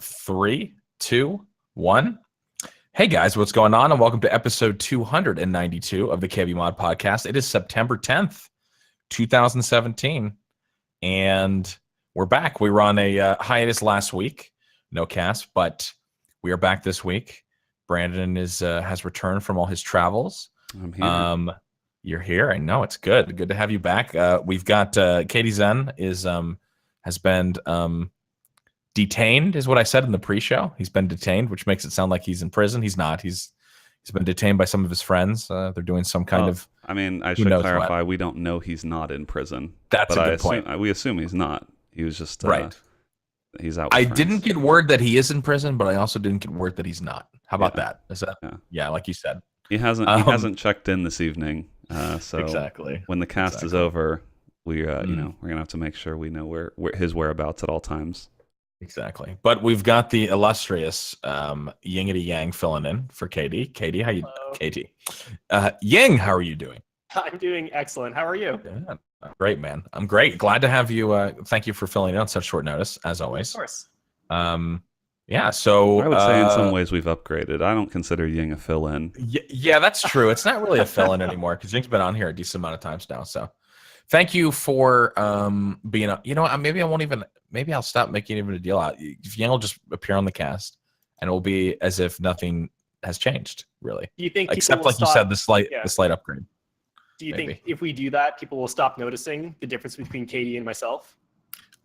Three, two, one. Hey guys, what's going on? And welcome to episode 292 of the KBMOD podcast. It is September 10th, 2017, and we're back. We were on a hiatus last week, no cast, but we are back this week. Brandon has returned from all his travels. I'm here. You're here. I know, it's good. Good to have you back. We've got Katie Zen has been detained, is what I said in the pre-show. He's been detained, which makes it sound like he's in prison. He's not. He's been detained by some of his friends. They're doing some kind of. I mean, I should clarify. We don't know he's not in prison. That's a good point. We assume he's not. He was just right. He's out. I didn't get word that he is in prison, but I also didn't get word that he's not. How about that? Is that? Yeah, like you said. He hasn't checked in this evening. So exactly. When the cast is over, we we're gonna have to make sure we know where his whereabouts at all times. Exactly. But we've got the illustrious Yingity Yang filling in for Katie. Katie, how you? Hello. Katie. Ying, how are you doing? I'm doing excellent. How are you? Yeah, great, man. I'm great. Glad to have you. Thank you for filling in on such short notice, as always. Of course. Yeah, so I would say in some ways we've upgraded. I don't consider Ying a fill-in. Yeah, that's true. It's not really a fill-in anymore because Ying's been on here a decent amount of times now. So thank you for being on. You know what? Maybe I'll stop making even a deal out. Ying will just appear on the cast, and it will be as if nothing has changed, really. Do you think except like you said, the slight upgrade? Do you think if we do that, people will stop noticing the difference between Katie and myself?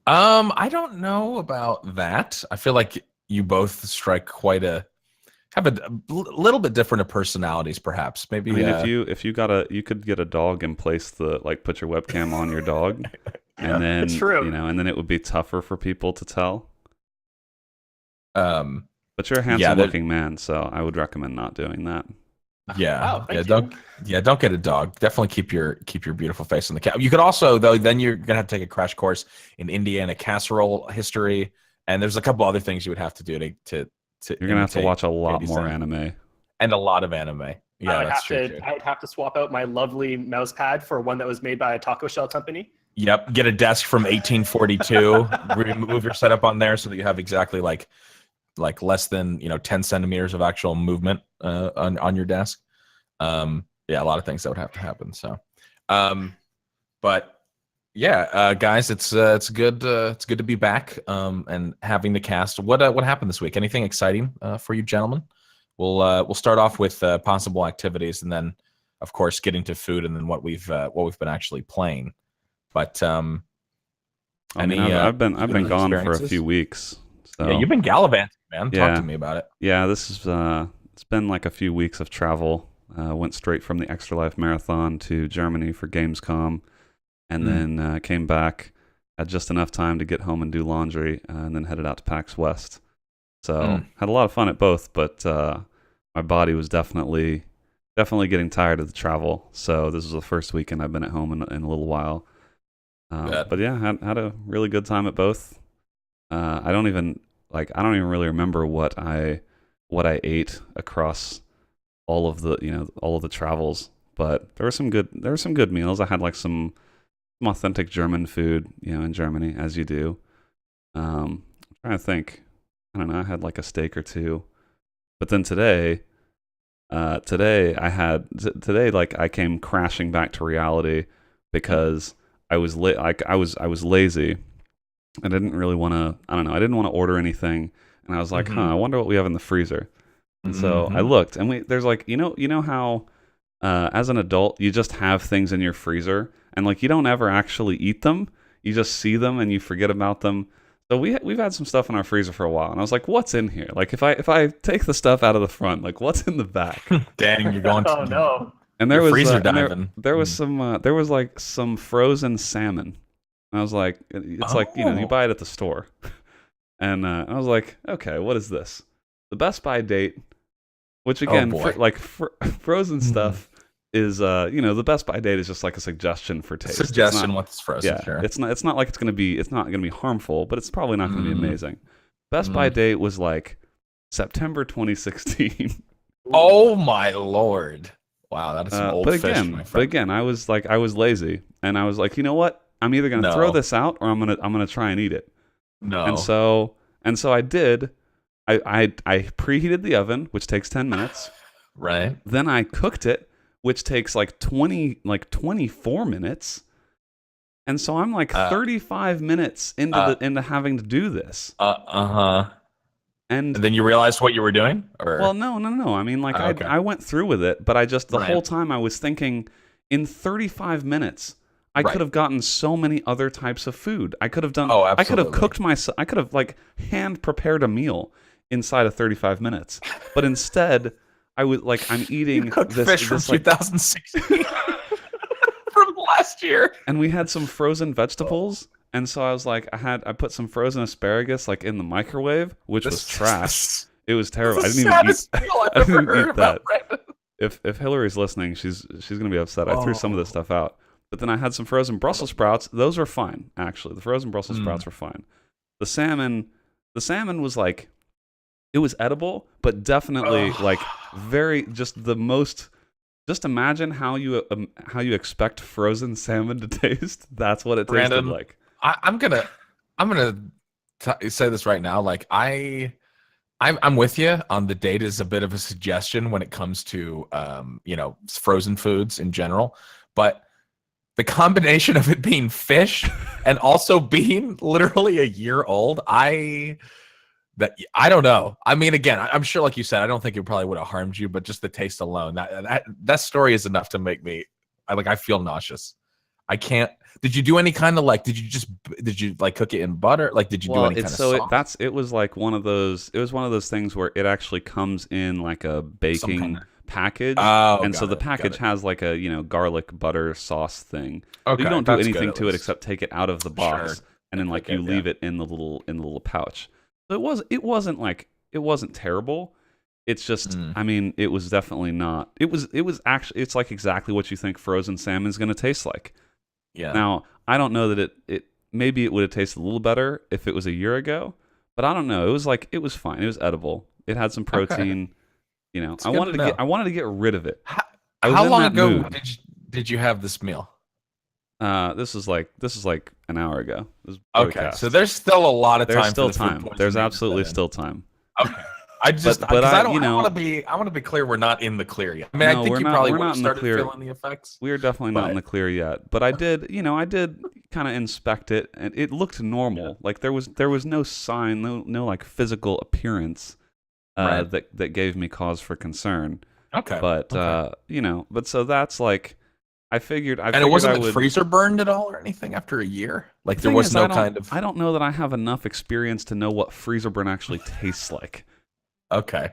I don't know about that. I feel like you both strike have a little bit different of personalities, perhaps. Maybe I mean, if you could get a dog and place put your webcam on your dog, and then it's true. And then it would be tougher for people to tell. But you're a handsome looking man, so I would recommend not doing that. Yeah, don't get a dog. Definitely keep your beautiful face on the cat. You could also, though, then you're gonna have to take a crash course in Indiana casserole history, and there's a couple other things you would have to do to you're gonna have to watch a lot more anime and a lot of anime. Yeah, that's true. I'd have to swap out my lovely mouse pad for one that was made by a taco shell company. Yep, get a desk from 1842. Move your setup on there so that you have exactly like less than 10 centimeters of actual movement on your desk. A lot of things that would have to happen. So, but yeah, guys, it's good to be back and having the cast. What happened this week? Anything exciting for you gentlemen? We'll start off with possible activities, and then of course getting to food, and then what we've been actually playing. But I've been gone for a few weeks. So. Yeah, you've been gallivanting, man. Talk to me about it. Yeah, this is it's been like a few weeks of travel. Went straight from the Extra Life Marathon to Germany for Gamescom, and then came back, had just enough time to get home and do laundry, and then headed out to PAX West. So had a lot of fun at both, but my body was definitely getting tired of the travel. So this was the first weekend I've been at home in a little while. But yeah, had a really good time at both. I don't even really remember what I ate across all of the travels, but there were some good meals. I had like some authentic German food, in Germany, as you do. I'm trying to think. I don't know. I had like a steak or two, but then today I came crashing back to reality because I was lazy. I didn't really want to. I don't know. I didn't want to order anything, and I was like, I wonder what we have in the freezer. And so I looked, and there's like, you know how, as an adult, you just have things in your freezer, and like you don't ever actually eat them. You just see them, and you forget about them. So we've had some stuff in our freezer for a while, and I was like, what's in here? Like if I take the stuff out of the front, like what's in the back? Dang, you're going. Oh no! And there was freezer diving. There was some frozen salmon. And I was like, it's like, you buy it at the store. And I was like, okay, what is this? The Best Buy date, which again, frozen stuff is, the Best Buy date is just like a suggestion for taste. Suggestion what's frozen, yeah, sure. It's not like it's going to be harmful, but it's probably not going to be amazing. Best Buy date was like September 2016. Oh my Lord. Wow, that is some old fish, my friend. But again, I was lazy, and I was like, you know what? I'm either gonna throw this out or I'm gonna try and eat it. No. And so And so I did. I preheated the oven, which takes 10 minutes. Right. Then I cooked it, which takes like 24 minutes. And so I'm like 35 minutes into having to do this. And then you realized what you were doing? Or? Well, no. I mean, like I went through with it, but I just the whole time I was thinking, in 35 minutes, I could have gotten so many other types of food. I could have done. Oh, I could have absolutely. cooked myself. I could have like hand prepared a meal inside of 35 minutes. But instead, I would like I'm eating You cooked this fish from this, like, 2016 from last year. and we had some frozen vegetables. And so I was like, I put some frozen asparagus like in the microwave, which was trash. It was terrible. I didn't even eat. I didn't eat that. If Hillary's listening, she's gonna be upset. I threw some of this stuff out. But then I had some frozen Brussels sprouts. Those were fine, actually. The frozen Brussels sprouts were fine. The salmon was like, it was edible, but definitely like very just the most. Just imagine how you expect frozen salmon to taste. That's what it tasted Brandon, like. I'm gonna say this right now. Like I'm with you on the date is a bit of a suggestion when it comes to frozen foods in general, but the combination of it being fish and also being literally a year old, I don't know. I mean, again, I'm sure, like you said, I don't think it probably would have harmed you, but just the taste alone, that story is enough to make me, I feel nauseous. I can't. Did you do any kind of like? Did you like cook it in butter? Like, did you do any kind of sauce? It was like one of those. It was one of those things where it actually comes in like a baking package, and so the package has like a garlic butter sauce thing. Okay, but you don't do anything to it except take it out of the box, and then like you leave it in the little pouch. So it wasn't terrible. It's just, I mean, it was definitely not. It was actually, it's like exactly what you think frozen salmon is going to taste like. Yeah. Now, I don't know that it maybe it would have tasted a little better if it was a year ago, but I don't know. It was fine. It was edible. It had some protein. Okay. I wanted to get rid of it. How long ago did you have this meal? This is like an hour ago. Okay, so there's still a lot of time. There's still time. There's absolutely still time. Okay. I want to be clear. We're not in the clear yet. I mean, I think you probably would have started feeling the effects. We are definitely not in the clear yet. But I did kind of inspect it, and it looked normal. Yeah. Like there was no sign, no like physical appearance that gave me cause for concern. Okay. But but so that's like. I figured it wasn't freezer burned at all or anything after a year. Like there was no kind of. I don't know that I have enough experience to know what freezer burn actually tastes like. Okay.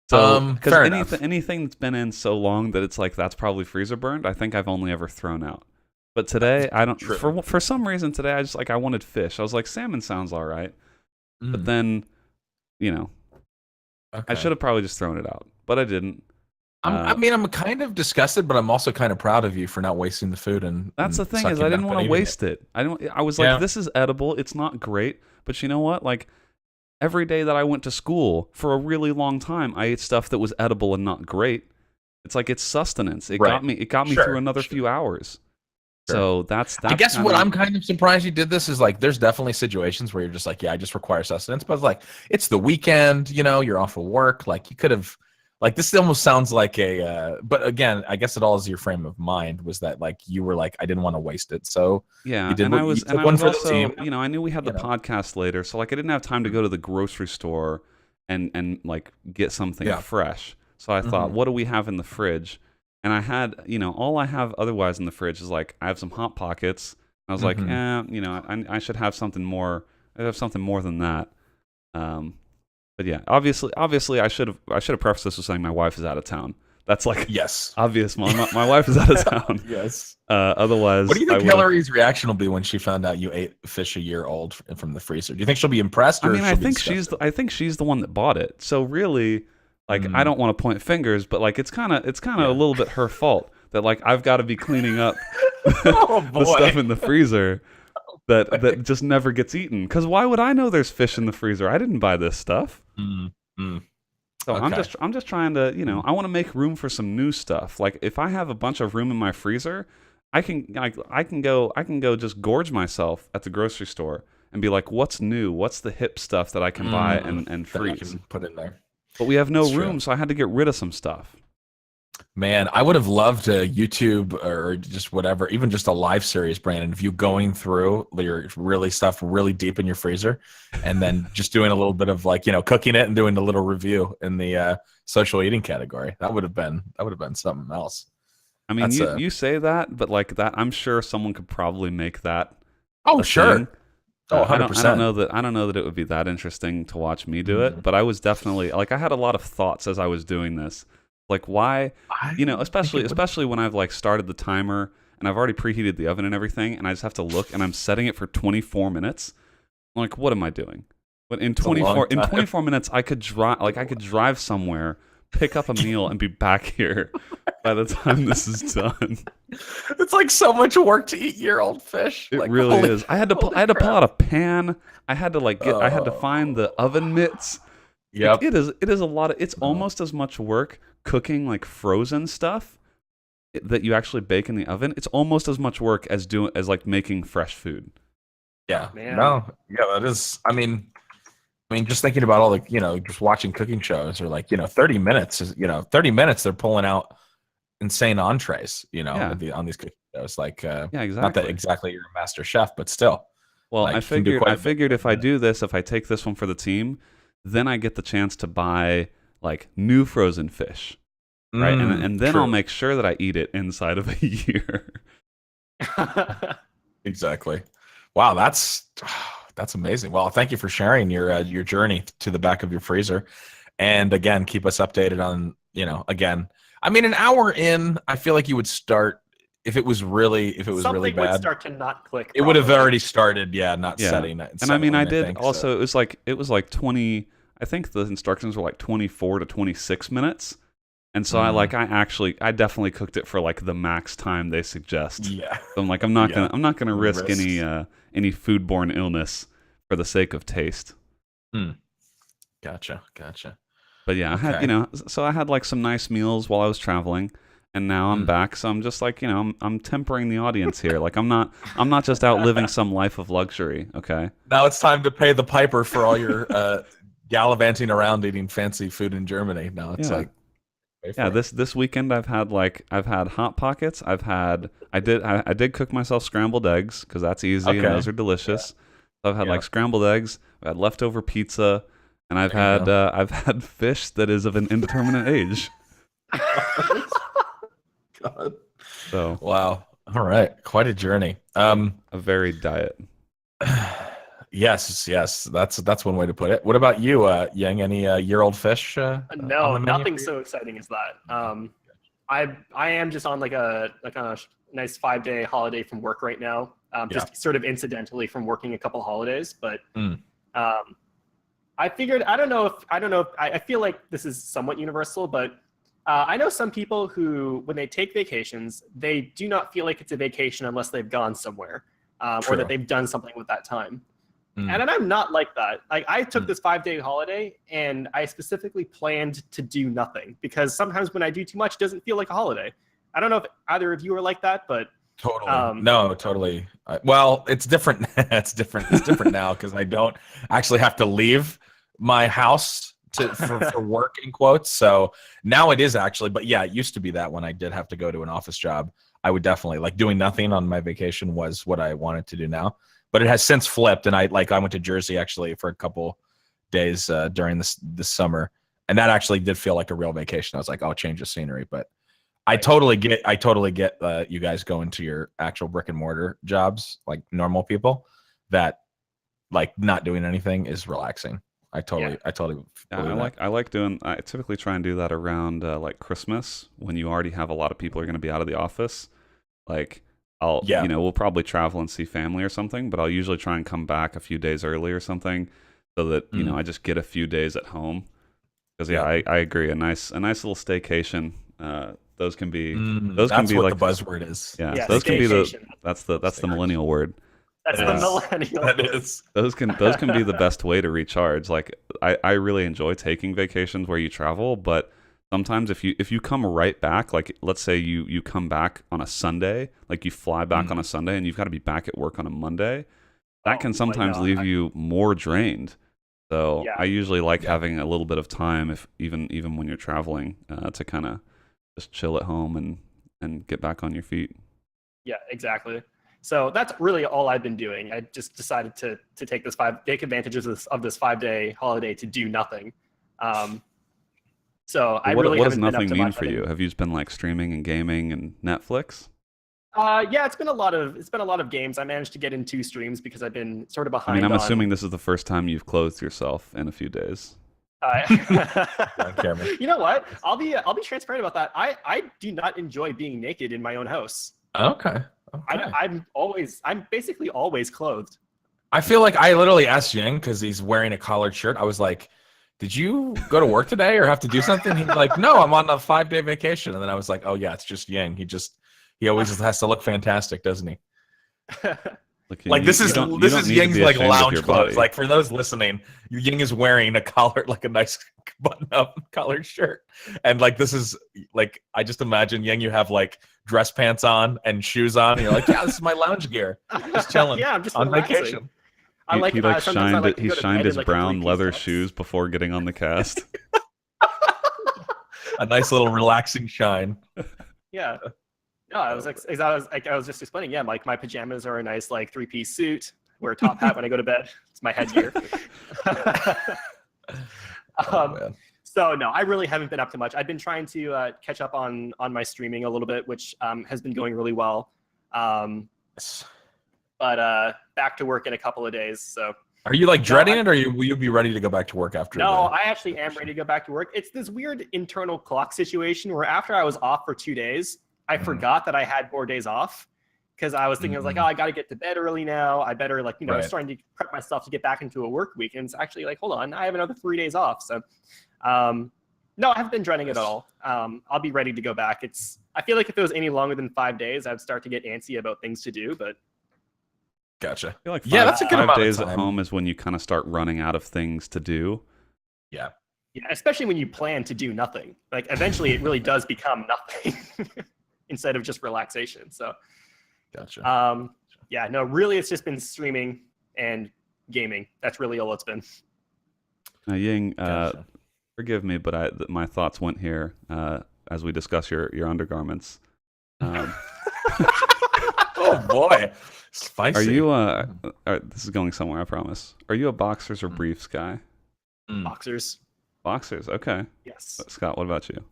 So because anything that's been in so long that it's like that's probably freezer burned, I think I've only ever thrown out. But today I don't. For some reason today I just I wanted fish. I was like salmon sounds all right, but then, I should have probably just thrown it out, but I didn't. I'm kind of disgusted, but I'm also kind of proud of you for not wasting the food. And that's the thing is, I didn't want to waste it. I was like, this is edible. It's not great, but you know what? Like every day that I went to school for a really long time, I ate stuff that was edible and not great. It's like it's sustenance. It got me through another few hours. Sure. So that's. I guess what I'm kind of surprised you did this is like, there's definitely situations where you're just like, yeah, I just require sustenance, but it's like it's the weekend, you're off of work, like you could have. Like this almost sounds like but again, I guess it all is your frame of mind was that like you were like I didn't want to waste it, so yeah. And I was also I knew we had the podcast later, so like I didn't have time to go to the grocery store and like get something fresh. So I thought, what do we have in the fridge? And I had all I have otherwise in the fridge is like I have some Hot Pockets. I was like, I should have something more. I have something more than that. But yeah, obviously, I should have prefaced this with saying my wife is out of town. That's like obvious. My wife is out of town. Yes. Otherwise, what do you think Hillary's reaction will be when she found out you ate fish a year old from the freezer? Do you think she'll be impressed? Or I think she's the one that bought it. So really, like, I don't want to point fingers, but like it's kind of a little bit her fault that like I've got to be cleaning up the stuff in the freezer. That just never gets eaten. Because why would I know there's fish in the freezer? I didn't buy this stuff. So okay. I'm just trying to, I want to make room for some new stuff. Like if I have a bunch of room in my freezer, I can go just gorge myself at the grocery store and be like, what's new? What's the hip stuff that I can buy and that you freeze? can put in there. But we have no That's room, true. so I had to get rid of some stuff. Man, I would have loved to YouTube or just whatever, even just a live series, Brandon, if you going through your stuff really deep in your freezer and then just doing a little bit of like, cooking it and doing a little review in the social eating category. That would have been something else. I mean, you say that, but like that, I'm sure someone could probably make that. Oh, sure. Thing. Oh, 100%. I don't know that it would be that interesting to watch me do it, but I was definitely like, I had a lot of thoughts as I was doing this. Like why, especially when I've like started the timer and I've already preheated the oven and everything, and I just have to look and I'm setting it for 24 minutes. I'm like, what am I doing? But in 24 minutes, I could drive somewhere, pick up a meal, and be back here by the time this is done. It's like so much work to eat year-old fish. It like, really is. I had to pull out a pan. I had to I had to find the oven mitts. Yep. It is a lot of. It's almost as much work cooking like frozen stuff that you actually bake in the oven. It's almost as much work as like making fresh food. Yeah. Man. No. Yeah, that is. I mean, just thinking about all the, just watching cooking shows or like, 30 minutes is, 30 minutes they're pulling out insane entrees, on these cooking shows. Like, exactly. Not that exactly you're a master chef, but still. Well, like, I figured if I do this, if I take this one for the team, then I get the chance to buy like new frozen fish, right? And then true. I'll make sure that I eat it inside of a year. Exactly. Wow, that's amazing. Well, thank you for sharing your journey to the back of your freezer, and again, keep us updated on again. I mean, an hour in, I feel like you would start if it was really bad. Something would start to not click. It would have already started, setting it. And I mean, I did also. So. It was like 20. I think the instructions were like 24 to 26 minutes. And so I definitely cooked it for like the max time they suggest. Yeah. So I'm like, I'm not gonna risk any foodborne illness for the sake of taste. Gotcha. But yeah, I had like some nice meals while I was traveling, and now I'm back. So I'm just like, I'm tempering the audience here. Like I'm not just out living some life of luxury. Okay. Now it's time to pay the piper for all your gallivanting around eating fancy food in Germany. Now it's this weekend I've had Hot Pockets. I did cook myself scrambled eggs because that's easy and those are delicious. So I've had like scrambled eggs. I've had leftover pizza, and I've had fish that is of an indeterminate age. God. So wow. All right, quite a journey. A varied diet. Yes, that's one way to put it. What about you, Yang? Any year-old fish? No, nothing so exciting as that. I am just on like a nice 5-day holiday from work right now. Just sort of incidentally from working a couple holidays, but I figured I don't know if I feel like this is somewhat universal, but I know some people who, when they take vacations, they do not feel like it's a vacation unless they've gone somewhere or that they've done something with that time. And I'm not like that. Like I took this 5-day holiday and I specifically planned to do nothing because sometimes when I do too much, it doesn't feel like a holiday. I don't know if either of you are like that, but totally. No, totally. Well, it's different. It's different now because I don't actually have to leave my house for work in quotes. So now it is actually, but yeah, it used to be that when I did have to go to an office job, I would definitely like doing nothing on my vacation was what I wanted to do now. But it has since flipped, and I went to Jersey actually for a couple days during this summer, and that actually did feel like a real vacation. I was like, oh, change of scenery. But I totally get you guys going to your actual brick and mortar jobs like normal people. That like not doing anything is relaxing. I totally. I typically try and do that around like Christmas when you already have a lot of people are going to be out of the office. Like we'll probably travel and see family or something, but I'll usually try and come back a few days early or something so that, I just get a few days at home. Because I agree. A nice little staycation. Those can be that's what like the buzzword is. Yeah, those can be that's the millennial word. That's the millennial. That is. Those can be the best way to recharge. Like I really enjoy taking vacations where you travel, but sometimes if you come right back, like let's say you come back on a Sunday, like you fly back on a Sunday and you've got to be back at work on a Monday, that can sometimes leave you more drained. So Yeah. I usually like Yeah. having a little bit of time, if even when you're traveling, to kind of just chill at home and get back on your feet. Yeah, exactly. So that's really all I've been doing. I just decided to take take advantage of this 5-day holiday to do nothing. So I really What does haven't been up nothing to mean much. for you? Have you just been like streaming and gaming and Netflix? Yeah, it's been a lot of games. I managed to get in 2 streams because I've been sort of I behind. mean, I'm assuming this is the first time you've clothed yourself in a few days. Camera. You know what? I'll be transparent about that. I do not enjoy being naked in my own house. Okay. I'm basically always clothed. I feel like I literally asked Yang because he's wearing a collared shirt. I was like, "Did you go to work today or have to do something?" He's like, "No, I'm on a 5-day vacation." And then I was like, "Oh yeah, it's just Yang. He always has to look fantastic, doesn't he?" Like this is Ying's like lounge clothes. Like for those listening, Ying is wearing a collar, like a nice button-up collared shirt, and like this is like I just imagine Ying, you have like dress pants on and shoes on, and you're like, yeah, this is my lounge gear, just chilling. Yeah, I'm just on relaxing. vacation. He shined his brown leather shoes before getting on the cast. A nice little relaxing shine. Yeah. No, I was just explaining. Yeah, like my pajamas are a nice like 3-piece suit. Wear a top hat when I go to bed. It's my headgear. So no, I really haven't been up to much. I've been trying to catch up on my streaming a little bit, which has been going really well. But back to work in a couple of days. So are you like dreading it, or will you be ready to go back to work after? No, I actually am ready to go back to work. It's this weird internal clock situation where after I was off for 2 days, I forgot that I had more days off because I was thinking, I was like, oh, I got to get to bed early now. I better I was trying to prep myself to get back into a work week. And it's actually like, hold on, I have another 3 days off. So, no, I haven't been dreading it at all. I'll be ready to go back. I feel like if it was any longer than 5 days, I'd start to get antsy about things to do, but. Gotcha. I feel like that's a good amount 5 days of time. at home is when you kind of start running out of things to do. Yeah. Yeah, especially when you plan to do nothing. Like eventually it really does become nothing instead of just relaxation. So gotcha. Yeah, no, really it's just been streaming and gaming. That's really all it's been. Ying, forgive me, but my thoughts went here as we discuss your undergarments. Oh boy, spicy. Are you this is going somewhere, I promise. Are you a boxers or briefs guy? Boxers. Boxers, okay. Yes. Scott, what about you?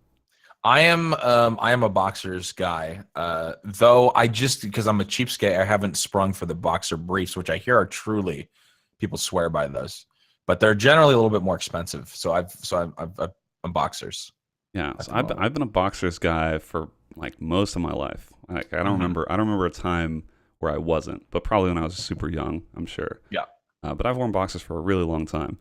I am a boxers guy. Though because I'm a cheapskate, I haven't sprung for the boxer briefs, which I hear are truly, people swear by those, but they're generally a little bit more expensive. So I'm boxers. Yeah, so I've been a boxers guy for like most of my life. Like I don't remember a time where I wasn't, but probably when I was super young, I'm sure. Yeah. But I've worn boxers for a really long time.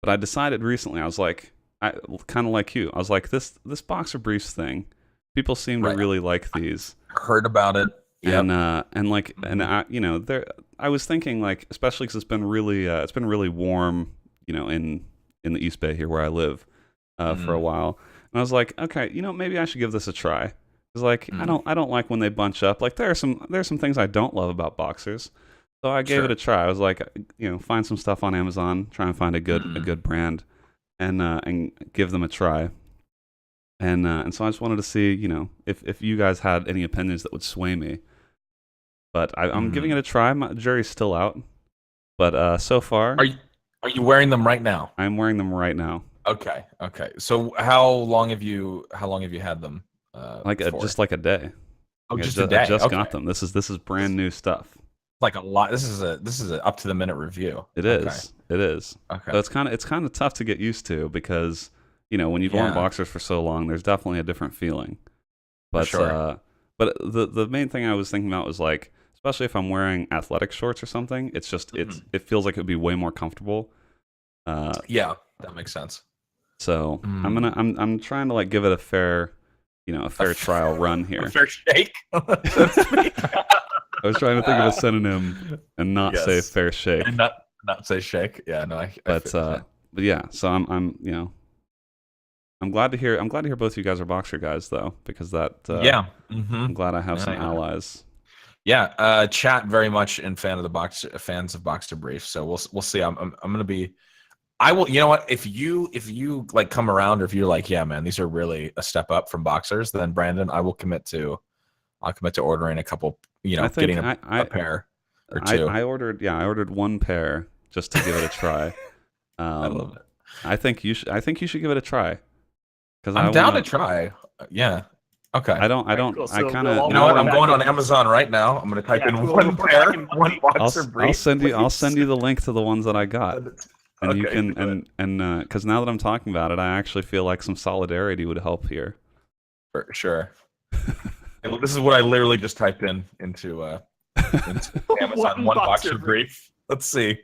But I decided recently, I was like, kind of like you. I was like, this boxer briefs thing, people seem to really like these. Heard about it. And I was thinking like, especially because it's been really warm, in the East Bay here where I live, for a while. And I was like, okay, maybe I should give this a try. It's like I don't like when they bunch up. Like there's some things I don't love about boxers. So I gave it a try. I was like, find some stuff on Amazon, try and find a good brand, and give them a try. And so I just wanted to see, if you guys had any opinions that would sway me. But I'm giving it a try. My jury's still out. But so far, are you wearing them right now? I'm wearing them right now. Okay. So how long have you had them? Just like a day. Oh, just a day. I just got them. This is brand new stuff. Like a lot. This is a up to the minute review. It is. Okay. So it's kind of tough to get used to because when you've worn boxers for so long, there's definitely a different feeling. But but the main thing I was thinking about was like, especially if I'm wearing athletic shorts or something, it's just it feels like it would be way more comfortable. Yeah, that makes sense. So I'm trying to like give it a fair trial run here. A fair shake. I was trying to think of a synonym and not say fair shake. And not say shake. Yeah, no. But yeah, so I'm glad to hear both of you guys are boxer guys though, because that I'm glad I have some allies. Yeah, chat very much in fans of Boxer Brief. So we'll see. I'm gonna be. I will. You know what? If you like come around, or if you're like, yeah, man, these are really a step up from Boxers, then Brandon, I'll commit to ordering a couple. I think getting a pair or two. I ordered one pair just to give it a try. I love it. I think you should give it a try. Because I'm down to try. Yeah. Okay. I don't. Cool. I So kind of. we'll You know what? I'm back going in. on Amazon right now. I'm going to type in cool. one We'll pair, back in. one Boxer Brief. I'll send you the link to the ones that I got, and you Okay, can and because now that I'm talking about it, I actually feel like some solidarity would help here. For sure. This is what I literally just typed into Amazon. One Boxer Brief. Let's see.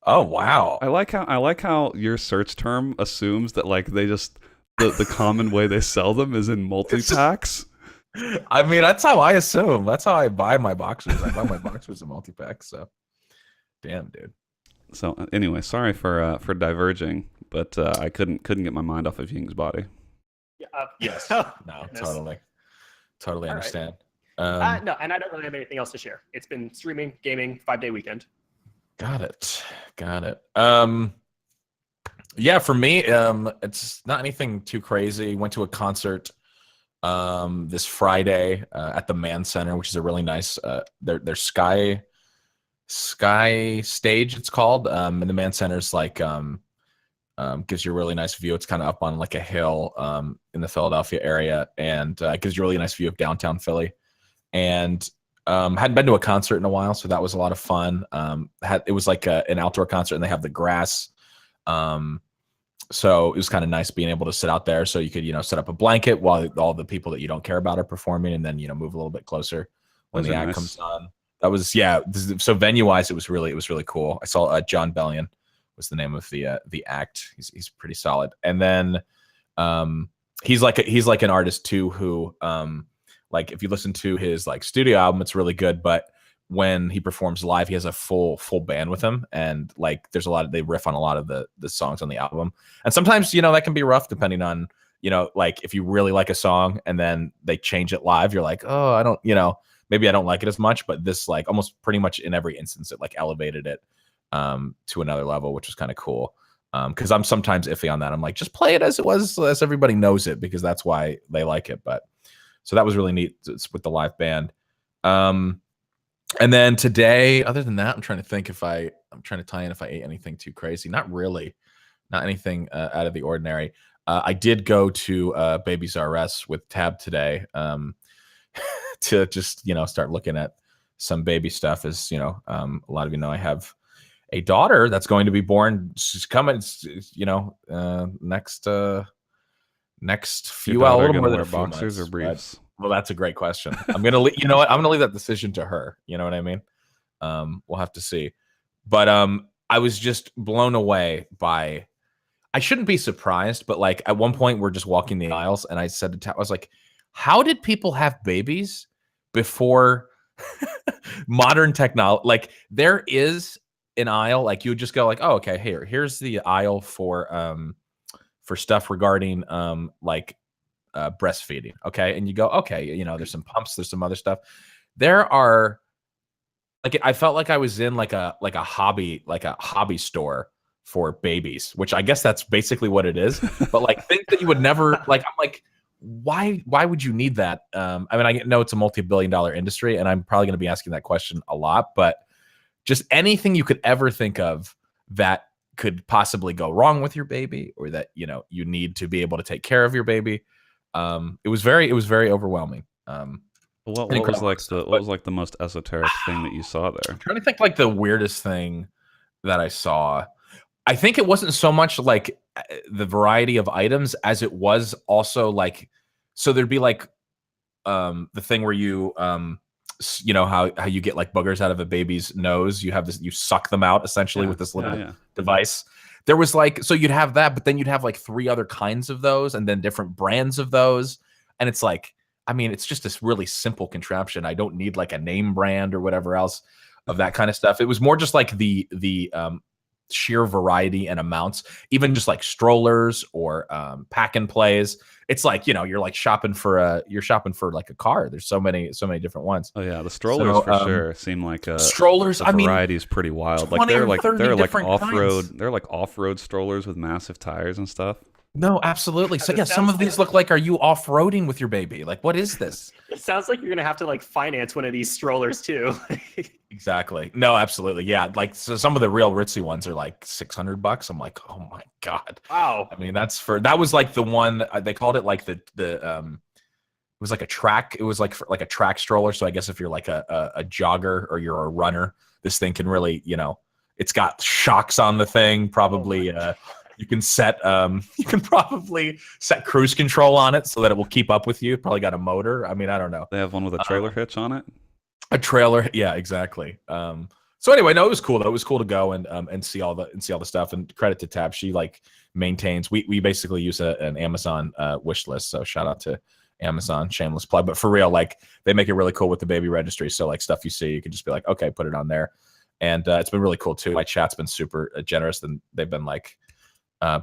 Oh wow. I like how your search term assumes that like they just the common way they sell them is in multi-packs. I mean, that's how I assume. That's how I buy my boxers. I buy my boxers in multi-packs. So, damn, dude. So anyway, sorry for diverging, but I couldn't get my mind off of Ying's body. Yes. Oh, No, goodness. totally All understand. No, and I don't really have anything else to share. It's been streaming, gaming, 5-day weekend. Got it. Yeah, for me, it's not anything too crazy. Went to a concert this Friday at the Mann Center, which is a really nice their Sky Stage, it's called. And the Mann Center's like gives you a really nice view. It's kind of up on like a hill in the Philadelphia area, and it gives you a really nice view of downtown Philly. And hadn't been to a concert in a while, so that was a lot of fun. It was like an outdoor concert, and they have the grass. So it was kind of nice being able to sit out there, so you could set up a blanket while all the people that you don't care about are performing, and then move a little bit closer when the act comes on. That was So venue wise, it was really cool. I saw John Bellion was the name of the act. He's pretty solid. And then he's like an artist too who like if you listen to his like studio album, it's really good, but when he performs live, he has a full band with him, and like there's they riff on a lot of the songs on the album. And sometimes that can be rough depending on like if you really like a song and then they change it live, you're like, oh, I don't maybe I don't like it as much. But this like almost pretty much in every instance it like elevated it to another level, which was kind of cool. Because I'm sometimes iffy on that. I'm like, just play it as it was, as everybody knows it, because that's why they like it. But so that was really neat with the live band. And then today, other than that, I'm trying to think I'm trying to tie in if I ate anything too crazy. Not really, not anything out of the ordinary. I did go to Babies R Us with Tab today to just start looking at some baby stuff. As a lot of I have a daughter that's going to be born. She's coming, next few hours. A little more than boxers or briefs. Well, that's a great question. I'm gonna leave that decision to her. You know what I mean? We'll have to see. But I was just blown away by. I shouldn't be surprised, but like at one point we're just walking the aisles, and I said to Tab, I was like, "How did people have babies before modern technology? Like there is an aisle, like you would just go like, oh, okay, here's the aisle for stuff regarding breastfeeding, okay, and you go, okay, there's some pumps, there's some other stuff. There are I felt like I was in like a hobby store for babies, which I guess that's basically what it is. But like things that you would never like, I'm like, why would you need that? I mean, I know it's a multi-billion-dollar industry, and I'm probably going to be asking that question a lot, but just anything you could ever think of that could possibly go wrong with your baby, or that you need to be able to take care of your baby. It was very overwhelming. What was like the most esoteric thing that you saw there? I'm trying to think like the weirdest thing that I saw. I think it wasn't so much like the variety of items as it was also like, so there'd be like the thing where you how you get like boogers out of a baby's nose. You have this, you suck them out essentially with this little device. There was like, so you'd have that, but then you'd have like 3 other kinds of those, and then different brands of those. And it's like, I mean, it's just this really simple contraption. I don't need like a name brand or whatever else of that kind of stuff. It was more just like the sheer variety and amounts, even just like strollers or pack and plays. It's like, you're like shopping for like a car. There's so many different ones. Oh yeah, the strollers for sure seem like strollers. the I mean, variety is pretty wild. 20 Like or 30 they're like different off-road. kinds. They're like off-road strollers with massive tires and stuff. No, absolutely. So It yeah, some sounds of these look like, are you off-roading with your baby? Like, what is this? It sounds like you're gonna have to like finance one of these strollers too. Exactly. No, absolutely. Yeah. Like, so some of the real ritzy ones are like $600. I'm like, oh my God. Wow. I mean, that was like the one they called it like it was like a track. It was like like a track stroller. So I guess if you're like a jogger or you're a runner, this thing can really, it's got shocks on the thing. Probably, you can probably set cruise control on it so that it will keep up with you. Probably got a motor. I mean, I don't know. They have one with a trailer hitch on it. A trailer, yeah, exactly. So anyway, no, it was cool though. It was cool to go and see all the stuff. And credit to Tab, she like maintains. We basically use an Amazon wish list. So shout out to Amazon, shameless plug. But for real, like they make it really cool with the baby registry. So like stuff you see, you can just be like, okay, put it on there. And it's been really cool too. My chat's been super generous, and they've been like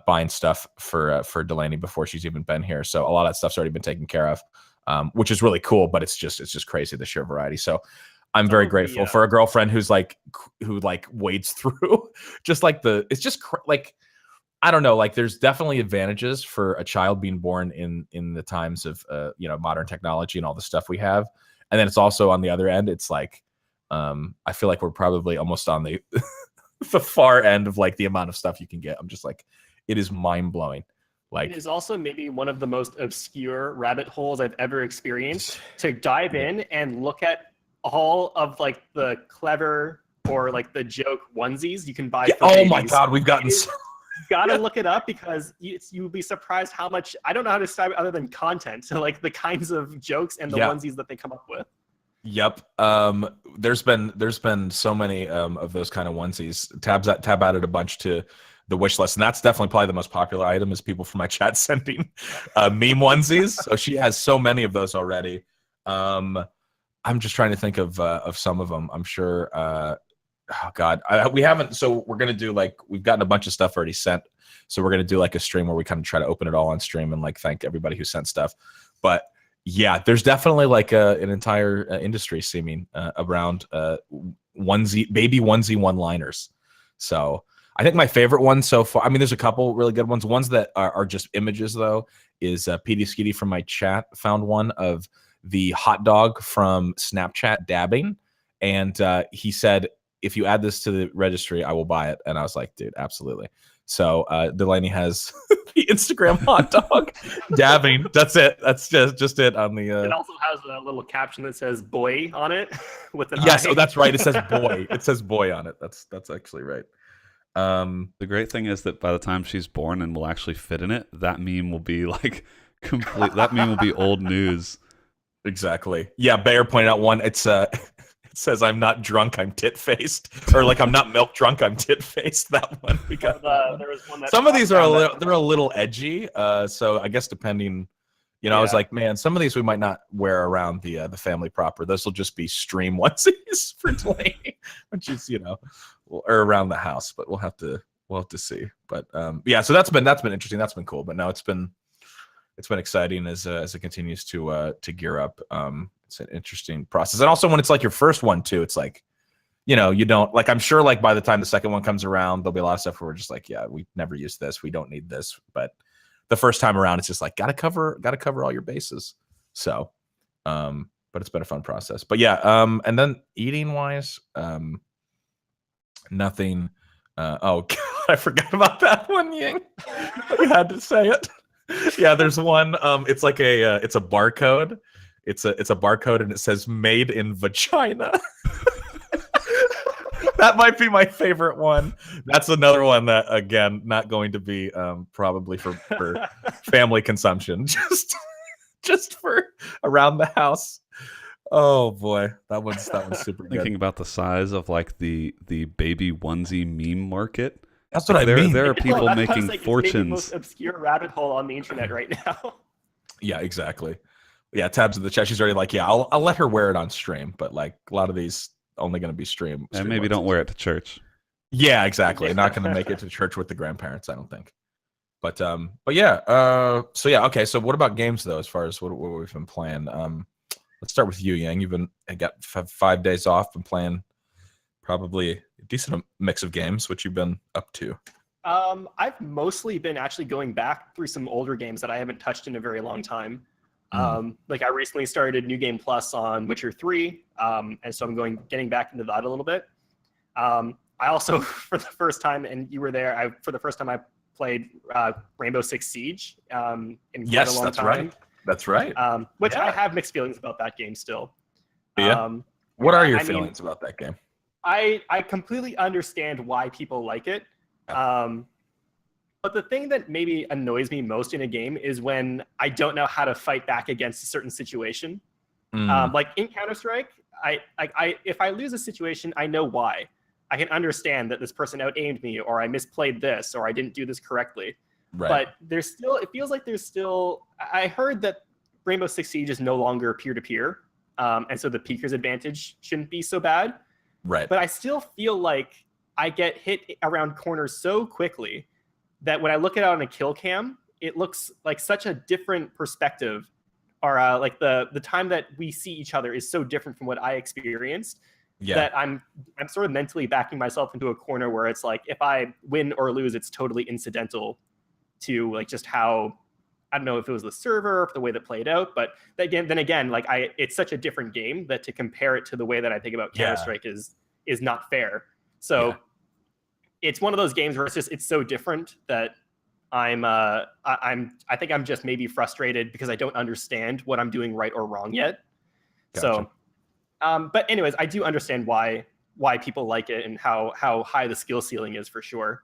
buying stuff for Delaney before she's even been here. So a lot of that stuff's already been taken care of. Which is really cool, but it's just crazy, the sheer variety. So I'm very grateful for a girlfriend who wades through just like it's just like, I don't know, like there's definitely advantages for a child being born in the times of modern technology and all the stuff we have. And then it's also on the other end, it's like I feel like we're probably almost on the the far end of like the amount of stuff you can get. I'm just like, it is mind blowing. Like, it is also maybe one of the most obscure rabbit holes I've ever experienced, to dive in and look at all of like the clever or like the joke onesies you can buy. For oh my babies. God, we've gotten You gotta look it up, because you'll be surprised how much, I don't know how to describe it other than content. So like the kinds of jokes and the onesies that they come up with. Yep. There's been so many of those kind of onesies. Tab added a bunch to the wish list, and that's definitely probably the most popular item, is people from my chat sending meme onesies. So she has so many of those already. I'm just trying to think of some of them. I'm sure. Oh God, we haven't. So we're gonna do we've gotten a bunch of stuff already sent. So we're gonna do like a stream where we kind of try to open it all on stream and like thank everybody who sent stuff. But yeah, there's definitely like an entire industry seeming around baby onesie one-liners. So I think my favorite one so far, I mean, there's a couple really good ones. Ones that are just images though, is Petey Skitty from my chat found one of the hot dog from Snapchat dabbing. And he said, if you add this to the registry, I will buy it. And I was like, dude, absolutely. So Delaney has the Instagram hot dog dabbing. That's it. That's just it on the. It also has a little caption that says "boy" on it with an yes, eye. oh, that's right. It says "boy." It says "boy" on it. That's actually right. The great thing is that by the time she's born and will actually fit in it, that meme will be like complete. That meme will be old news. Exactly. Yeah, Bayer pointed out one. It's it says, "I'm not drunk, I'm tit-faced," or like, "I'm not milk drunk, I'm tit-faced." That one we got. There was one that some of these are they're a little edgy. So I guess depending, I was like, man, some of these we might not wear around the family proper. This will just be stream onesies for Delaney, which is or around the house, but we'll have to see. But yeah, so that's been interesting. That's been cool. But no, it's been exciting as it continues to gear up. It's an interesting process, and also when it's like your first one too, it's like, you don't like. I'm sure like by the time the second one comes around, there'll be a lot of stuff where we're just like, yeah, we never use this, we don't need this. But the first time around, it's just like gotta cover all your bases. So, but it's been a fun process. But yeah, and then eating wise, nothing. Oh God, I forgot about that one, Ying. You had to say it. Yeah, there's one. It's like it's a barcode. It's a barcode, and it says "made in vagina." That might be my favorite one. That's another one that, again, not going to be probably for family consumption, just for around the house. Oh boy, that one's super good. Thinking about the size of like the baby onesie meme market. That's what I mean. There are people making like, fortunes. It's maybe the most obscure rabbit hole on the internet right now. Yeah, exactly. Yeah, Tabs in the chat. She's already like, yeah, I'll let her wear it on stream, but like a lot of these only going to be stream. And maybe don't wear it to church. Yeah, exactly. Not going to make it to church with the grandparents, I don't think. But yeah. So yeah. Okay. So what about games though? As far as what we've been playing, let's start with you, Yang. You've been got 5 days off, been playing probably a decent mix of games. What you've been up to? I've mostly been actually going back through some older games that I haven't touched in a very long time. Like I recently started New Game Plus on Witcher 3, and so I'm getting back into that a little bit. I also, for the first time, and you were there, for the first time I played Rainbow Six Siege in quite a long time. Right. That's right. Which I have mixed feelings about that game still. Yeah. What are your feelings about that game? I completely understand why people like it. But the thing that maybe annoys me most in a game is when I don't know how to fight back against a certain situation. Like in Counter-Strike, if I lose a situation, I know why. I can understand that this person out-aimed me, or I misplayed this, or I didn't do this correctly. Right. But it feels like there's still, I heard that Rainbow Six Siege is no longer peer-to-peer, and so the peeker's advantage shouldn't be so bad. Right. But I still feel like I get hit around corners so quickly that when I look at it on a kill cam, it looks like such a different perspective, or like the time that we see each other is so different from what I experienced. Yeah. That I'm sort of mentally backing myself into a corner where it's like if I win or lose, it's totally incidental to like just how, I don't know if it was the server or the way that played out, but then again, like it's such a different game that to compare it to the way that I think about Counter-Strike is not fair. So it's one of those games where it's so different that I think I'm just maybe frustrated because I don't understand what I'm doing right or wrong yet. Gotcha. So, but anyways, I do understand why people like it and how high the skill ceiling is for sure.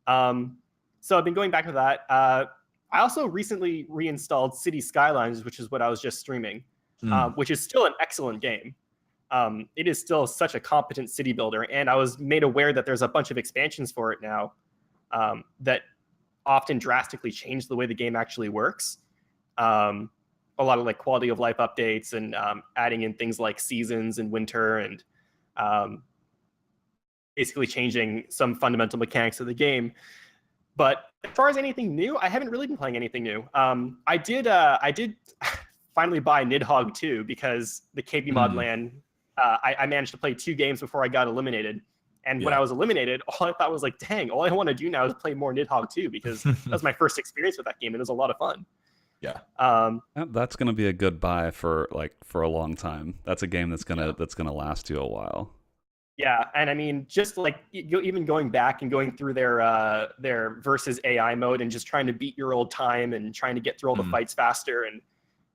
So I've been going back to that. I also recently reinstalled City Skylines, which is what I was just streaming, which is still an excellent game. It is still such a competent city builder, and I was made aware that there's a bunch of expansions for it now that often drastically change the way the game actually works. A lot of like quality of life updates and adding in things like seasons and winter and basically changing some fundamental mechanics of the game. But as far as anything new, I haven't really been playing anything new. I did finally buy Nidhogg 2 because the KBMOD LAN, I managed to play 2 games before I got eliminated. And when I was eliminated, all I thought was like, dang, all I want to do now is play more Nidhogg 2 because that was my first experience with that game and it was a lot of fun. Yeah. That's going to be a good buy for a long time. That's a game that's going to last you a while. Yeah, and I mean, just like even going back and going through their versus AI mode and just trying to beat your old time and trying to get through all the fights faster, and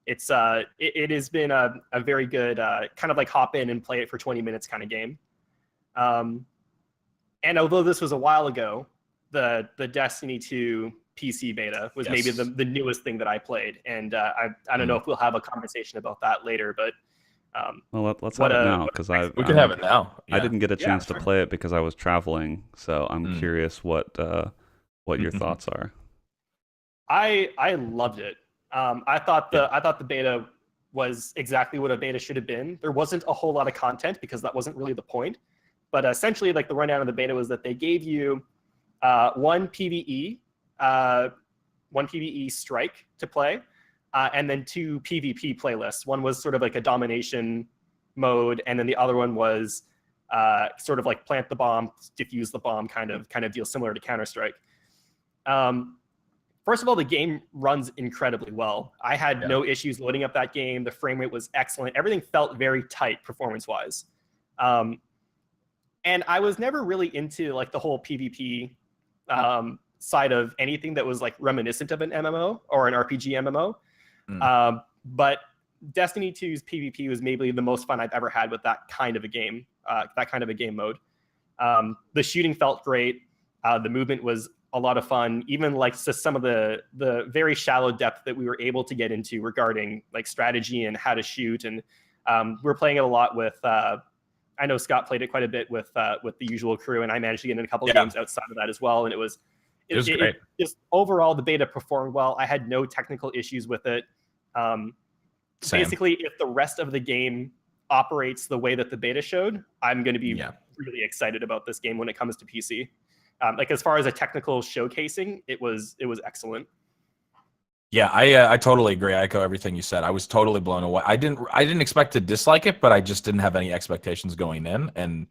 it has been a very good kind of like hop in and play it for 20 minutes kind of game. And although this was a while ago, the Destiny 2 PC beta was maybe the newest thing that I played, and I don't know if we'll have a conversation about that later, but. Well, let's have it now because we can have it now. I didn't get a chance to play it because I was traveling, so I'm curious what your thoughts are. I loved it. I thought the beta was exactly what a beta should have been. There wasn't a whole lot of content because that wasn't really the point. But essentially, like the rundown of the beta was that they gave you one PvE strike to play. And then 2 PvP playlists. One was sort of like a domination mode, and then the other one was sort of like plant the bomb, defuse the bomb kind of deal, similar to Counter-Strike. First of all, the game runs incredibly well. I had no issues loading up that game. The frame rate was excellent. Everything felt very tight performance-wise. And I was never really into like the whole PvP side of anything that was like reminiscent of an MMO or an RPG MMO. But Destiny 2's PvP was maybe the most fun I've ever had with that kind of a game, mode. The shooting felt great. The movement was a lot of fun. Even like some of the very shallow depth that we were able to get into regarding like strategy and how to shoot. And we're playing it a lot with. I know Scott played it quite a bit with the usual crew, and I managed to get in a couple of games outside of that as well. And it was great. Just overall, the beta performed well. I had no technical issues with it. Basically, if the rest of the game operates the way that the beta showed, I'm going to be really excited about this game when it comes to PC. Like as far as a technical showcasing, it was excellent. Yeah, I totally agree. I echo everything you said. I was totally blown away. I didn't expect to dislike it, but I just didn't have any expectations going in. And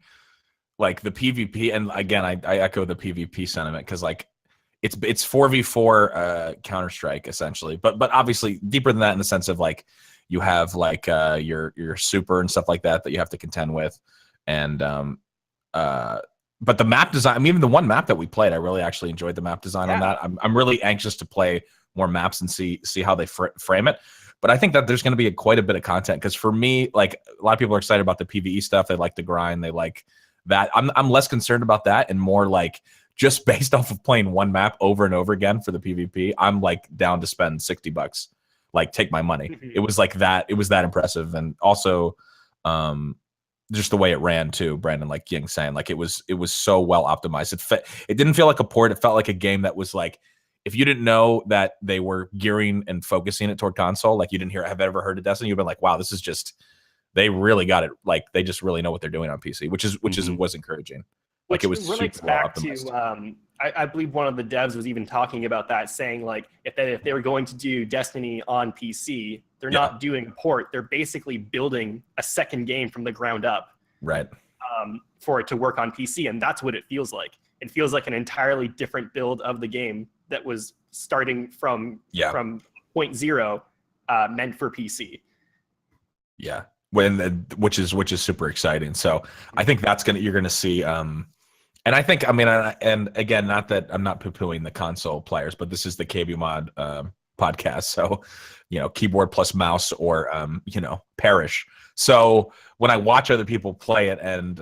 like the PvP, and again, I echo the PvP sentiment because like it's 4v4 Counter-Strike essentially, but obviously deeper than that in the sense of like you have like your super and stuff like that you have to contend with, and but the map design, I mean, even the one map that we played, I really actually enjoyed the map design on that. I'm really anxious to play more maps and see how they frame it. But I think that there's going to be quite a bit of content because for me, like a lot of people are excited about the PvE stuff. They like the grind. They like that. I'm less concerned about that and more like just based off of playing one map over and over again for the PvP. I'm like down to spend $60. Like take my money. It was like that. It was that impressive, and also just the way it ran too, Brandon. Like Ying saying, like it was so well optimized. It didn't feel like a port. It felt like a game that was like, if you didn't know that they were gearing and focusing it toward console, like you didn't have ever heard of Destiny, you've been like, wow, this is just, they really got it. Like they just really know what they're doing on PC, which was encouraging. Like Which it was relates super well back optimized. to, I believe one of the devs was even talking about that, saying like if they were going to do Destiny on PC, they're not doing a port. They're basically building a second game from the ground up, right? For it to work on PC, and that's what it feels like. It feels like an entirely different build of the game that was starting from point zero, meant for PC. Yeah, which is super exciting. So I think you're gonna see. And I think, I mean, and again, not that I'm not poo-pooing the console players, but this is the KBMOD podcast. So, keyboard plus mouse or, perish. So when I watch other people play it and,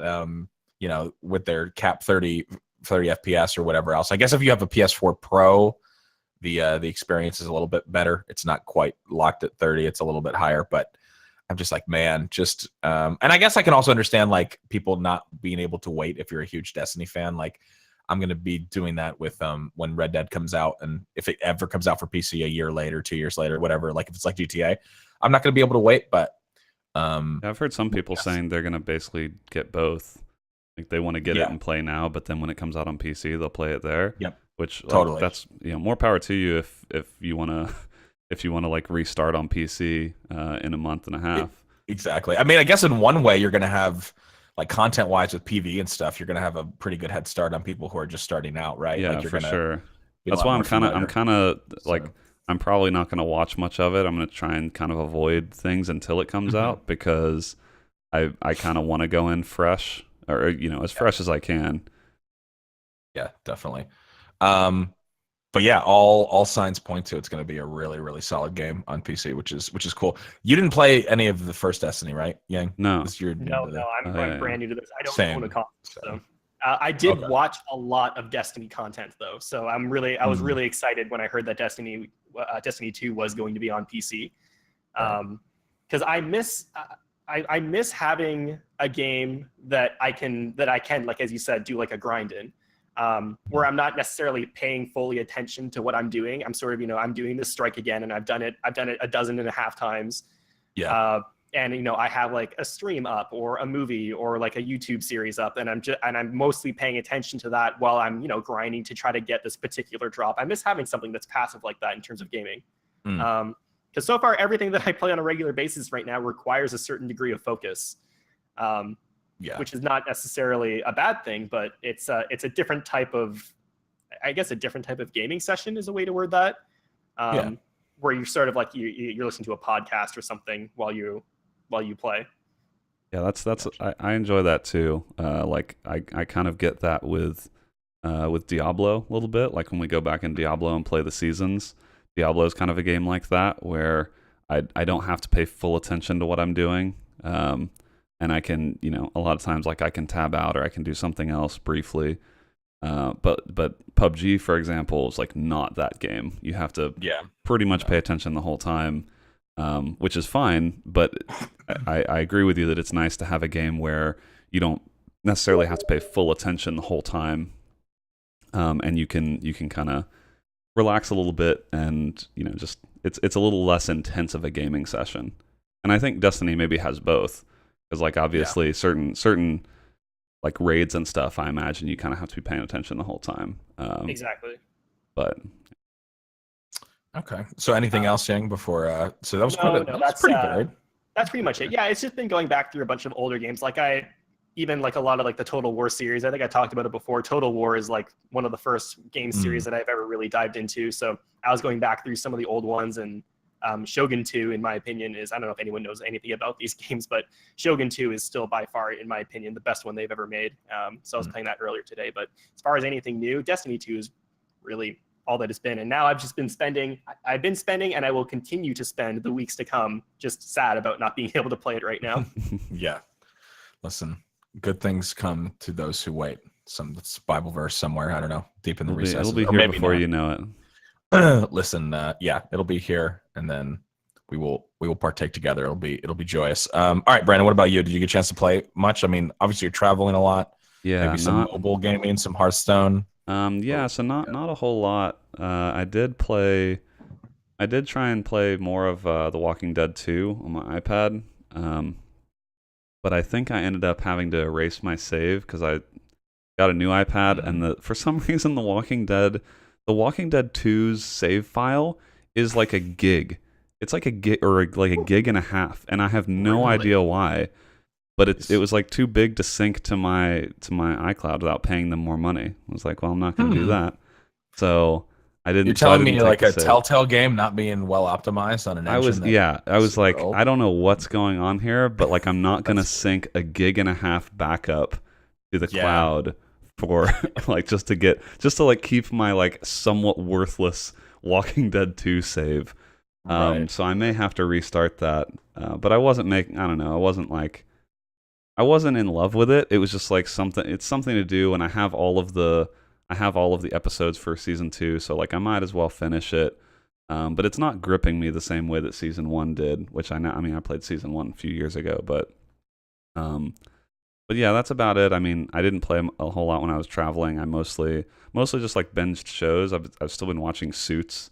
with their cap 30 FPS or whatever else, I guess if you have a PS4 Pro, the experience is a little bit better. It's not quite locked at 30. It's a little bit higher, but I'm just like, man, and I guess I can also understand like people not being able to wait if you're a huge Destiny fan. Like I'm going to be doing that with when Red Dead comes out, and if it ever comes out for PC a year later, 2 years later, whatever, like if it's like GTA, I'm not going to be able to wait. But I've heard some people saying they're going to basically get both. Like they want to get it and play now, but then when it comes out on PC, they'll play it there. Yep. Which totally, that's more power to you if you want to. If you want to like restart on PC in a month and a half. Exactly. I mean, I guess in one way you're going to have like content wise with PV and stuff, you're going to have a pretty good head start on people who are just starting out, right? Yeah, like you're for sure. That's That's why I'm kind of like, I'm probably not going to watch much of it. I'm going to try and kind of avoid things until it comes out because I kind of want to go in fresh or, as fresh as I can. Yeah, definitely. But yeah, all signs point to it's going to be a really, really solid game on PC, which is cool. You didn't play any of the first Destiny, right, Yang? No. I'm brand new to this. I don't own a console. So. I did watch a lot of Destiny content though, so I was really excited when I heard that Destiny 2 was going to be on PC, because I miss having a game that I can like, as you said, do like a grind in. Where I'm not necessarily paying fully attention to what I'm doing. I'm sort of, I'm doing this strike again, and I've done it 12.5 times. Yeah. And I have like a stream up or a movie or like a YouTube series up, and I'm mostly paying attention to that while I'm, grinding to try to get this particular drop. I miss having something that's passive like that in terms of gaming. Because so far everything that I play on a regular basis right now requires a certain degree of focus. Which is not necessarily a bad thing, but it's a different type of, I guess, a different type of gaming session is a way to word that. Where you're sort of like you're listening to a podcast or something while you play. Yeah, that's I enjoy that too. Like I kind of get that with Diablo a little bit. Like when we go back in Diablo and play the seasons, Diablo is kind of a game like that where I don't have to pay full attention to what I'm doing. And I can, a lot of times, like I can tab out or I can do something else briefly. But PUBG, for example, is like not that game. You have to pretty much pay attention the whole time, which is fine. But I agree with you that it's nice to have a game where you don't necessarily have to pay full attention the whole time, and you can kind of relax a little bit, and just it's a little less intense of a gaming session. And I think Destiny maybe has both. Because like obviously certain like raids and stuff, I imagine you kind of have to be paying attention the whole time. Exactly. But Okay. So anything else, Yang, before? So that was that's pretty varied. That's pretty much it. Yeah, it's just been going back through a bunch of older games. Like even like a lot of like the Total War series. I think I talked about it before. Total War is like one of the first game series that I've ever really dived into. So I was going back through some of the old ones, and Shogun 2, in my opinion, is, I don't know if anyone knows anything about these games, but Shogun 2 is still by far, in my opinion, the best one they've ever made. So I was playing that earlier today. But as far as anything new, Destiny 2 is really all that it's been. And now I've been spending, and I will continue to spend the weeks to come just sad about not being able to play it right now. Yeah. Listen, good things come to those who wait. It's Bible verse somewhere. I don't know. Deep in the recesses. It'll be here before you know it. Listen, yeah, it'll be here, and then we will partake together. It'll be joyous. All right, Brandon, what about you? Did you get a chance to play much? I mean, obviously you're traveling a lot. Yeah. Maybe some mobile gaming, some Hearthstone. Yeah, so not a whole lot. I did try and play more of The Walking Dead 2 on my iPad. But I think I ended up having to erase my save because I got a new iPad, and for some reason The Walking Dead 2's save file is like a gig. It's like a gig, or like a gig and a half, and I have no idea why. But it was like too big to sync to my iCloud without paying them more money. I was like, well, I'm not going to do that. So I didn't. You're telling me like a Telltale game not being well optimized on an engine? I was like, I don't know what's going on here, but like I'm not going to sync a gig and a half backup to the cloud for like just to like keep my like somewhat worthless Walking Dead 2 save. So I may have to restart that. But I wasn't I don't know. I wasn't in love with it. It was just like it's something to do, and I have all of the episodes for season 2, so like I might as well finish it. But it's not gripping me the same way that season 1 did, which I played season 1 a few years ago, but yeah, that's about it. I mean, I didn't play a whole lot when I was traveling. I mostly just like binged shows. I've still been watching Suits,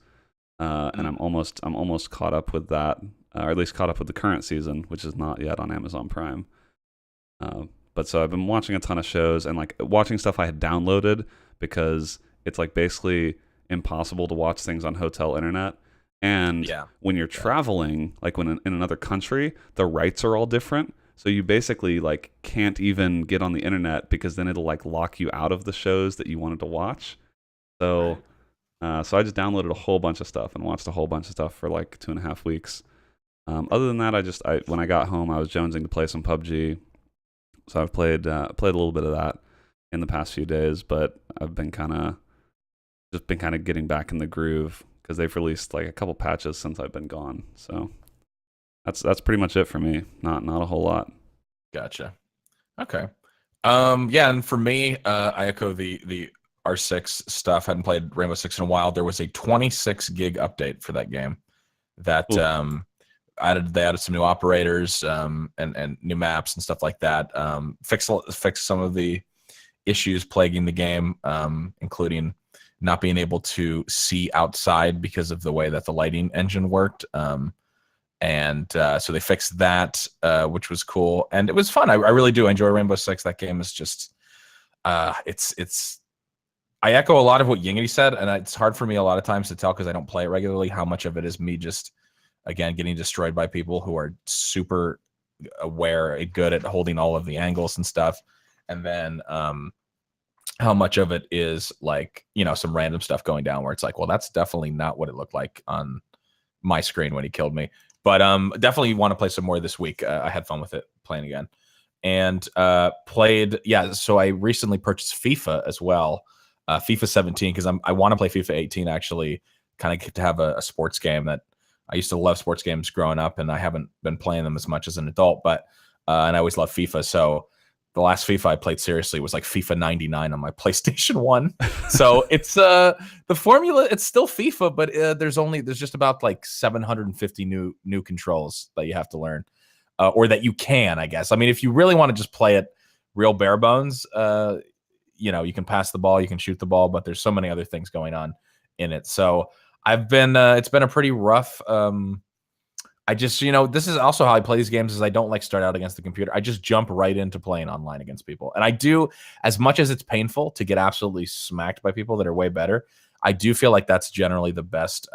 and I'm almost caught up with that, or at least caught up with the current season, which is not yet on Amazon Prime. But so I've been watching a ton of shows and like watching stuff I had downloaded because it's like basically impossible to watch things on hotel internet. And when you're traveling, like when in another country, the rights are all different. So you basically like can't even get on the internet because then it'll like lock you out of the shows that you wanted to watch. So, so I just downloaded a whole bunch of stuff and watched a whole bunch of stuff for like 2.5 weeks. Other than that, when I got home, I was jonesing to play some PUBG. So I've played a little bit of that in the past few days, but I've been kind of getting back in the groove because they've released like a couple patches since I've been gone. So that's pretty much it for me. Not a whole lot. Gotcha. Okay. Yeah, and for me, I echo the R6 stuff. Hadn't played Rainbow Six in a while. There was a 26 gig update for that game that they added some new operators and new maps and stuff like that. Fixed some of the issues plaguing the game, including not being able to see outside because of the way that the lighting engine worked. So they fixed that, which was cool, and it was fun. I really do enjoy Rainbow Six. That game is just, it's. I echo a lot of what Yingity said, and it's hard for me a lot of times to tell because I don't play it regularly. How much of it is me just, again, getting destroyed by people who are super aware and good at holding all of the angles and stuff, and then how much of it is like some random stuff going down where it's like, well, that's definitely not what it looked like on my screen when he killed me. But definitely want to play some more this week. I had fun with it playing again, and played. Yeah, so I recently purchased FIFA as well, FIFA 17, because I want to play FIFA 18 actually. Kind of get to have a sports game that I used to love sports games growing up, and I haven't been playing them as much as an adult. But and I always loved FIFA, so the last FIFA I played seriously was like FIFA 99 on my PlayStation 1. So it's the formula. It's still FIFA, but there's just about like 750 new controls that you have to learn, or that you can, I guess. I mean, if you really want to just play it real bare bones, you can pass the ball, you can shoot the ball, but there's so many other things going on in it. So I've been it's been a pretty rough I just, this is also how I play these games is I don't like start out against the computer. I just jump right into playing online against people. And I do, as much as it's painful to get absolutely smacked by people that are way better, I do feel like that's generally the best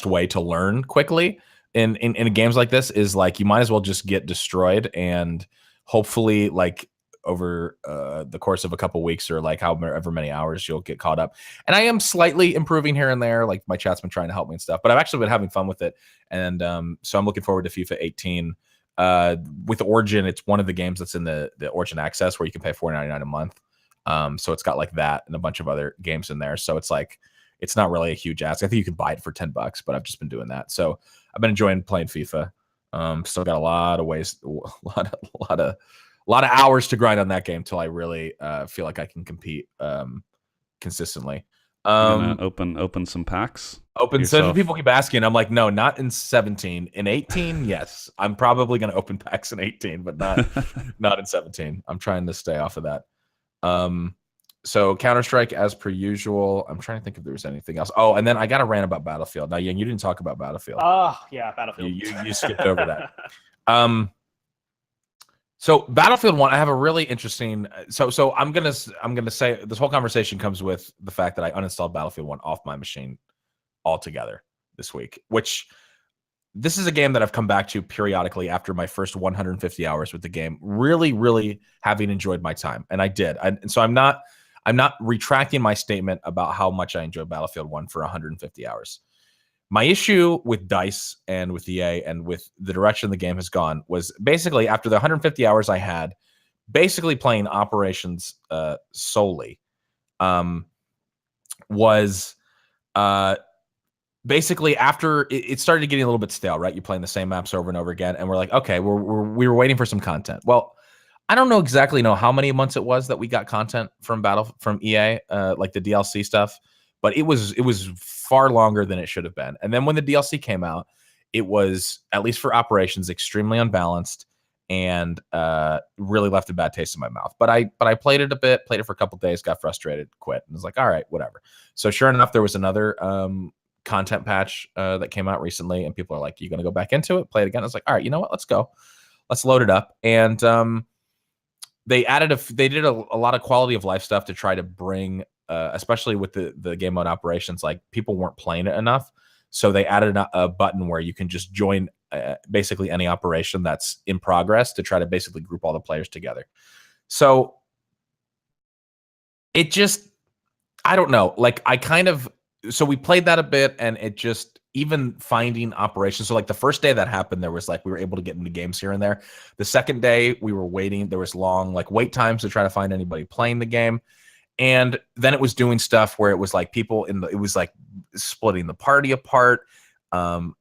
way to learn quickly in games like this is like, you might as well just get destroyed and hopefully like over the course of a couple weeks or like however many hours you'll get caught up. And I am slightly improving here and there. Like my chat's been trying to help me and stuff, but I've actually been having fun with it. And so I'm looking forward to FIFA 18. With Origin, it's one of the games that's in the Origin Access where you can pay $4.99 a month. So it's got like that and a bunch of other games in there. So it's like, it's not really a huge ask. I think you can buy it for $10, but I've just been doing that. So I've been enjoying playing FIFA. Still got a lot of ways, a lot of hours to grind on that game till I really feel like I can compete consistently. Open some packs. So people keep asking. I'm like, no, not in 17. In 18, yes, I'm probably going to open packs in 18, but not in 17. I'm trying to stay off of that. So Counter-Strike as per usual. I'm trying to think if there was anything else. Oh, and then I got a rant about Battlefield. Now, Yang, you didn't talk about Battlefield. Oh, yeah, Battlefield. You skipped over that. So Battlefield 1, I have a really interesting. So I'm gonna say this whole conversation comes with the fact that I uninstalled Battlefield 1 off my machine altogether this week. Which this is a game that I've come back to periodically after my first 150 hours with the game. Really, really having enjoyed my time, and I did. And so I'm not retracting my statement about how much I enjoyed Battlefield 1 for 150 hours. My issue with DICE and with EA and with the direction the game has gone was basically after the 150 hours I had, basically playing operations solely, was basically after it started getting a little bit stale, right? You're playing the same maps over and over again, and we're like, okay, we were waiting for some content. Well, I don't exactly know how many months it was that we got content from EA, like the DLC stuff. But it was far longer than it should have been. And then when the DLC came out, it was, at least for operations, extremely unbalanced and really left a bad taste in my mouth. But I played it a bit, played it for a couple days, got frustrated, quit, and was like, all right, whatever. So sure enough, there was another content patch that came out recently, and people are like, you going to go back into it, play it again? I was like, all right, you know what? Let's go. Let's load it up. And they did a lot of quality of life stuff to try to bring especially with the game mode operations, like people weren't playing it enough. So they added a button where you can just join basically any operation that's in progress to try to basically group all the players together. So it just, I don't know, like so we played that a bit and it just, even finding operations. So like the first day that happened, there was like, we were able to get into games here and there. The second day we were waiting, there was long like wait times to try to find anybody playing the game. And then it was doing stuff where it was like people it was like splitting the party apart,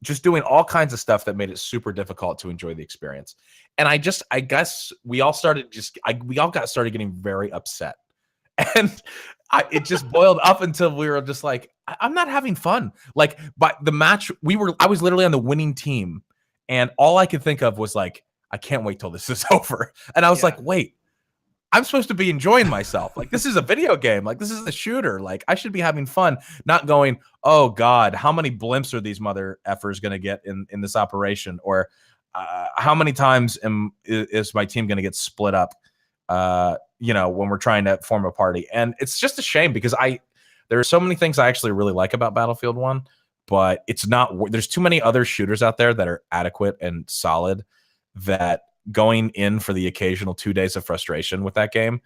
just doing all kinds of stuff that made it super difficult to enjoy the experience. And I guess we all started started getting very upset. And it just boiled up until we were just like, I'm not having fun. Like, but the match, I was literally on the winning team. And all I could think of was like, I can't wait till this is over. And I was like, wait. I'm supposed to be enjoying myself. Like, this is a video game. Like, this is a shooter. Like, I should be having fun, not going, oh, God, how many blimps are these mother effers going to get in this operation? Or how many times is my team going to get split up, when we're trying to form a party? And it's just a shame because there are so many things I actually really like about Battlefield 1, but there's too many other shooters out there that are adequate and solid that going in for the occasional 2 days of frustration with that game,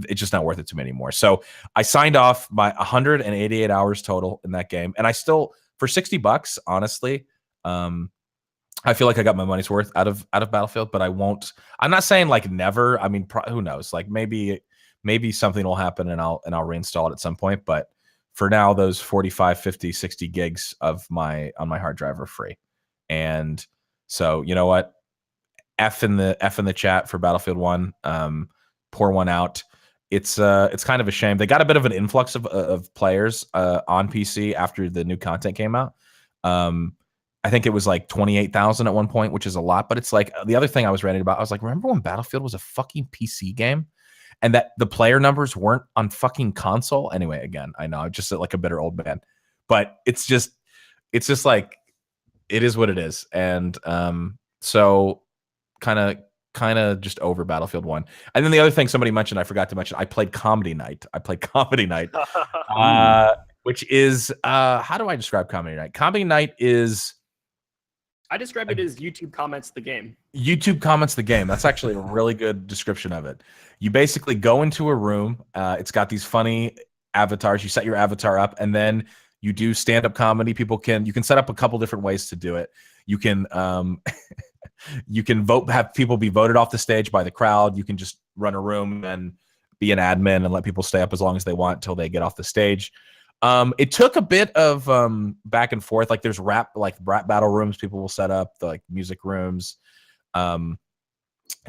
it's just not worth it to me anymore. So I signed off my 188 hours total in that game. And I still, for $60, honestly, I feel like I got my money's worth out of Battlefield, but I'm not saying like never. I mean, who knows? Like maybe something will happen and I'll reinstall it at some point. But for now, those 45, 50, 60 gigs on my hard drive are free. And so, you know what? F in the chat for Battlefield 1. Pour one out. It's kind of a shame. They got a bit of an influx of players on PC after the new content came out. I think it was like 28,000 at one point, which is a lot. But it's like the other thing I was ranting about. I was like, remember when Battlefield was a fucking PC game, and that the player numbers weren't on fucking console? Anyway, again, I know I'm just like a bitter old man, but it's just like it is what it is. And so kind of just over Battlefield 1. And then the other thing somebody mentioned, I forgot to mention, I played Comedy Night. Which is how do I describe Comedy Night? Comedy Night is, I describe it as YouTube comments the game. YouTube comments the game. That's actually a really good description of it. You basically go into a room. It's got these funny avatars. You set your avatar up, and then you do stand-up comedy. You can set up a couple different ways to do it. You can you can have people be voted off the stage by the crowd. You can just run a room and be an admin and let people stay up as long as they want until they get off the stage. It took a bit of back and forth. Like there's rap battle rooms people will set up, the music rooms.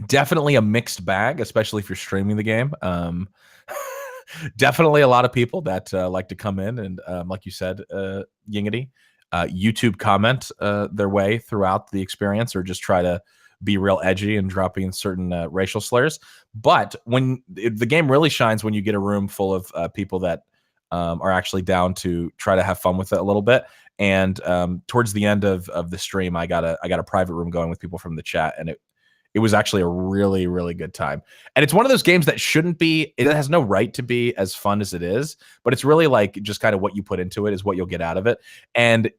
Definitely a mixed bag, especially if you're streaming the game. Definitely a lot of people that like to come in and, like you said, Yingity, YouTube comment their way throughout the experience, or just try to be real edgy and drop in certain racial slurs. But the game really shines when you get a room full of people that are actually down to try to have fun with it a little bit. And towards the end of the stream, I got a private room going with people from the chat, and it was actually a really, really good time. And it's one of those games that it has no right to be as fun as it is, but it's really like just kind of what you put into it is what you'll get out of it. And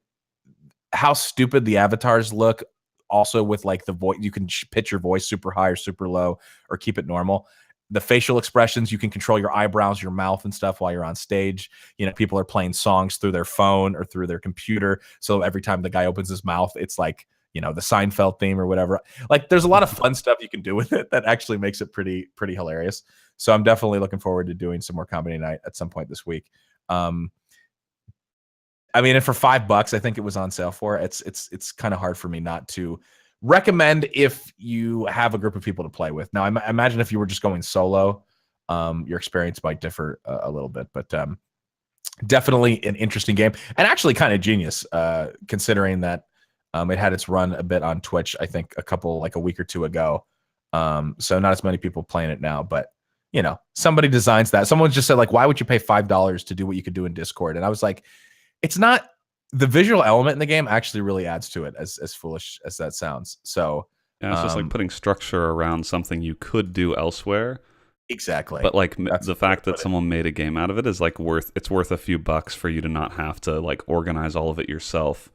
how stupid the avatars look, also with like the voice, you can pitch your voice super high or super low, or keep it normal. The facial expressions, you can control your eyebrows, your mouth and stuff while you're on stage. People are playing songs through their phone or through their computer. So every time the guy opens his mouth, it's like, the Seinfeld theme or whatever. Like there's a lot of fun stuff you can do with it that actually makes it pretty hilarious. So I'm definitely looking forward to doing some more Comedy Night at some point this week. And for $5, I think it was on sale for. It's kind of hard for me not to recommend if you have a group of people to play with. Now, I imagine if you were just going solo, your experience might differ a little bit, but definitely an interesting game, and actually kind of genius, considering that it had its run a bit on Twitch, I think a week or two ago. So not as many people playing it now, but somebody designs that. Someone just said, like, why would you pay $5 to do what you could do in Discord? And I was like, it's not. The visual element in the game actually really adds to it, as foolish as that sounds. So yeah, it's just like putting structure around something you could do elsewhere. Exactly. But like the fact that someone made a game out of it is like worth a few bucks for you to not have to like organize all of it yourself.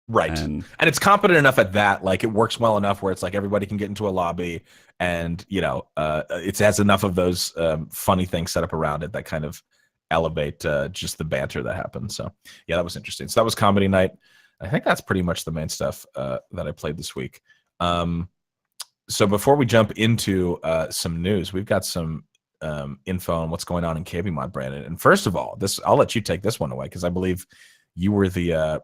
Right. And it's competent enough at that, like it works well enough where it's like everybody can get into a lobby, and it has enough of those funny things set up around it that kind of elevate just the banter that happens. So yeah, that was interesting. So that was Comedy Night. I think that's pretty much the main stuff that I played this week. So before we jump into some news, we've got some info on what's going on in KBMOD, Brandon. And first of all, I'll let you take this one away, because I believe you were the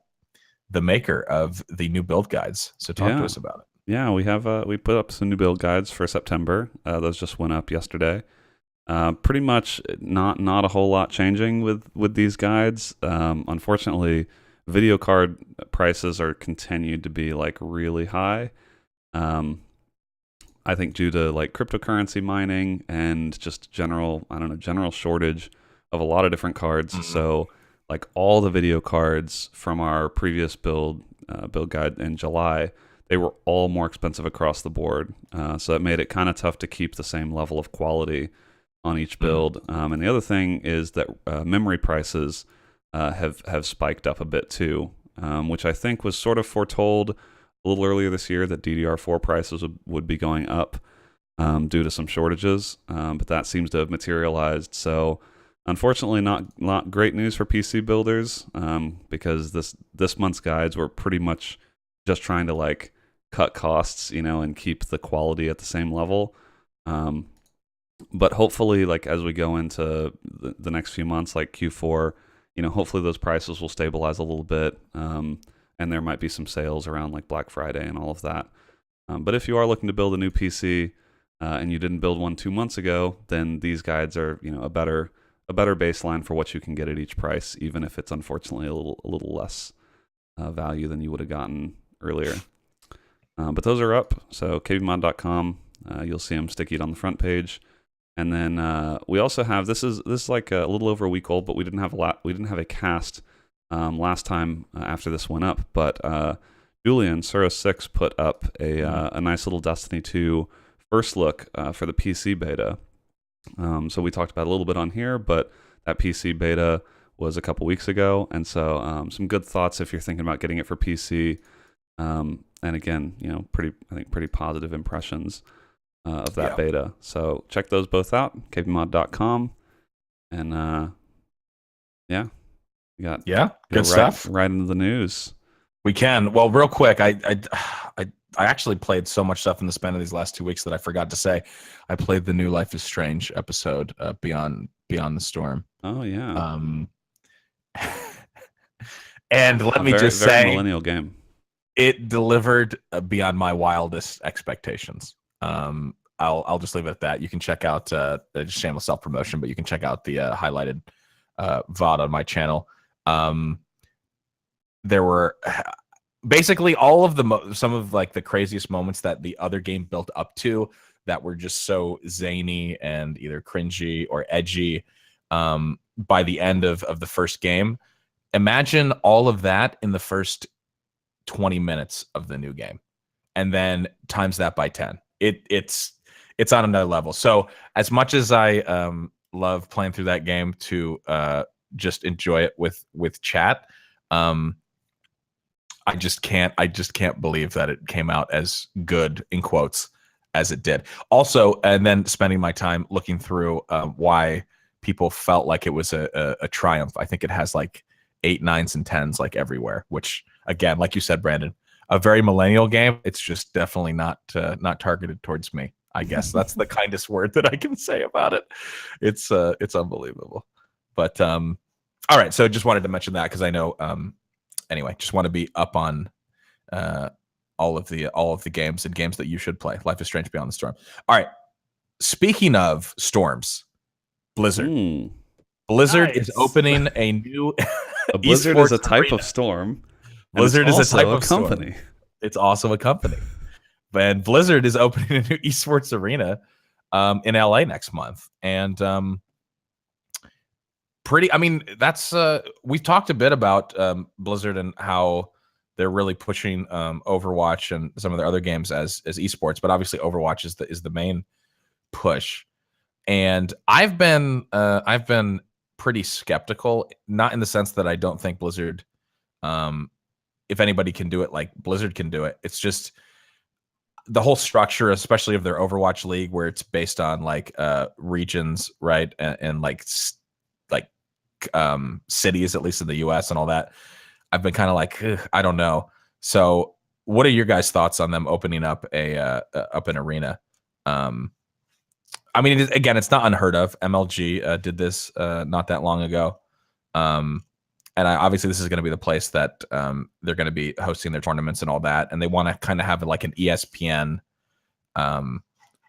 maker of the new build guides. So talk to us about it. Yeah, we put up some new build guides for September. Those just went up yesterday. Pretty much not a whole lot changing with these guides. Unfortunately, video card prices are continued to be like really high. I think due to like cryptocurrency mining and just general shortage of a lot of different cards. Mm-hmm. So like all the video cards from our previous build guide in July, they were all more expensive across the board. So it made it kind of tough to keep the same level of quality on each build. And the other thing is that memory prices have spiked up a bit too, which I think was sort of foretold a little earlier this year, that DDR4 prices would be going up due to some shortages, but that seems to have materialized. So unfortunately, not great news for PC builders, because this month's guides were pretty much just trying to like cut costs, and keep the quality at the same level. But hopefully, like as we go into the next few months, like Q4, hopefully those prices will stabilize a little bit, and there might be some sales around like Black Friday and all of that. But if you are looking to build a new PC and you didn't build one 2 months ago, then these guides are a better baseline for what you can get at each price, even if it's unfortunately a little less value than you would have gotten earlier. But those are up. So kbmod.com, you'll see them stickied on the front page. And then we also have this is like a little over a week old, but we didn't have a cast last time after this went up. But Julian Suro6 put up a nice little Destiny 2 first look for the PC beta. So we talked about it a little bit on here, but that PC beta was a couple weeks ago, and so some good thoughts if you're thinking about getting it for PC. And again, pretty positive impressions of that beta. So check those both out, kbmod.com, and good stuff. Right into the news. We can. Well, real quick, I actually played so much stuff in the span of these last 2 weeks that I forgot to say. I played the new Life is Strange episode, Beyond the Storm. Oh yeah. And let me just say, very millennial game. It delivered beyond my wildest expectations. I'll just leave it at that. You can check out just shameless self promotion, but you can check out the highlighted VOD on my channel. There were basically all of some of like the craziest moments that the other game built up to that were just so zany and either cringy or edgy by the end of the first game. Imagine all of that in the first 20 minutes of the new game, and then times that by 10. It's on another level. So as much as I love playing through that game to just enjoy it with chat, I just can't believe that it came out as good in quotes as it did. Also, and then spending my time looking through why people felt like it was a triumph. I think it has like 8, 9s, and 10s like everywhere, which again, like you said, Brandon, a very millennial game. It's just definitely not targeted towards me. I guess that's the kindest word that I can say about it. It's unbelievable. But all right, so just wanted to mention that because I know anyway, just want to be up on all of the games and games that you should play. Life is Strange Beyond the Storm. All right. Speaking of storms, Blizzard. Blizzard is opening a new a blizzard is a type of storm. Blizzard is a type of company. Storm. It's also a company. And Blizzard is opening a new esports arena in LA next month. And that's we've talked a bit about Blizzard and how they're really pushing Overwatch and some of their other games as esports, but obviously Overwatch is the main push. And I've been pretty skeptical, not in the sense that I don't think Blizzard, if anybody can do it like Blizzard can do it. It's just the whole structure, especially of their Overwatch League, where it's based on like regions, right, and like cities, at least in the US and all that. I've been kind of like, I don't know. So what are your guys' thoughts on them opening up an arena? I mean, it's not unheard of. MLG did this not that long ago. And obviously this is going to be the place that they're going to be hosting their tournaments and all that. And they want to kind of have like an ESPN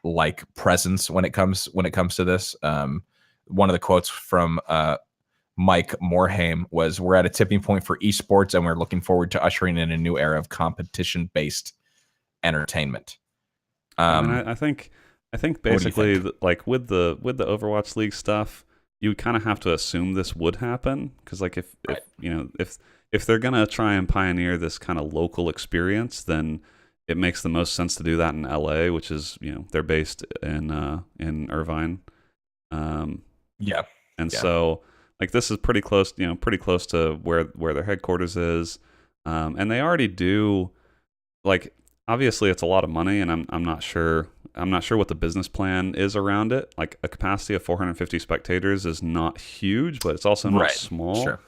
like presence when it comes to this. One of the quotes from Mike Morhaime was, "We're at a tipping point for esports, and we're looking forward to ushering in a new era of competition-based entertainment." I think basically, like with the Overwatch League stuff, you kind of have to assume this would happen, because like if they're gonna try and pioneer this kind of local experience, then it makes the most sense to do that in LA, which is they're based in Irvine. So like this is pretty close to where their headquarters is, and they already do, like, obviously it's a lot of money, and I'm not sure what the business plan is around it. Like a capacity of 450 spectators is not huge, but it's also not small. Sure.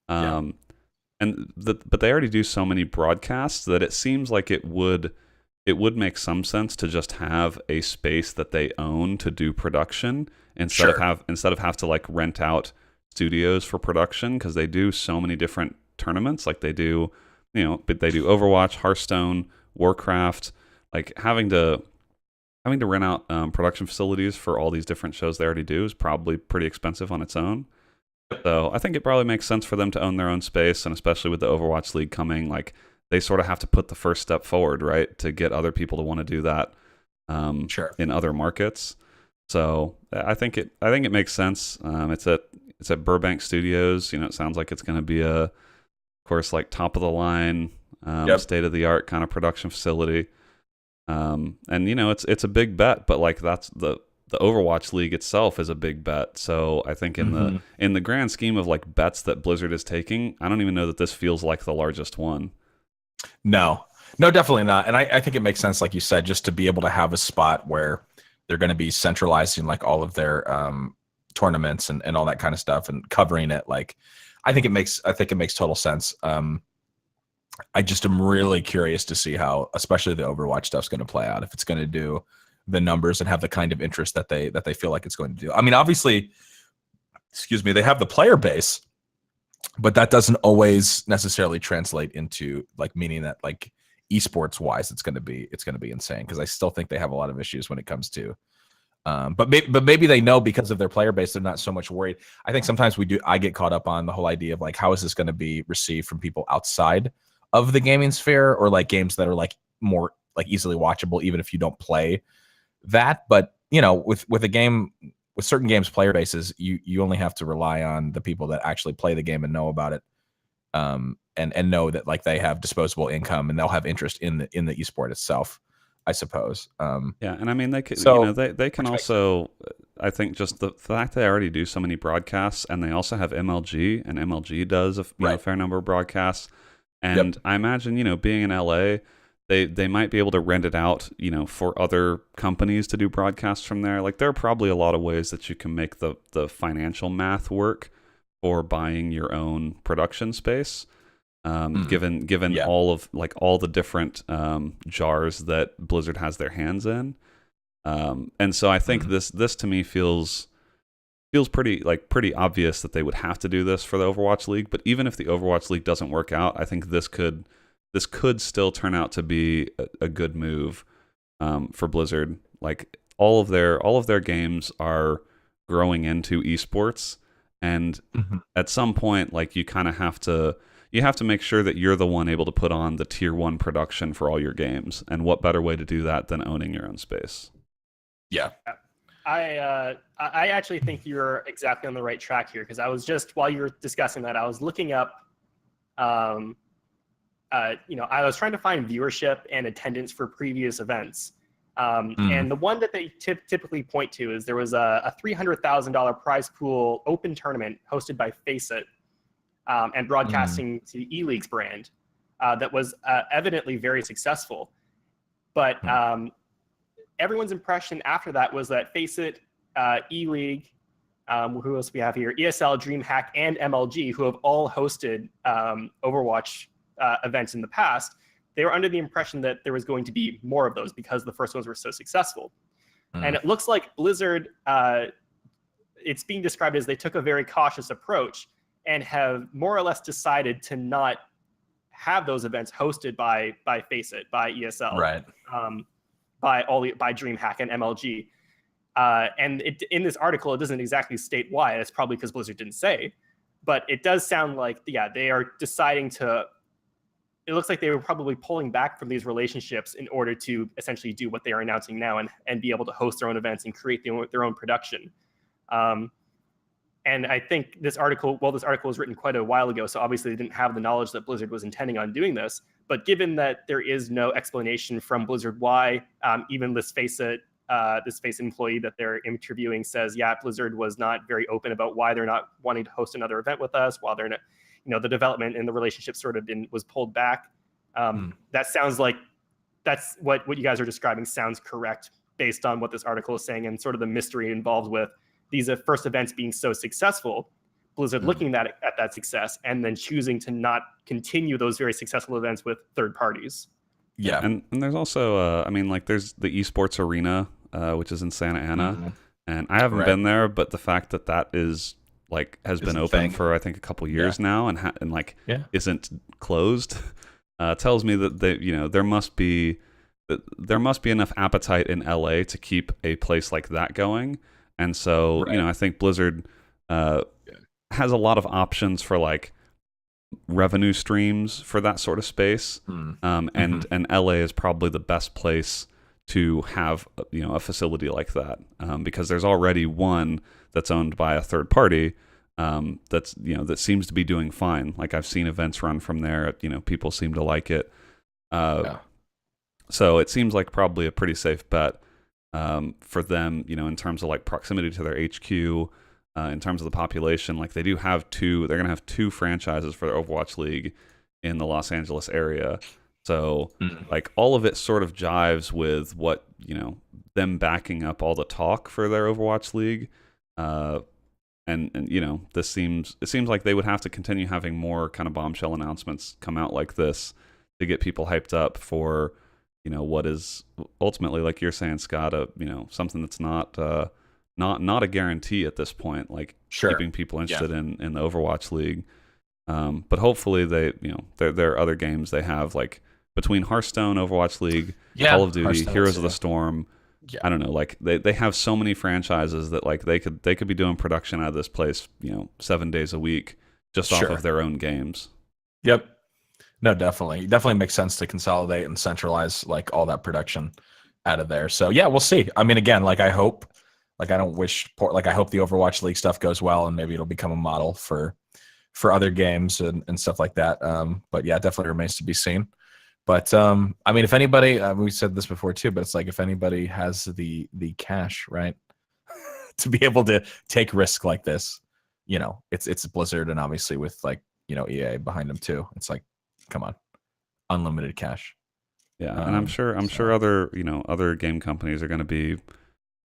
But they already do so many broadcasts that it seems like it would make some sense to just have a space that they own to do production instead of have to like rent out studios for production, because they do so many different tournaments. Like they do Overwatch, Hearthstone, Warcraft. Like having to rent out production facilities for all these different shows they already do is probably pretty expensive on its own. So I think it probably makes sense for them to own their own space, and especially with the Overwatch League coming, like they sort of have to put the first step forward, right, to get other people to want to do that in other markets. So I think it makes sense. It's at Burbank Studios. It sounds like it's going to be of course, like top of the line state of the art kind of production facility. And it's a big bet, but like that's the Overwatch League itself is a big bet. So I think in the grand scheme of like bets that Blizzard is taking, I don't even know that this feels like the largest one. No, definitely not. And I think it makes sense, like you said, just to be able to have a spot where they're going to be centralizing like all of their tournaments and all that kind of stuff and covering it. Like, I think it makes total sense. I just am really curious to see how, especially the Overwatch stuff's going to play out, if it's going to do the numbers and have the kind of interest that they feel like it's going to do. I mean, obviously, they have the player base, but that doesn't always necessarily translate into like meaning that like esports wise, it's going to be insane, because I still think they have a lot of issues when it comes to. But maybe they know because of their player base, they're not so much worried. I think sometimes I get caught up on the whole idea of like, how is this going to be received from people outside of the gaming sphere, or like games that are like more like easily watchable, even if you don't play that. But with a game, with certain games player bases, you only have to rely on the people that actually play the game and know about it, and know that like they have disposable income and they'll have interest in the esport itself, I suppose. Yeah, and I mean they can, they can also, I think just the fact they already do so many broadcasts, and they also have MLG, and MLG does a fair number of broadcasts, and I imagine being in LA, they might be able to rent it out, for other companies to do broadcasts from there. Like there are probably a lot of ways that you can make the financial math work for buying your own production space. Given all the different jars that Blizzard has their hands in, and so I think this to me feels pretty obvious that they would have to do this for the Overwatch League. But even if the Overwatch League doesn't work out, I think this could still turn out to be a good move for Blizzard. Like all of their games are growing into esports, and at some point, like you kind of have to make sure that you're the one able to put on the tier 1 production for all your games. And what better way to do that than owning your own space? Yeah. I actually think you're exactly on the right track here, because I was just, while you were discussing that, I was looking up, I was trying to find viewership and attendance for previous events. And the one that they typically point to is there was a $300,000 prize pool open tournament hosted by Faceit, and broadcasting to the E-League's brand, that was evidently very successful. But everyone's impression after that was that Faceit, E-League, who else we have here, ESL, DreamHack, and MLG, who have all hosted Overwatch events in the past, they were under the impression that there was going to be more of those because the first ones were so successful. And it looks like Blizzard, it's being described as they took a very cautious approach and have more or less decided to not have those events hosted by Faceit, by ESL, right, by DreamHack and MLG. And in this article, it doesn't exactly state why. It's probably because Blizzard didn't say, but it does sound like they are deciding to. It looks like they were probably pulling back from these relationships in order to essentially do what they are announcing now and be able to host their own events and create their own production. And I think this article was written quite a while ago, so obviously they didn't have the knowledge that Blizzard was intending on doing this. But given that there is no explanation from Blizzard why, even this Faceit employee that they're interviewing says, Blizzard was not very open about why they're not wanting to host another event with us, while they're not, the development and the relationship sort of was pulled back. That sounds like that's what you guys are describing sounds correct based on what this article is saying and sort of the mystery involved with these first events being so successful, Blizzard looking at that success and then choosing to not continue those very successful events with third parties. Yeah, and there's also, there's the esports arena, which is in Santa Ana, and I haven't been there, but the fact that is has been open for I think a couple years now and isn't closed, tells me that there must be enough appetite in LA to keep a place like that going. And so, I think Blizzard has a lot of options for revenue streams for that sort of space. And LA is probably the best place to have, a facility like that, because there's already one that's owned by a third party, that's that seems to be doing fine. Like I've seen events run from there. People seem to like it. Yeah. So it seems like probably a pretty safe bet for them. In terms of like proximity to their HQ. In terms of the population, like they're going to have two franchises for the Overwatch League in the Los Angeles area. So like all of it sort of jives with what, them backing up all the talk for their Overwatch League. And it seems like they would have to continue having more kind of bombshell announcements come out like this to get people hyped up for, what is ultimately, like you're saying, Scott, something that's not a guarantee at this point, like keeping people interested in the Overwatch League. But hopefully there are other games they have, like between Hearthstone, Overwatch League, Call of Duty, Heroes of the Storm. Yeah. I don't know, like they have so many franchises that like they could be doing production out of this place, 7 days a week just off of their own games. Yep. No, definitely. It definitely makes sense to consolidate and centralize like all that production out of there. So yeah, we'll see. I mean, again, like I hope the Overwatch League stuff goes well and maybe it'll become a model for other games and stuff like that. But yeah, it definitely remains to be seen. But I mean, if anybody, we said this before too, but it's like if anybody has the cash, right, to be able to take risk like this, it's Blizzard, and obviously with like EA behind them too. It's like, come on, unlimited cash. Yeah, and I'm sure other game companies are going to be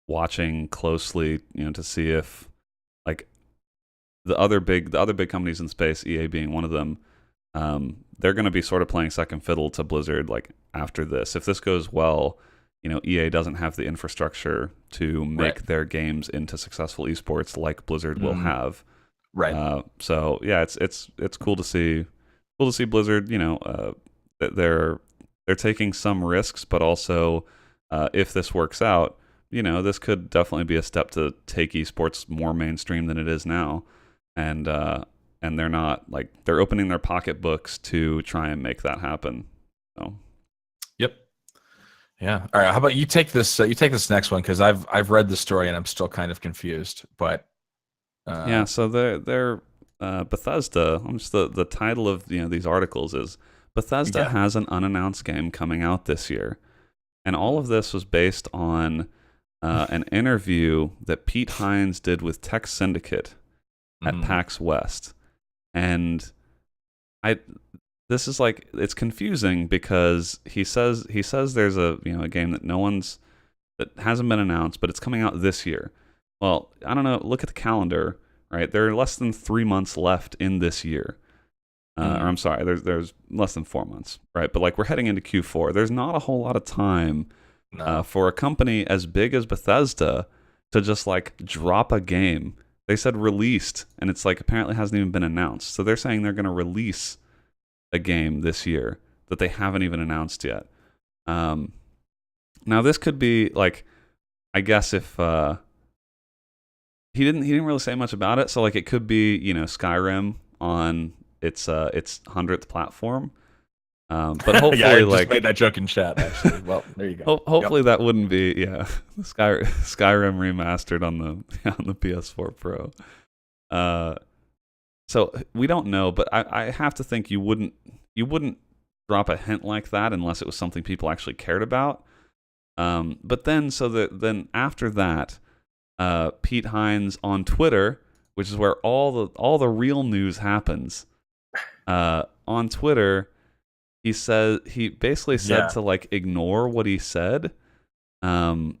watching closely, to see if like the other big companies in space, EA being one of them, they're going to be sort of playing second fiddle to Blizzard. Like after this, if this goes well, EA doesn't have the infrastructure to make their games into successful esports like Blizzard will have. Right. So yeah, it's cool to see. Cool to see Blizzard. They're taking some risks, but also if this works out, this could definitely be a step to take esports more mainstream than it is now, and they're not like they're opening their pocketbooks to try and make that happen. So, yep, yeah. All right, how about you take this? You take this next one because I've read the story and I'm still kind of confused. But yeah, so they're Bethesda. The title of these articles is Bethesda has an unannounced game coming out this year, and all of this was based on an interview that Pete Hines did with Tech Syndicate at PAX West. And this is like, it's confusing because he says there's a game that hasn't been announced, but it's coming out this year. Well, I don't know. Look at the calendar, right? There are less than 3 months left in this year. Or I'm sorry, there's less than 4 months, right? But like we're heading into Q4. There's not a whole lot of time for a company as big as Bethesda to just like drop a game. They said released, and it's like apparently hasn't even been announced. So they're saying they're going to release a game this year that they haven't even announced yet. Now this could be like, I guess if he didn't really say much about it. So like it could be Skyrim on its 100th platform. But hopefully, I just made that joke in chat. Actually, well, there you go. Hopefully that wouldn't be Skyrim remastered on the PS4 Pro. So we don't know, but I have to think you wouldn't drop a hint like that unless it was something people actually cared about. But then after that, Pete Hines on Twitter, which is where all the real news happens, on Twitter. He basically said to like ignore what he said, and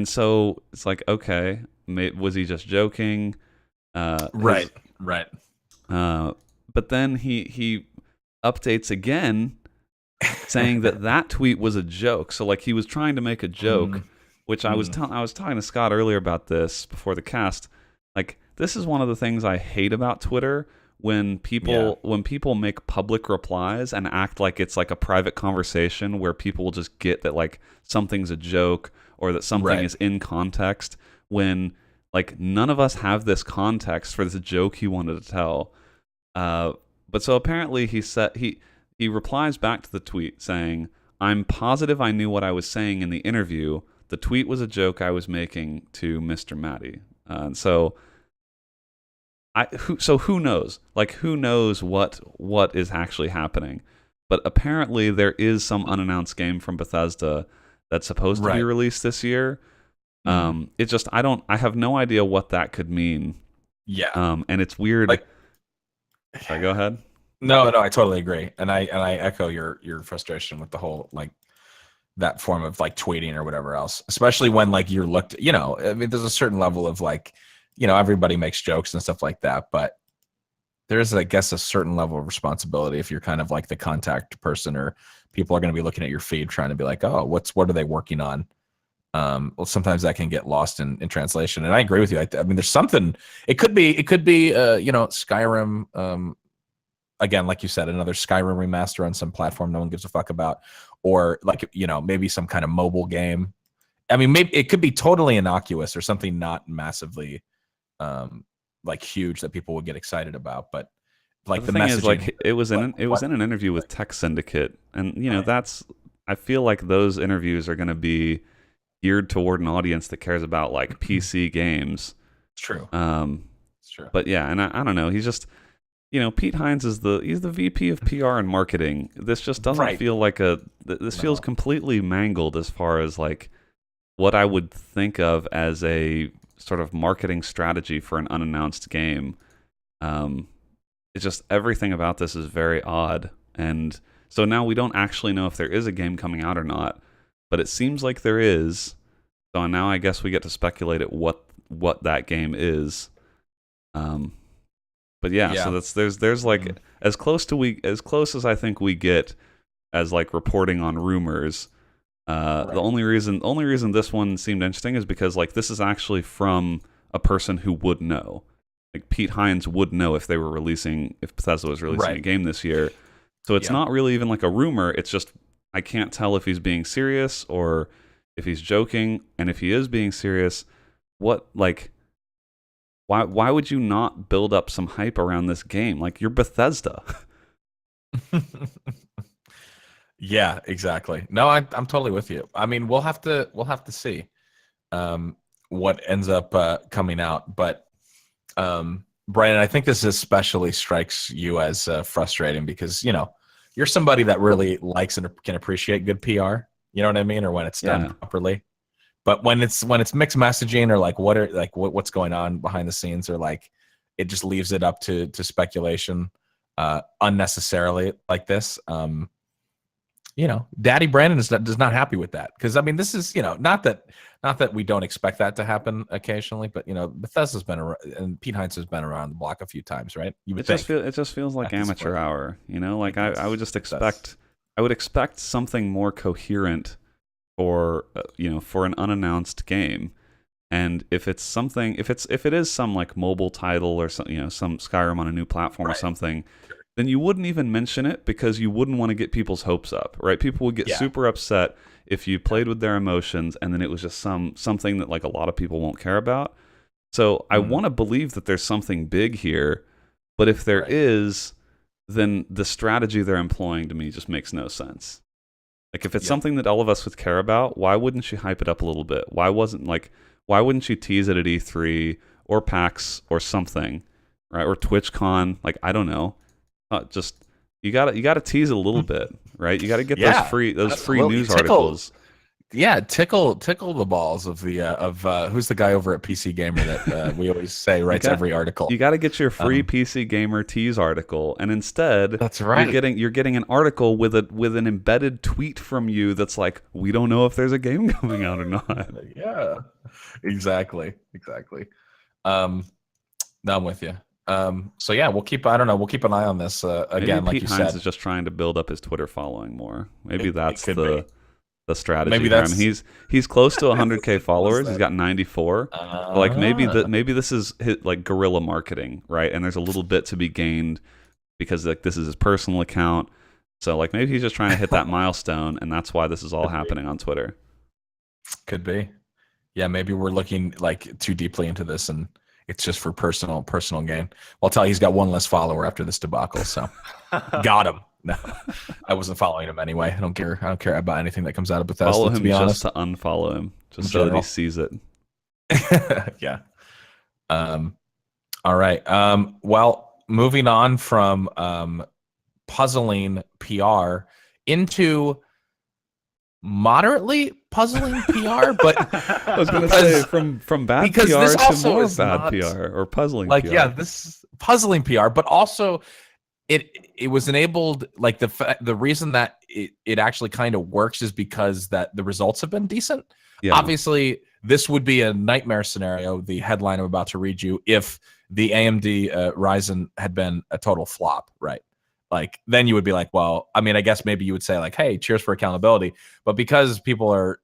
so it's like, okay, was he just joking? Right. But then he updates again, saying that tweet was a joke. So like he was trying to make a joke, which I was talking to Scott earlier about this before the cast. Like this is one of the things I hate about Twitter. When people make public replies and act like it's like a private conversation where people will just get that like something's a joke or that something is in context, when like none of us have this context for this joke he wanted to tell. But so apparently he replies back to the tweet saying, "I'm positive I knew what I was saying in the interview. The tweet was a joke I was making to Mr. Matty." And so who knows? Like, who knows what is actually happening? But apparently, there is some unannounced game from Bethesda that's supposed to be Right. released this year. It just I have no idea what that could mean. Yeah. And it's weird. Like, sorry, go ahead. No, I totally agree, and I echo your frustration with the whole like that form of like tweeting or whatever else, especially when like you're looked. I mean, there's a certain level of like, everybody makes jokes and stuff like that, but there is, I guess, a certain level of responsibility if you're kind of like the contact person, or people are going to be looking at your feed trying to be like, oh, what are they working on? Well, sometimes that can get lost in translation, and I agree with you. I mean, there's something. It could be Skyrim. Again, like you said, another Skyrim remaster on some platform no one gives a fuck about, or like maybe some kind of mobile game. I mean, maybe it could be totally innocuous or something not massively like huge that people would get excited about, but like the thing messaging is, like, it was in an interview with Tech Syndicate, and that's, I feel like those interviews are going to be geared toward an audience that cares about like PC games. It's true. It's true. But yeah, and I don't know. He's just, Pete Hines he's the VP of PR and marketing. This just doesn't feel like this feels completely mangled as far as like what I would think of as a sort of marketing strategy for an unannounced game. It's just, everything about this is very odd. And so now we don't actually know if there is a game coming out or not, but it seems like there is. So now I guess we get to speculate at what that game is. But yeah, so there's like as close as I think we get as like reporting on rumors. The only reason this one seemed interesting is because like this is actually from a person who would know. Like Pete Hines would know if Bethesda was releasing a game this year. So it's not really even like a rumor. It's just, I can't tell if he's being serious or if he's joking. And if he is being serious, why would you not build up some hype around this game? Like, you're Bethesda. Yeah, exactly. No, I'm totally with you. I mean, we'll have to see what ends up coming out. But Brian, I think this especially strikes you as frustrating because you're somebody that really likes and can appreciate good PR. You know what I mean? Or when it's done properly. But when it's mixed messaging or like what's going on behind the scenes, or like it just leaves it up to speculation unnecessarily like this. Daddy Brandon is not happy with that, because I mean, this is not that we don't expect that to happen occasionally, but Bethesda's been around, and Pete Hines has been around the block a few times, right? It just feels like amateur hour, like I would just expect something more coherent for for an unannounced game. And if it is some like mobile title or some Skyrim on a new platform or something, then you wouldn't even mention it because you wouldn't want to get people's hopes up, right? People would get super upset if you played with their emotions and then it was just something that like a lot of people won't care about. So I want to believe that there's something big here, but if there is, then the strategy they're employing to me just makes no sense. Like, if it's something that all of us would care about, why wouldn't you hype it up a little bit? Why wouldn't you tease it at E3 or PAX or something, right? Or TwitchCon? Like, I don't know. Just you gotta tease it a little bit, right? You gotta get those free news articles. Yeah, tickle the balls of the who's the guy over at PC Gamer that we always say writes every article. You got to get your free PC Gamer tease article, and instead, that's right. You're getting an article with an embedded tweet from you that's like, we don't know if there's a game coming out or not. Yeah, exactly. No, I'm with you. So yeah, we'll keep an eye on this. Again, maybe like Pete you Hines said, is just trying to build up his Twitter following more. Maybe that's the strategy. Maybe that's... I mean, he's close to 100K followers. He's got 94. Like maybe this is like guerrilla marketing, right? And there's a little bit to be gained because like this is his personal account. So like maybe he's just trying to hit that milestone, and that's why this is all happening on Twitter. Could be. Yeah, maybe we're looking like too deeply into this, and it's just for personal gain. Well, I'll tell you, he's got one less follower after this debacle, so got him. No, I wasn't following him anyway. I don't care about anything that comes out of Bethesda. Follow him, to be honest, just to unfollow him, just so that he sees it. Yeah. All right. Well, moving on from puzzling PR into moderately puzzling PR, but I was going to say from bad because PR this to also more is bad not PR or puzzling like PR. yeah, this is puzzling PR, but also it was enabled like the reason that it actually kind of works is because that the results have been decent. Yeah. Obviously, this would be a nightmare scenario, the headline I'm about to read you, if the AMD Ryzen had been a total flop, right? Like then you would be like, well, I mean, I guess maybe you would say like, hey, cheers for accountability. But because people are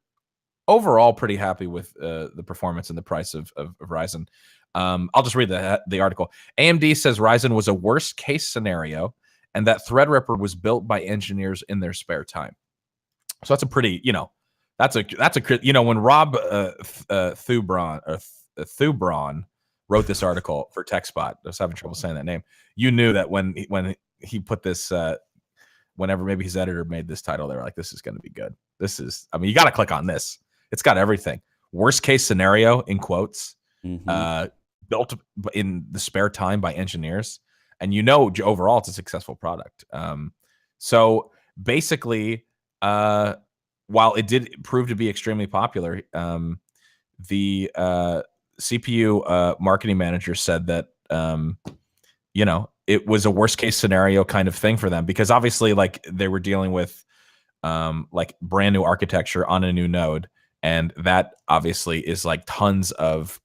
overall pretty happy with the performance and the price of Ryzen, I'll just read the article. AMD says Ryzen was a worst case scenario and that Threadripper was built by engineers in their spare time. So that's a pretty, that's a when Rob Thubron wrote this article for TechSpot, I was having trouble saying that name. You knew that when he put this, whenever maybe his editor made this title, they were like, this is going to be good. This is, I mean, you got to click on this. It's got everything. Worst case scenario in quotes, built in the spare time by engineers. And overall it's a successful product. So basically, while it did prove to be extremely popular, the CPU marketing manager said that it was a worst case scenario kind of thing for them because obviously like they were dealing with like brand new architecture on a new node, and that obviously is like tons of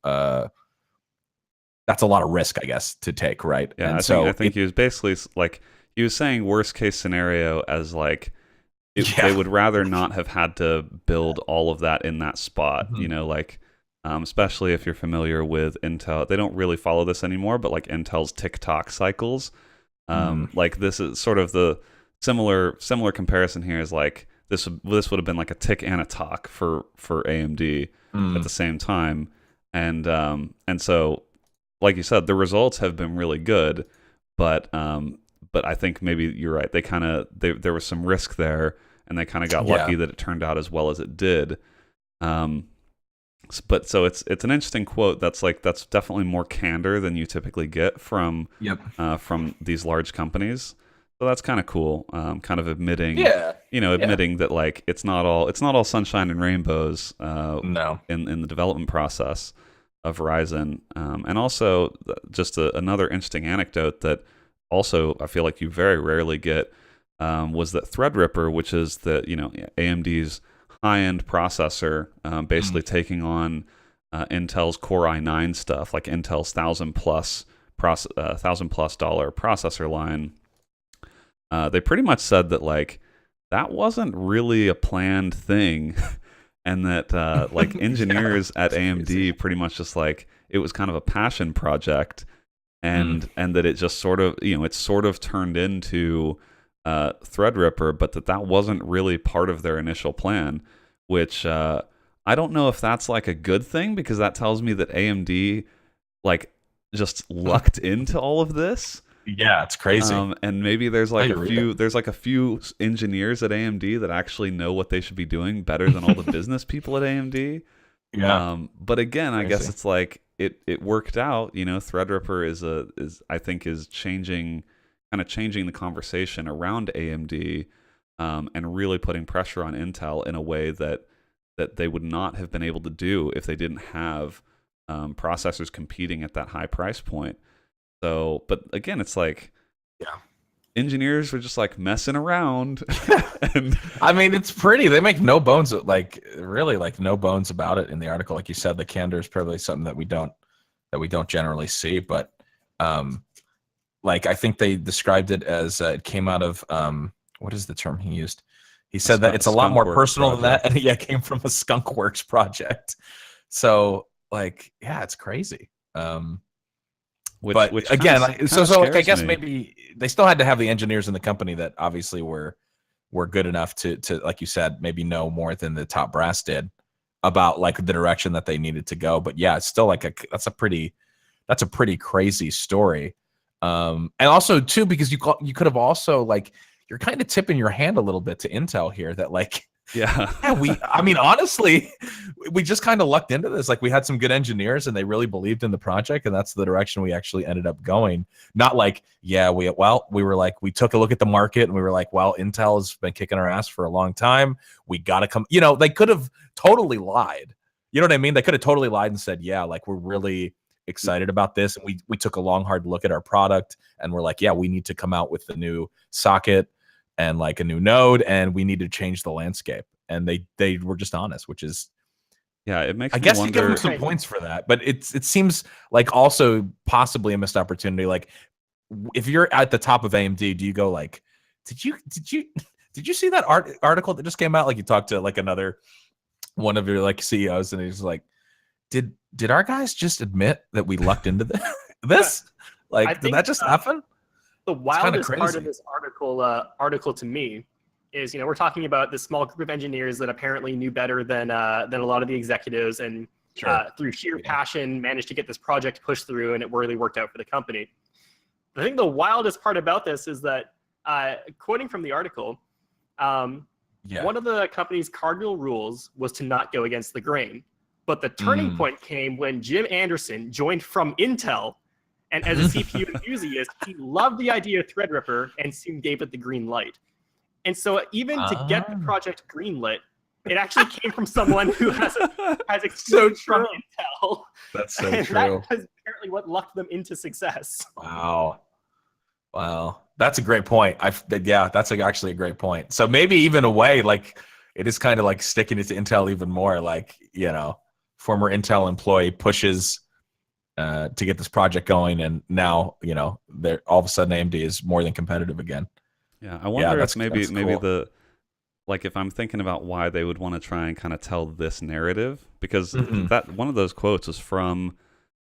that's a lot of risk, I guess, to take, right? Yeah, and I think he was basically like he was saying worst case scenario as like they would rather not have had to build all of that in that spot, like especially if you're familiar with Intel. They don't really follow this anymore, but like Intel's tick-tock cycles, like this is sort of the similar comparison here is like this would have been like a tick and a tock for AMD at the same time, and so like you said, the results have been really good, but I think maybe you're right. They kind of there was some risk there, and they kind of got lucky that it turned out as well as it did. But so it's an interesting quote. That's definitely more candor than you typically get from these large companies. So that's kind of cool. Kind of admitting, admitting that like it's not all sunshine and rainbows. No, in the development process of Ryzen, and also just another interesting anecdote that also I feel like you very rarely get was that Threadripper, which is the AMD's high-end processor, basically taking on Intel's Core i9 stuff, like Intel's $1,000+ processor line. They pretty much said that like that wasn't really a planned thing, and that like engineers at AMD pretty much just like it was kind of a passion project, and that it just sort of it sort of turned into Threadripper, but that wasn't really part of their initial plan, which I don't know if that's like a good thing, because that tells me that AMD like just lucked into all of this. Yeah, it's crazy. And maybe there's like a few engineers at AMD that actually know what they should be doing better than all the business people at AMD. Yeah. But again, I guess it's like it worked out. Threadripper is changing the conversation around AMD, and really putting pressure on Intel in a way that they would not have been able to do if they didn't have processors competing at that high price point. So, but again, it's like, engineers were just like messing around. And I mean, it's pretty. They make no bones, really no bones about it in the article. Like you said, the candor is probably something that we don't generally see. But like I think they described it as it came out of what is the term he used? He said that it's a lot more personal than that, and it came from a Skunkworks project. So like, yeah, it's crazy. But again, I guess maybe they still had to have the engineers in the company that obviously were good enough to like you said, maybe know more than the top brass did about like the direction that they needed to go. But yeah, it's still like that's a pretty crazy story. And also too, because you could have also like, you're kind of tipping your hand a little bit to Intel here that like Yeah. Yeah, I mean, honestly, we just kind of lucked into this. Like, we had some good engineers and they really believed in the project, and that's the direction we actually ended up going. Not like, yeah, we were like, we took a look at the market and we were like, well, Intel has been kicking our ass for a long time. We got to come, they could have totally lied. You know what I mean? They could have totally lied and said, yeah, like, we're really excited about this. And we took a long, hard look at our product and we're like, yeah, we need to come out with the new socket and like a new node, and we need to change the landscape. And they were just honest, which is, Yeah, it makes I me guess wonder. you give them some points for that, but it seems like also possibly a missed opportunity. Like, if you're at the top of AMD, do you go like, did you see that article that just came out? Like, you talked to like another one of your like CEOs, and he's like, did our guys just admit that we lucked into this? Like, did that just happen? The wildest part of this article to me is, we're talking about this small group of engineers that apparently knew better than a lot of the executives, and through sheer passion managed to get this project pushed through, and it really worked out for the company. I think the wildest part about this is that, quoting from the article, one of the company's cardinal rules was to not go against the grain. But the turning point came when Jim Anderson joined from Intel. And as a CPU enthusiast, he loved the idea of Threadripper and soon gave it the green light. And so even to get the project greenlit, it actually came from someone who has experience from Intel. That's so and true. That is apparently what lucked them into success. Wow. That's a great point. That's actually a great point. So maybe even a way, like, it is kind of like sticking it to Intel even more. Like, former Intel employee pushes to get this project going, and now they're all of a sudden AMD is more than competitive again. Yeah, I wonder if maybe cool. if I'm thinking about why they would want to try and kind of tell this narrative, because that one of those quotes is from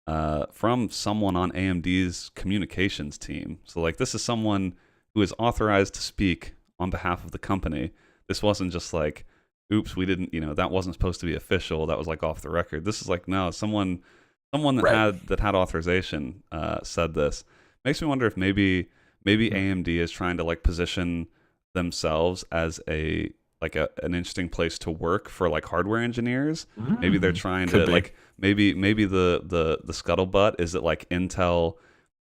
someone on AMD's communications team. So like, this is someone who is authorized to speak on behalf of the company. This wasn't just like, oops, we didn't, that wasn't supposed to be official. That was like off the record. This is like, no, someone that had authorization said this. Makes me wonder if maybe AMD is trying to like position themselves as an interesting place to work for like hardware engineers. Maybe they're trying to like maybe the scuttlebutt is that like Intel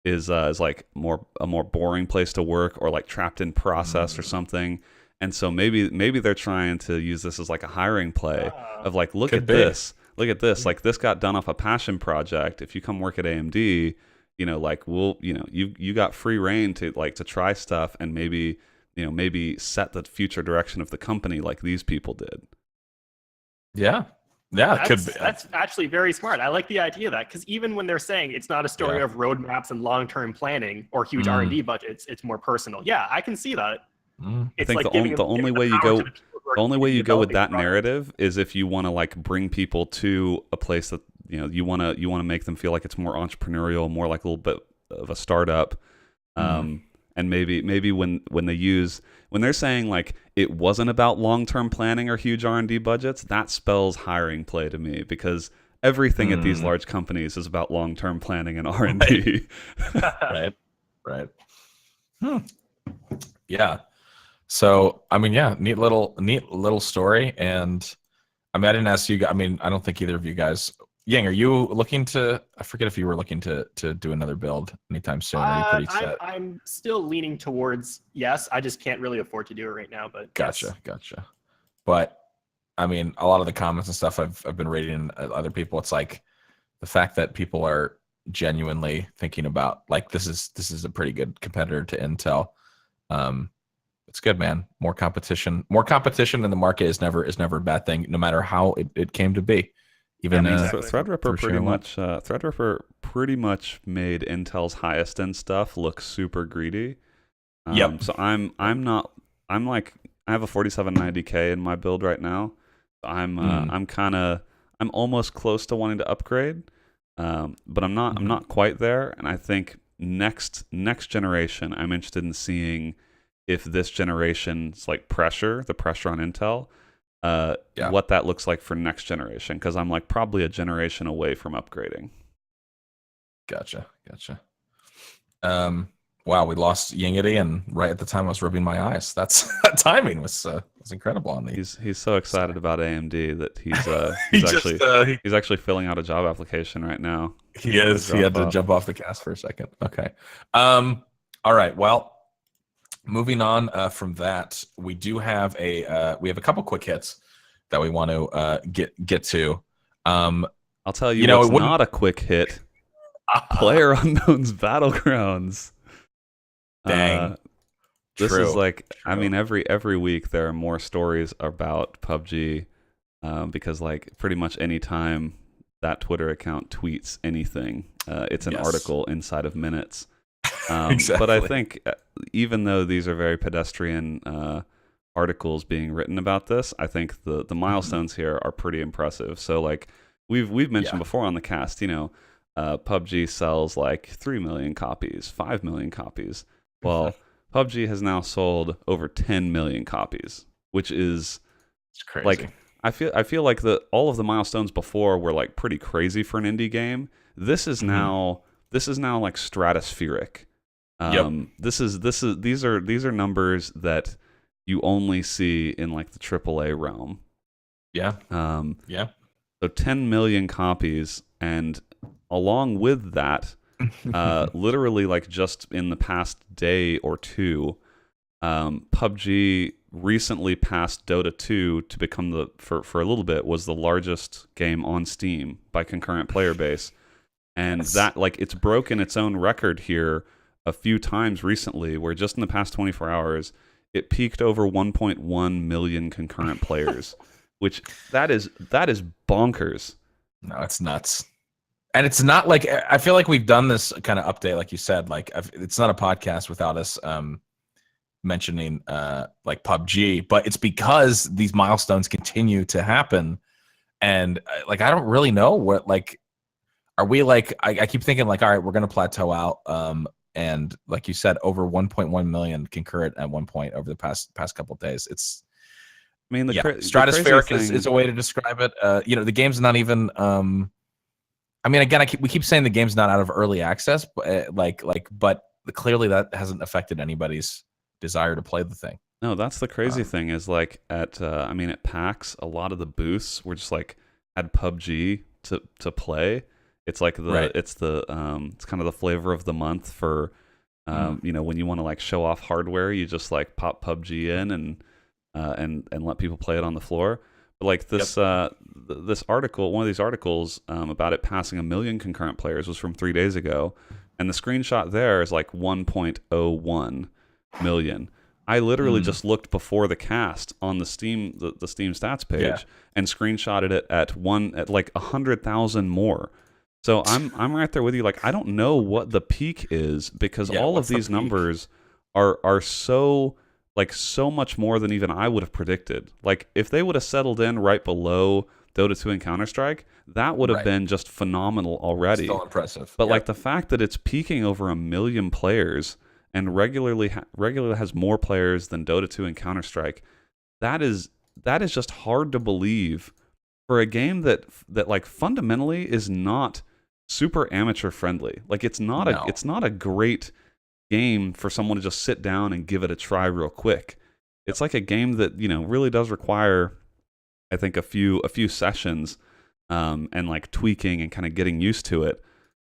is like a more boring place to work, or like trapped in process or something. And so maybe they're trying to use this as like a hiring play of like, look at this. Like, this got done off a passion project. If you come work at AMD, like, we'll, you got free reign to try stuff, and maybe set the future direction of the company like these people did. Yeah, it could be. That's actually very smart. I like the idea of that, because even when they're saying it's not a story of roadmaps and long-term planning or huge R&D budgets, it's more personal. Yeah, I can see that. I think the only way you go with that narrative is if you want to like bring people to a place that you want to make them feel like it's more entrepreneurial, more like a little bit of a startup. And maybe when they're saying like it wasn't about long-term planning or huge R&D budgets, that spells hiring play to me, because everything at these large companies is about long-term planning and R&D. Right. Yeah. So, I mean, neat little story. And I mean, I didn't ask you guys, I mean, I don't think either of you guys, Yang, are you looking to, I forget if you were looking to do another build anytime soon. Are you pretty set? I'm still leaning towards yes. I just can't really afford to do it right now, but Gotcha. But I mean, a lot of the comments and stuff I've been reading other people, it's like the fact that people are genuinely thinking about like, this is a pretty good competitor to Intel. It's good, man. More competition in the market is never a bad thing, no matter how it came to be. Even Threadripper pretty much made Intel's highest end stuff look super greedy. So I have a 4790K in my build right now. I'm almost close to wanting to upgrade, but I'm not quite there. And I think next generation, I'm interested in seeing if this generation's like the pressure on Intel, what that looks like for next generation, because I'm like probably a generation away from upgrading. Gotcha. Wow, we lost Yingity, and right at the time I was rubbing my eyes. That timing was incredible on the. He's so excited about AMD that he's He he's just actually he's actually filling out a job application right now. he is. He had to jump off the cast for a second. Okay. All right. Well, moving on from that, we do have a couple quick hits that we want to get to. I'll tell you, what's not a quick hit. PlayerUnknown's Battlegrounds. Dang. This True. is like, I mean, every week there are more stories about PUBG because like pretty much any time that Twitter account tweets anything, it's an article inside of minutes. Exactly. But I think even though these are very pedestrian articles being written about this, I think the milestones here are pretty impressive. So like we've mentioned before on the cast, PUBG sells like 3 million copies, 5 million copies. Well, PUBG has now sold over 10 million copies, which is crazy. Like I feel like all of the milestones before were like pretty crazy for an indie game. This is now like stratospheric. These are numbers that you only see in like the AAA realm. Yeah. So 10 million copies, and along with that, literally like just in the past day or two, PUBG recently passed Dota 2 to become for a little bit was the largest game on Steam by concurrent player base. And that like it's broken its own record here a few times recently, where just in the past 24 hours it peaked over 1.1 million concurrent players, which that is bonkers. No, it's nuts. And it's not like, I feel like we've done this kind of update, like you said, like it's not a podcast without us mentioning like PUBG, but it's because these milestones continue to happen. And like, I don't really know what, like, are we like, I keep thinking like, all right, we're going to plateau out. And like you said, over 1.1 million concurrent at one point over the past couple of days. It's, I mean, stratospheric is a way to describe it. The game's not even, I mean, again, we keep saying the game's not out of early access, but but clearly that hasn't affected anybody's desire to play the thing. No, that's the crazy thing is like at PAX, a lot of the booths were just like had PUBG to play. It's like it's kind of the flavor of the month for when you want to like show off hardware, you just like pop PUBG in and let people play it on the floor. But like this this article, one of these articles about it passing 1 million concurrent players was from 3 days ago, and the screenshot there is like 1.01 million. I literally just looked before the cast on the Steam stats page and screenshotted it at like 100,000 more. So I'm right there with you. Like I don't know what the peak is because all of these numbers are so much more than even I would have predicted. Like if they would have settled in right below Dota 2 and Counter-Strike, that would have been just phenomenal already. Still impressive. But like the fact that it's peaking over 1 million players and regularly has more players than Dota 2 and Counter-Strike, that is just hard to believe for a game that like fundamentally is not super amateur friendly. Like it's not a great game for someone to just sit down and give it a try real quick. It's like a game that really does require, I think, a few sessions and like tweaking and kind of getting used to it.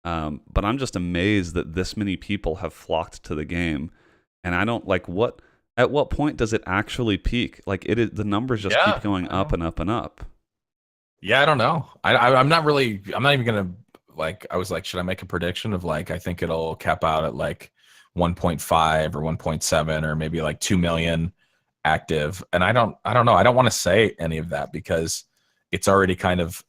But I'm just amazed that this many people have flocked to the game, and I don't like at what point does it actually peak? Like the numbers just keep going up and up and up. Yeah, I don't know. I'm not even gonna I was like, should I make a prediction of like, I think it'll cap out at like 1.5 or 1.7 or maybe like 2 million active. And I don't know. I don't want to say any of that because it's already kind of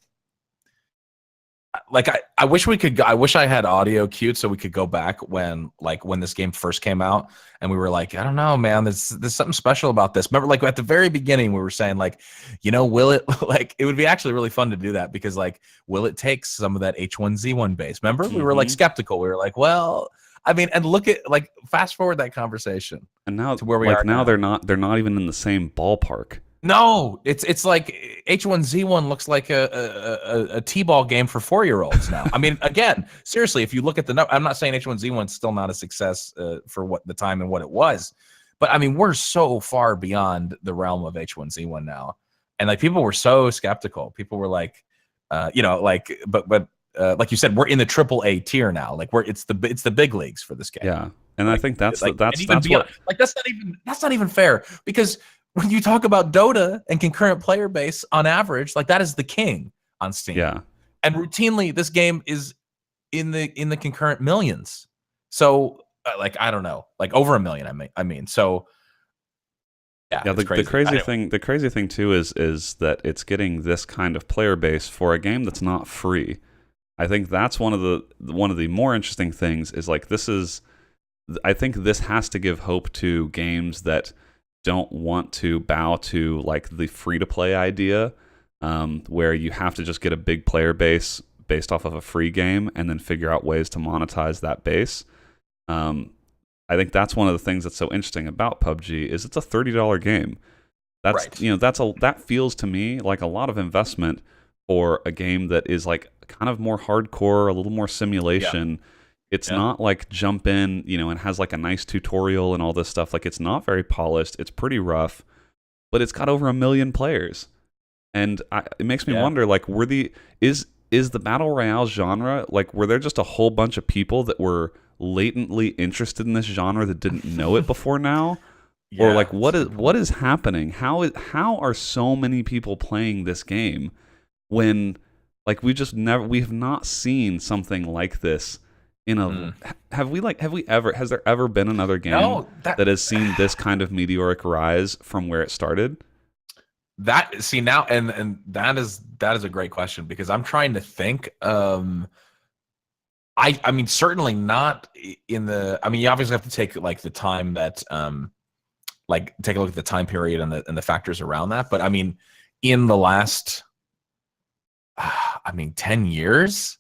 like, I wish I had audio queued so we could go back when this game first came out and we were like, I don't know, man, there's something special about this. Remember, like at the very beginning, we were saying like, will it, like, it would be actually really fun to do that because like, will it take some of that H1Z1 base? Remember, we were like skeptical. We were like, well, I mean, and look at like fast forward that conversation and now to where we are now. now. They're not even in the same ballpark. No, it's like H1Z1 looks like a T-ball game for 4-year-olds now. I mean, again, seriously, if you look at I'm not saying H1Z1 is still not a success for what the time and what it was, but I mean, we're so far beyond the realm of H1Z1 now, and like people were so skeptical. People were like, but like you said, we're in the AAA tier now. Like it's the big leagues for this game. Yeah, and like, I think that's like, that's beyond, what like that's not even fair, because when you talk about Dota and concurrent player base on average, like that is the king on Steam. Yeah, and routinely this game is in the concurrent millions. So like I don't know, like over 1 million. I mean, so yeah. The crazy thing too is that it's getting this kind of player base for a game that's not free. I think that's one of the more interesting things is like I think this has to give hope to games that don't want to bow to like the free-to-play idea, where you have to just get a big player base based off of a free game and then figure out ways to monetize that base. I think that's one of the things that's so interesting about PUBG is it's a $30 game. That's right. That feels to me like a lot of investment for a game that is like kind of more hardcore, a little more simulation. Yeah. It's not like jump in, and has like a nice tutorial and all this stuff. Like it's not very polished. It's pretty rough, but it's got over 1 million players. And it makes me wonder, like, is the Battle Royale genre, like, were there just a whole bunch of people that were latently interested in this genre that didn't know it before now? Or like, what is happening? How are so many people playing this game when, like, we have not seen something like this in a has there ever been another game that has seen this kind of meteoric rise from where it started? That is a great question, because I'm trying to think. I mean, certainly not in the. I mean, you obviously have to take like the time that like take a look at the time period and the factors around that. But I mean, in the last 10 years.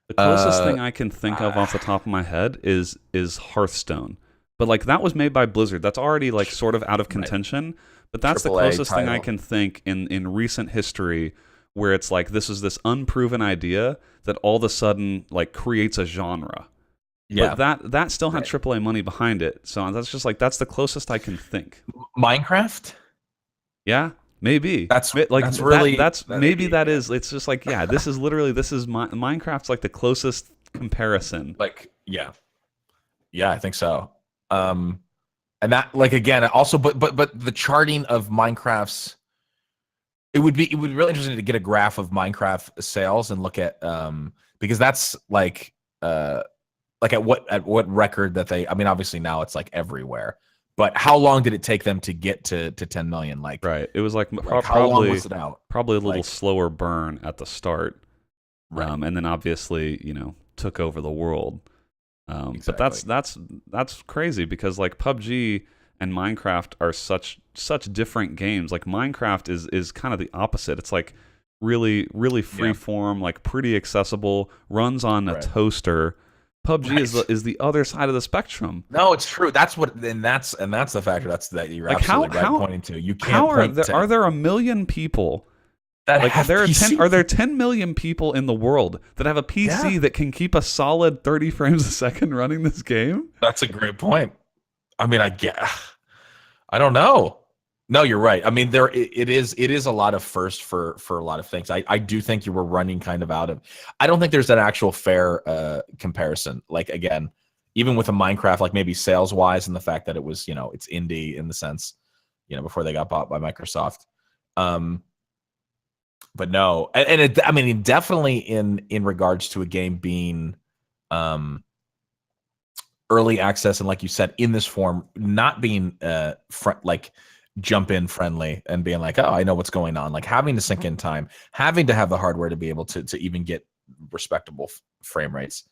The closest thing I can think of off the top of my head is Hearthstone. But like that was made by Blizzard. That's already like sort of out of contention. Right. But that's AAA the closest thing I can think in recent history where it's like this is this unproven idea that all of a sudden like creates a genre. Yeah. But that still had AAA money behind it. So that's just like that's the closest I can think. Minecraft? Yeah. Maybe it's just like Minecraft's like the closest comparison. Like yeah, I think so. And that like again also, but the charting of Minecraft's, it would be really interesting to get a graph of Minecraft sales and look at because that's like at what record that they. I mean, obviously now it's like everywhere. But how long did it take them to get to 10 million? Like, right. It was like how long was it out? Probably a little slower burn at the start. Right. And then obviously, took over the world. Exactly. But that's crazy because like PUBG and Minecraft are such different games. Like Minecraft is kind of the opposite. It's like really, really free form, like pretty accessible, runs on a toaster. PUBG is the other side of the spectrum. No, it's true. That's the factor that you're like absolutely right pointing to. You can't. Are there 1 million people that like are there 10 million people in the world that have a PC that can keep a solid 30 frames a second running this game? That's a great point. I mean, I don't know. No, you're right. I mean, it is a lot of first for a lot of things. I do think you were running kind of out of. I don't think there's an actual fair comparison. Like again, even with a Minecraft, like maybe sales wise, and the fact that it was it's indie in the sense, before they got bought by Microsoft. But no, I mean definitely in regards to a game being early access and like you said in this form, not being like jump in friendly and being like, oh, I know what's going on, like having to sink in time, having to have the hardware to be able to even get respectable frame rates.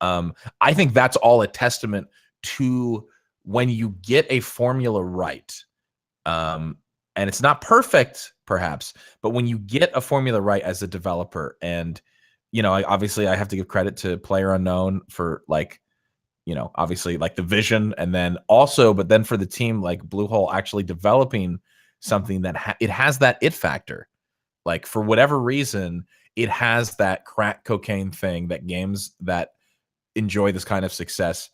I think that's all a testament to when you get a formula right. And it's not perfect perhaps, but when you get a formula right as a developer, and obviously I have to give credit to PlayerUnknown for like obviously like the vision, and then also, but then for the team like Bluehole actually developing something that it has that it factor. Like for whatever reason, it has that crack cocaine thing that games that enjoy this kind of success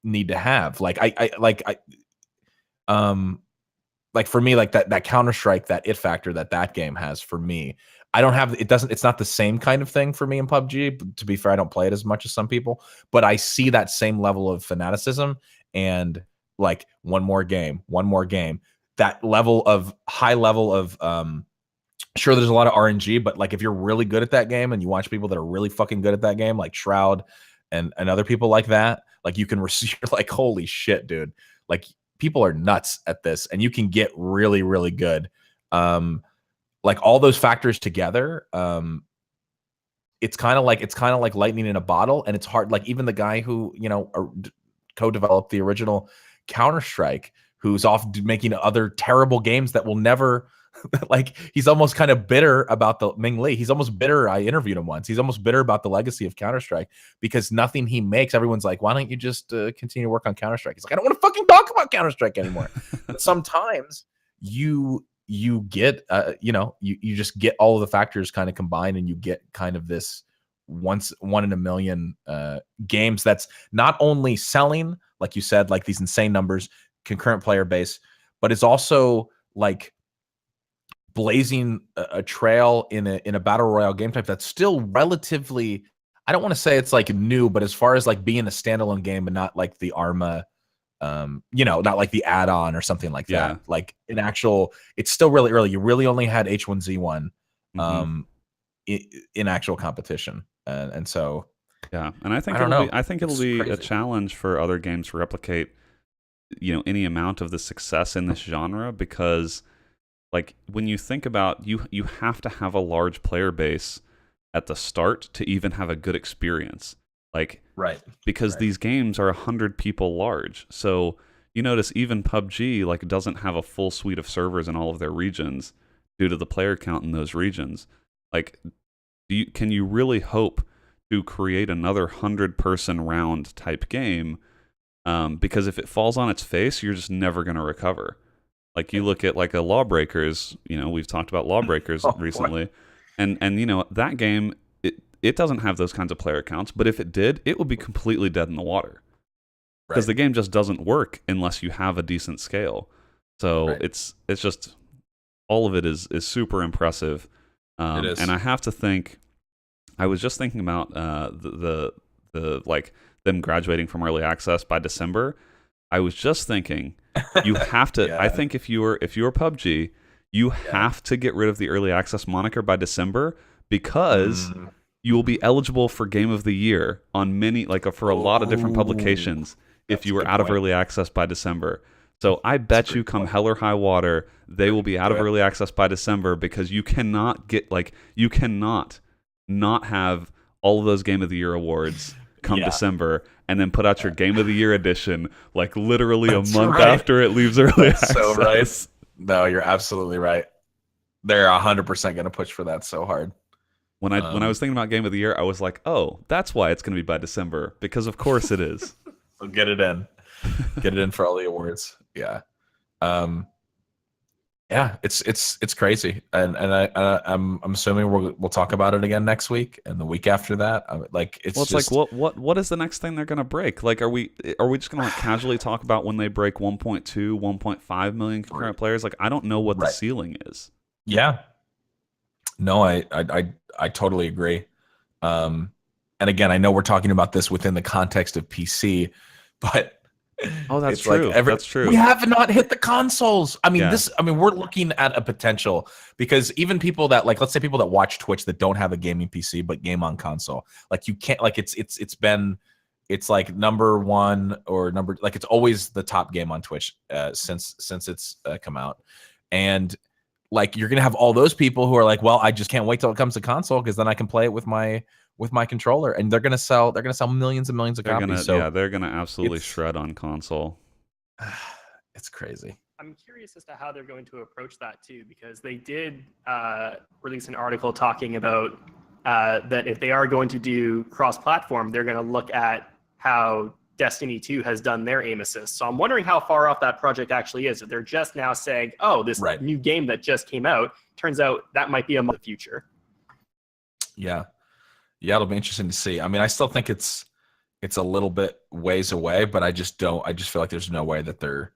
need to have. Like like for me, like that Counter-Strike, that it factor that game has for me. I don't have it's not the same kind of thing for me in PUBG. To be fair, I don't play it as much as some people, but I see that same level of fanaticism and like one more game. That high level of sure, there's a lot of RNG, but like if you're really good at that game and you watch people that are really fucking good at that game, like Shroud and other people like that, like you can receive, you're like, holy shit, dude. Like people are nuts at this and you can get really, really good. Like all those factors together, it's kind of like lightning in a bottle, and it's hard. Like even the guy who, co-developed the original Counter-Strike, who's off making other terrible games that will never like he's almost kind of bitter about the Ming Lee. He's almost bitter. I interviewed him once. He's almost bitter about the legacy of Counter-Strike because nothing he makes, everyone's like, why don't you just continue to work on Counter-Strike? He's like, I don't want to fucking talk about Counter-Strike anymore. But sometimes you get, you just get all of the factors kind of combined and you get kind of this one in a million games that's not only selling, like you said, like these insane numbers, concurrent player base, but it's also like blazing a trail in a battle royale game type that's still relatively, I don't want to say it's like new, but as far as like being a standalone game, but not like the Arma, not like the add-on or something like that. Like in actual, it's still really early. You really only had H1Z1 in actual competition, and so yeah. And I think I think it'll be a challenge for other games to replicate, any amount of the success in this genre, because like when you think about you have to have a large player base at the start to even have a good experience. Like, right. Because these games are 100 people large. So you notice even PUBG like doesn't have a full suite of servers in all of their regions due to the player count in those regions. Like, can you really hope to create another 100-person round type game? Because if it falls on its face, you're just never going to recover. Like you look at like a Lawbreakers, we've talked about Lawbreakers recently, and that game, it doesn't have those kinds of player counts, but if it did, it would be completely dead in the water because the game just doesn't work unless you have a decent scale. So it's just all of it is super impressive. It is. And I have to think, I was just thinking about the like them graduating from early access by December. I was just thinking, you have to. I think if you're PUBG, you have to get rid of the early access moniker by December because you will be eligible for Game of the Year on for a lot of different publications if you were out of early access by December. So I bet you, come hell or high water, they will be out of early access by December because you cannot not have all of those Game of the Year awards come December and then put out your Game of the Year edition like literally a month after it leaves early access. So right. No, you're absolutely right. They're 100% going to push for that so hard. When I was thinking about Game of the Year, I was like, oh, that's why it's going to be by December, because of course it is. So get it in. Get it in for all the awards. Yeah. It's crazy, and I'm assuming we'll talk about it again next week and the week after that. What is the next thing they're gonna break? Like, are we just gonna casually talk about when they break 1.2, 1.5 million concurrent players? Like, I don't know what the ceiling is. Yeah. No, I totally agree. And again, I know we're talking about this within the context of PC, but. Oh, that's true. That's true. We have not hit the consoles. I mean, we're looking at a potential, because even people that let's say people that watch Twitch that don't have a gaming PC but game on console, like you can't, like it's like number one or it's always the top game on Twitch since it's come out, and like you're gonna have all those people who are like, well, I just can't wait till it comes to console because then I can play it with my controller, and they're gonna sell millions and millions of copies. They're gonna absolutely shred on console. It's crazy. I'm curious as to how they're going to approach that too, because they did release an article talking about that if they are going to do cross-platform, they're going to look at how Destiny 2 has done their aim assist. So I'm wondering how far off that project actually is. If they're just now saying, oh, this new game that just came out, turns out that might be a month future. Yeah. Yeah, it'll be interesting to see. I mean, I still think it's a little bit ways away, but I just feel like there's no way that they're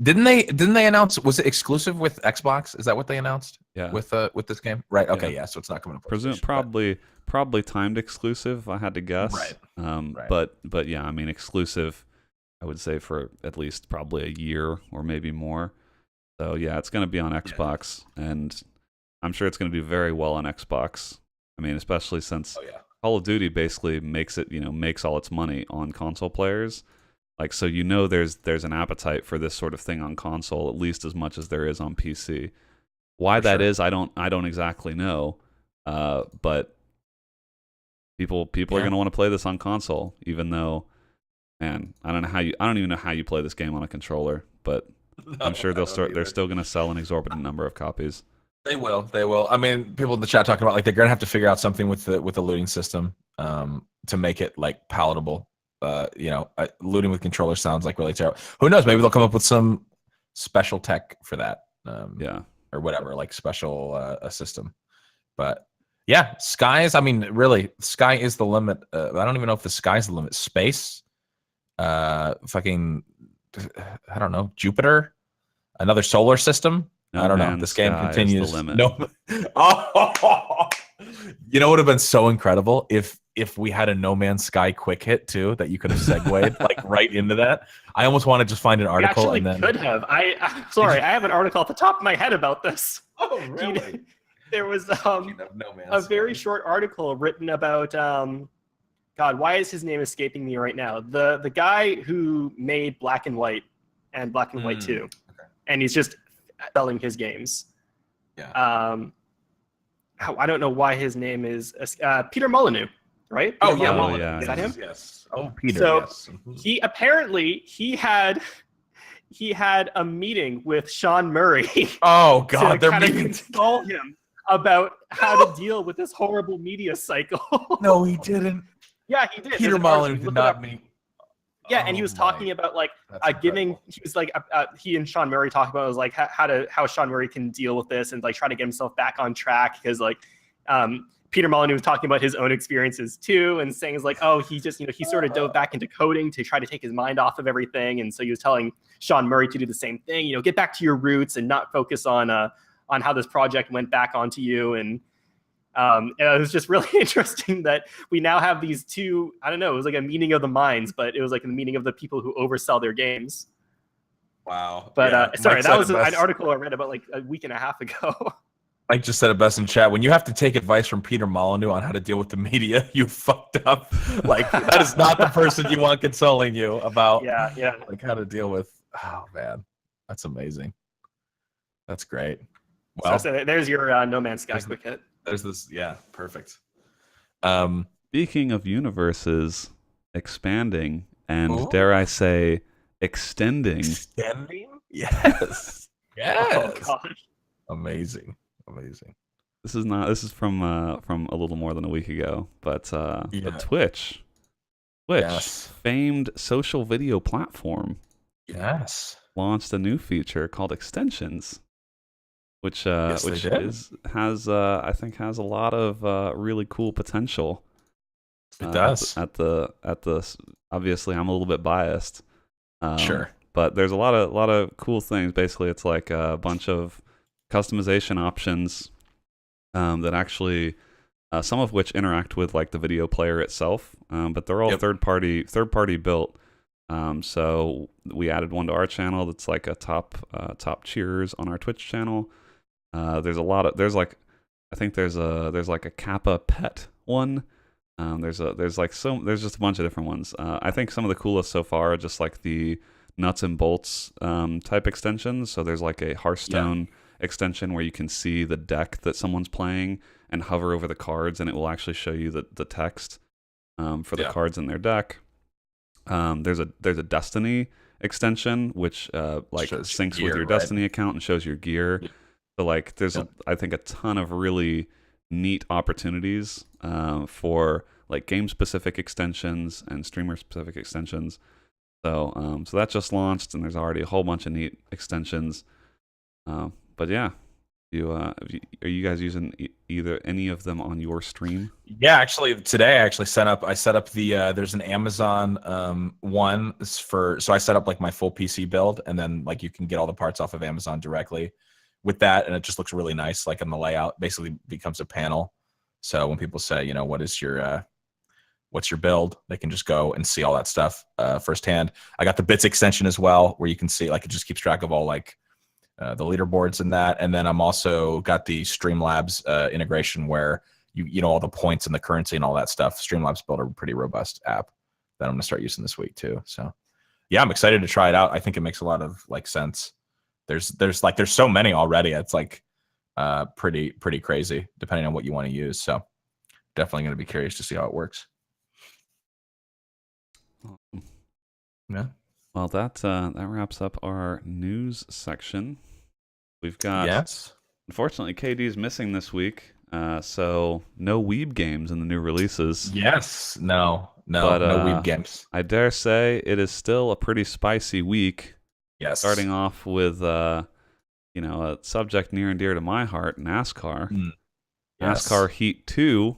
Didn't they announce, was it exclusive with Xbox? Is that what they announced? Yeah. With this game? Right. Okay, yeah, so it's not coming to PlayStation. Probably timed exclusive, if I had to guess. Right. Right. But yeah, I mean exclusive I would say for at least probably a year or maybe more. So yeah, it's going to be on Xbox, and I'm sure it's going to do very well on Xbox. I mean, especially since Call of Duty basically makes all its money on console players. Like, so there's an appetite for this sort of thing on console, at least as much as there is on PC. Why that is, I don't exactly know. But people are going to want to play this on console, even though, man, I don't even know how you play this game on a controller, but I'm sure they're still going to sell an exorbitant number of copies. They will. I mean, people in the chat talking about like they're going to have to figure out something with the looting system to make it like palatable. Looting with controller sounds like really terrible. Who knows? Maybe they'll come up with some special tech for that. Or whatever, like special a system. But yeah, skies. I mean, really, sky is the limit. I don't even know if the sky's the limit. Space, fucking, I don't know, Jupiter, another solar system. No, I don't know. This game continues. No. Oh, you know what would have been so incredible if we had a No Man's Sky quick hit too that you could have segued like right into that. I almost want to just find an article and then could have. I have an article off the top of my head about this. Oh, really? There was a very short article written about God, why is his name escaping me right now? The guy who made Black and White and Black and White 2. Okay. And he's just selling his games. Yeah. I don't know why his name is Peter Molyneux, right? Peter Molyneux. Yeah. Is that him? Yes. Oh, Peter. So yes. he apparently had a meeting with Sean Murray. Oh God, to they're kind of meeting. console him about how to deal with this horrible media cycle. No, he didn't. Yeah, he did. Peter Molyneux did not meet. Yeah, and he was talking about like giving. He was like he and Sean Murray talking about was like how Sean Murray can deal with this and like try to get himself back on track because like Peter Molyneux was talking about his own experiences too and saying like he just he sort of dove back into coding to try to take his mind off of everything, and so he was telling Sean Murray to do the same thing. Get back to your roots and not focus on how this project went back onto you. And it was just really interesting that we now have these two, I don't know, it was like a meeting of the minds, but it was like a meeting of the people who oversell their games. Wow. But sorry, that was an article I read about like a week and a half ago. Mike just said it best in chat. When you have to take advice from Peter Molyneux on how to deal with the media, you fucked up. Like, that is not the person you want consoling you about like how to deal with. Oh, man. That's amazing. That's great. Well, so there's your No Man's Sky quick hit. There's this, perfect. Speaking of universes expanding and dare I say extending. Extending? Yes. Yes. Oh gosh. Amazing. This is from a little more than a week ago, but Twitch, famed social video platform, launched a new feature called extensions. Which I think has a lot of really cool potential. It does. At the obviously I'm a little bit biased. Sure. But there's a lot of cool things. Basically, it's like a bunch of customization options that actually some of which interact with like the video player itself. But they're all third party built. So we added one to our channel that's like a top cheers on our Twitch channel. There's like a Kappa pet one. There's just a bunch of different ones. I think some of the coolest so far are just like the nuts and bolts type extensions. So there's like a Hearthstone extension where you can see the deck that someone's playing and hover over the cards, and it will actually show you the text for the cards in their deck. There's a Destiny extension which syncs with your Destiny account and shows your gear. So like there's I think a ton of really neat opportunities for like game specific extensions and streamer specific extensions. So that just launched, and there's already a whole bunch of neat extensions. But yeah, are you guys using either any of them on your stream? Yeah, actually, today I set up the there's an Amazon one so I set up like my full PC build, and then like you can get all the parts off of Amazon directly with that, and it just looks really nice. Like in the layout, basically becomes a panel. So when people say, what's your build, they can just go and see all that stuff firsthand. I got the bits extension as well, where you can see like it just keeps track of all like the leaderboards and that. And then I'm also got the Streamlabs integration where you know all the points and the currency and all that stuff. Streamlabs built a pretty robust app that I'm gonna start using this week too. So yeah, I'm excited to try it out. I think it makes a lot of like sense. There's so many already. It's like pretty crazy depending on what you want to use. So definitely gonna be curious to see how it works. Yeah. Well, that wraps up our news section. We've got, yes. Unfortunately, KD's missing this week, so no Weeb games in the new releases. Yes, no Weeb games. I dare say it is still a pretty spicy week. Yes. Starting off with, a subject near and dear to my heart, NASCAR. Yes. NASCAR Heat 2,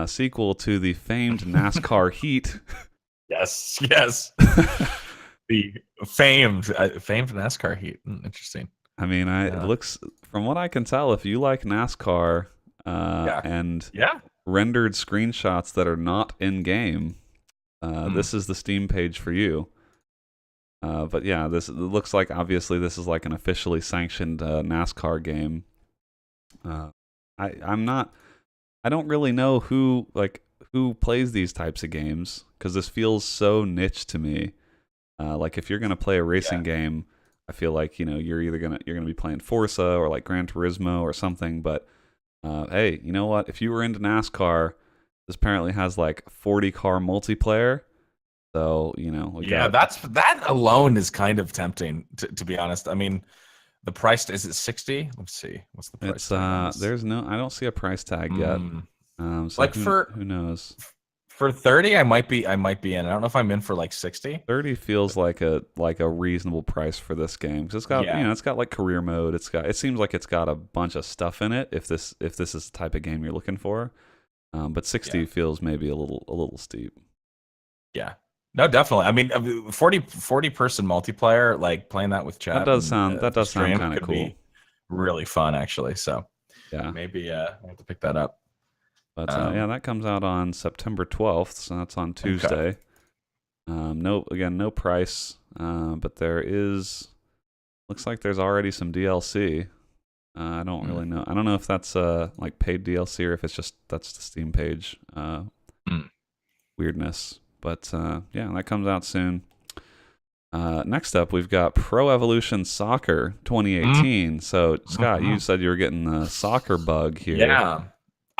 sequel to the famed NASCAR Heat. Yes. The famed NASCAR Heat. Interesting. I mean, it looks, from what I can tell, if you like NASCAR and rendered screenshots that are not in game, this is the Steam page for you. But yeah, it looks like obviously this is like an officially sanctioned NASCAR game. I don't really know who plays these types of games, because this feels so niche to me. Like if you're gonna play a racing game, I feel like you're either gonna be playing Forza or like Gran Turismo or something. But hey, you know what? If you were into NASCAR, this apparently has like 40 car multiplayer. So that alone is kind of tempting to be honest. I mean, the price, is it 60? Let's see, what's the price? It's I don't see a price tag yet. So like who knows? For 30, I might be in. I don't know if I'm in for like 60. 30 feels like a reasonable price for this game, because it's got it's got like career mode. It seems like it's got a bunch of stuff in it. If this is the type of game you're looking for, but 60 feels maybe a little steep. Yeah. No, definitely. I mean, 40 person multiplayer, like playing that with chat. That does sound kind of cool. Really fun, actually. So yeah, maybe I have to pick that up. But that comes out on September 12th, so that's on Tuesday. Okay. No price, but looks like there's already some DLC. I don't really know. I don't know if that's like paid DLC or if it's just that's the Steam page weirdness. But that comes out soon. Next up, we've got Pro Evolution Soccer 2018. So Scott, you said you were getting the soccer bug here. Yeah.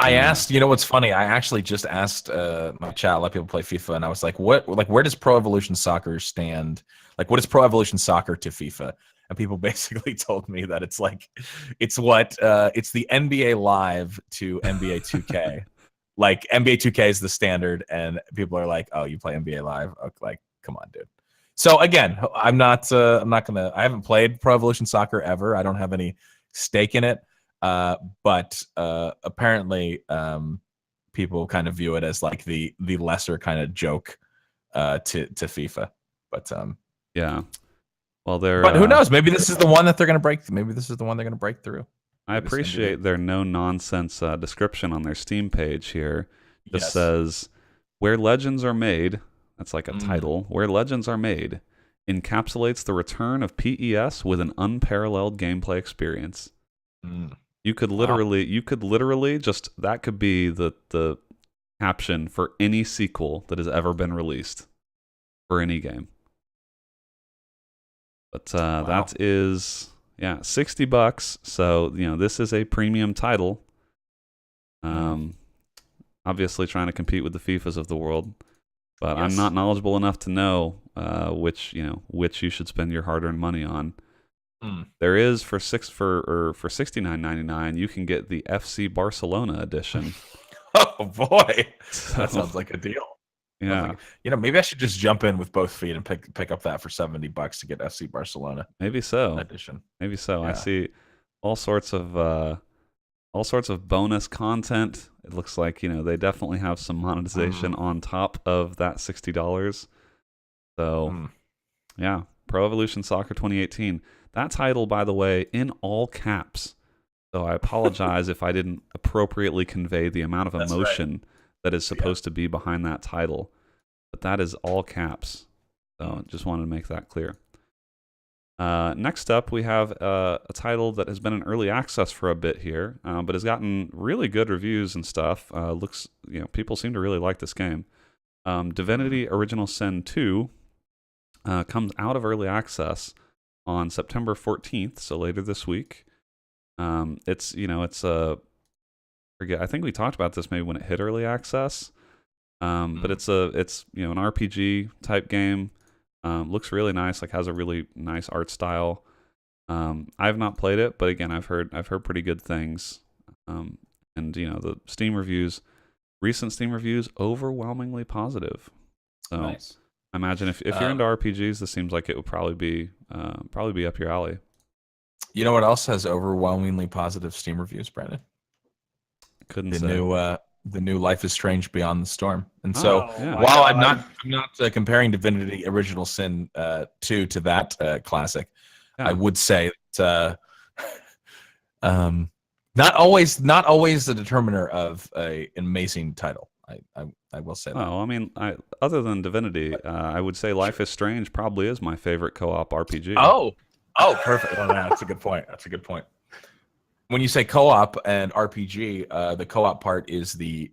I asked, what's funny? I actually just asked my chat, let people play FIFA, and I was like, where does Pro Evolution Soccer stand? Like, what is Pro Evolution Soccer to FIFA? And people basically told me that it's like, it's the NBA Live to NBA 2K. Like, NBA 2K is the standard, and people are like, oh, you play NBA Live? Like, come on, dude. So again, I haven't played Pro Evolution Soccer ever. I don't have any stake in it. But apparently people kind of view it as like the lesser kind of joke to FIFA. But yeah. Well, but who knows? Maybe this is the one that they're gonna break. Maybe this is the one they're gonna break through. I appreciate their no nonsense description on their Steam page here. It says, "Where legends are made." That's like a title. "Where legends are made encapsulates the return of PES with an unparalleled gameplay experience." You could literally just, that could be the caption for any sequel that has ever been released for any game. But that is $60. So this is a premium title. Obviously trying to compete with the FIFAs of the world. But I'm not knowledgeable enough to know which you should spend your hard-earned money on. There is for $69.99 you can get the FC Barcelona edition. Oh boy, that sounds like a deal. Yeah, Maybe I should just jump in with both feet and pick up that for $70 to get FC Barcelona maybe so. edition. Maybe so. I Yeah. see all sorts of bonus content. It looks like they definitely have some monetization on top of that $60. So yeah, Pro Evolution Soccer 2018. That title, by the way, in all caps. So I apologize if I didn't appropriately convey the amount of emotion that is supposed to be behind that title, but that is all caps. So just wanted to make that clear. Next up, we have a title that has been in early access for a bit here, but has gotten really good reviews and stuff. People seem to really like this game. Divinity Original Sin 2 comes out of early access on September 14th, so later this week. It's I think we talked about this maybe when it hit early access. But it's an RPG type game. Looks really nice, like has a really nice art style. I've not played it, but again, I've heard pretty good things. And the Steam reviews, recent Steam reviews, overwhelmingly positive. So Nice. I imagine if you're into RPGs, this seems like it would probably be up your alley. You know what else has overwhelmingly positive Steam reviews, Brandon? Couldn't The say. new Life is Strange Beyond the Storm. And so yeah. while I'm not comparing Divinity Original Sin 2 to that classic, Yeah. I would say that not always the determiner of an amazing title. I will say that. Oh, I mean, other than Divinity, I would say Life is Strange probably is my favorite co-op RPG. Oh, perfect. Well, that's a good point. That's a good point. When you say co-op and RPG, the co-op part is the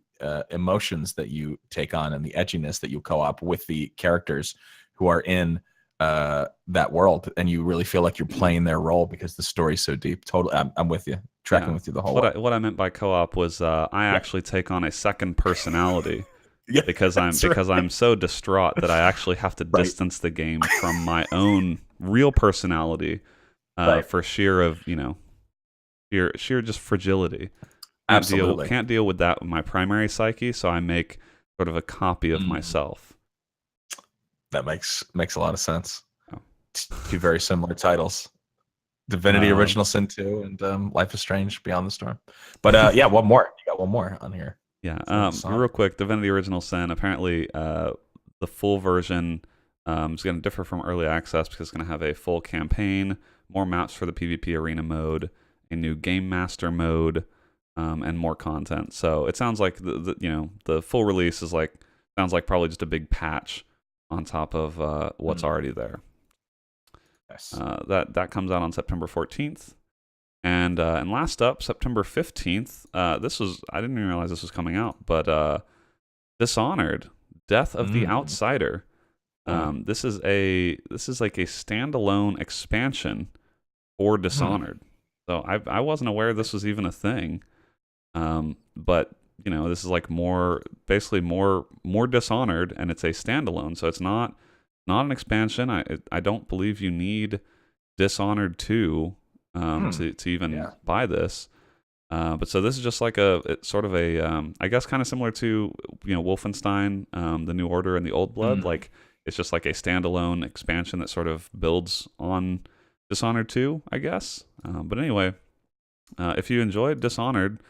emotions that you take on and the edginess that you co-op with the characters who are in that world, and you really feel like you're playing their role because the story's so deep. Totally, I'm with you, tracking with you the whole way. What I meant by co-op was I actually take on a second personality. Yeah, because I'm so distraught that I actually have to distance the game from my own real personality for sheer just fragility. Absolutely. Can't deal with that with my primary psyche, so I make sort of a copy of myself. That makes a lot of sense. Oh. Two very similar titles. Divinity Original Sin 2 and Life is Strange Beyond the Storm. But yeah, one more. You got one more on here. Yeah, real quick, Divinity Original Sin, apparently the full version is going to differ from early access because it's going to have a full campaign, more maps for the PvP arena mode, a new Game Master mode, and more content. So it sounds like the full release sounds like probably just a big patch on top of what's already there. Nice. That comes out on September 14th. And last up, September 15th, I didn't even realize this was coming out, but Dishonored, Death of the Outsider. This is like a standalone expansion for Dishonored. So I wasn't aware this was even a thing. But this is like basically more Dishonored, and it's a standalone. So it's not an expansion. I don't believe you need Dishonored 2 to even buy this. But so this is just like it's sort of a I guess kind of similar to Wolfenstein, the New Order and the Old Blood. Like it's just like a standalone expansion that sort of builds on Dishonored 2, I guess. But anyway, if you enjoyed Dishonored,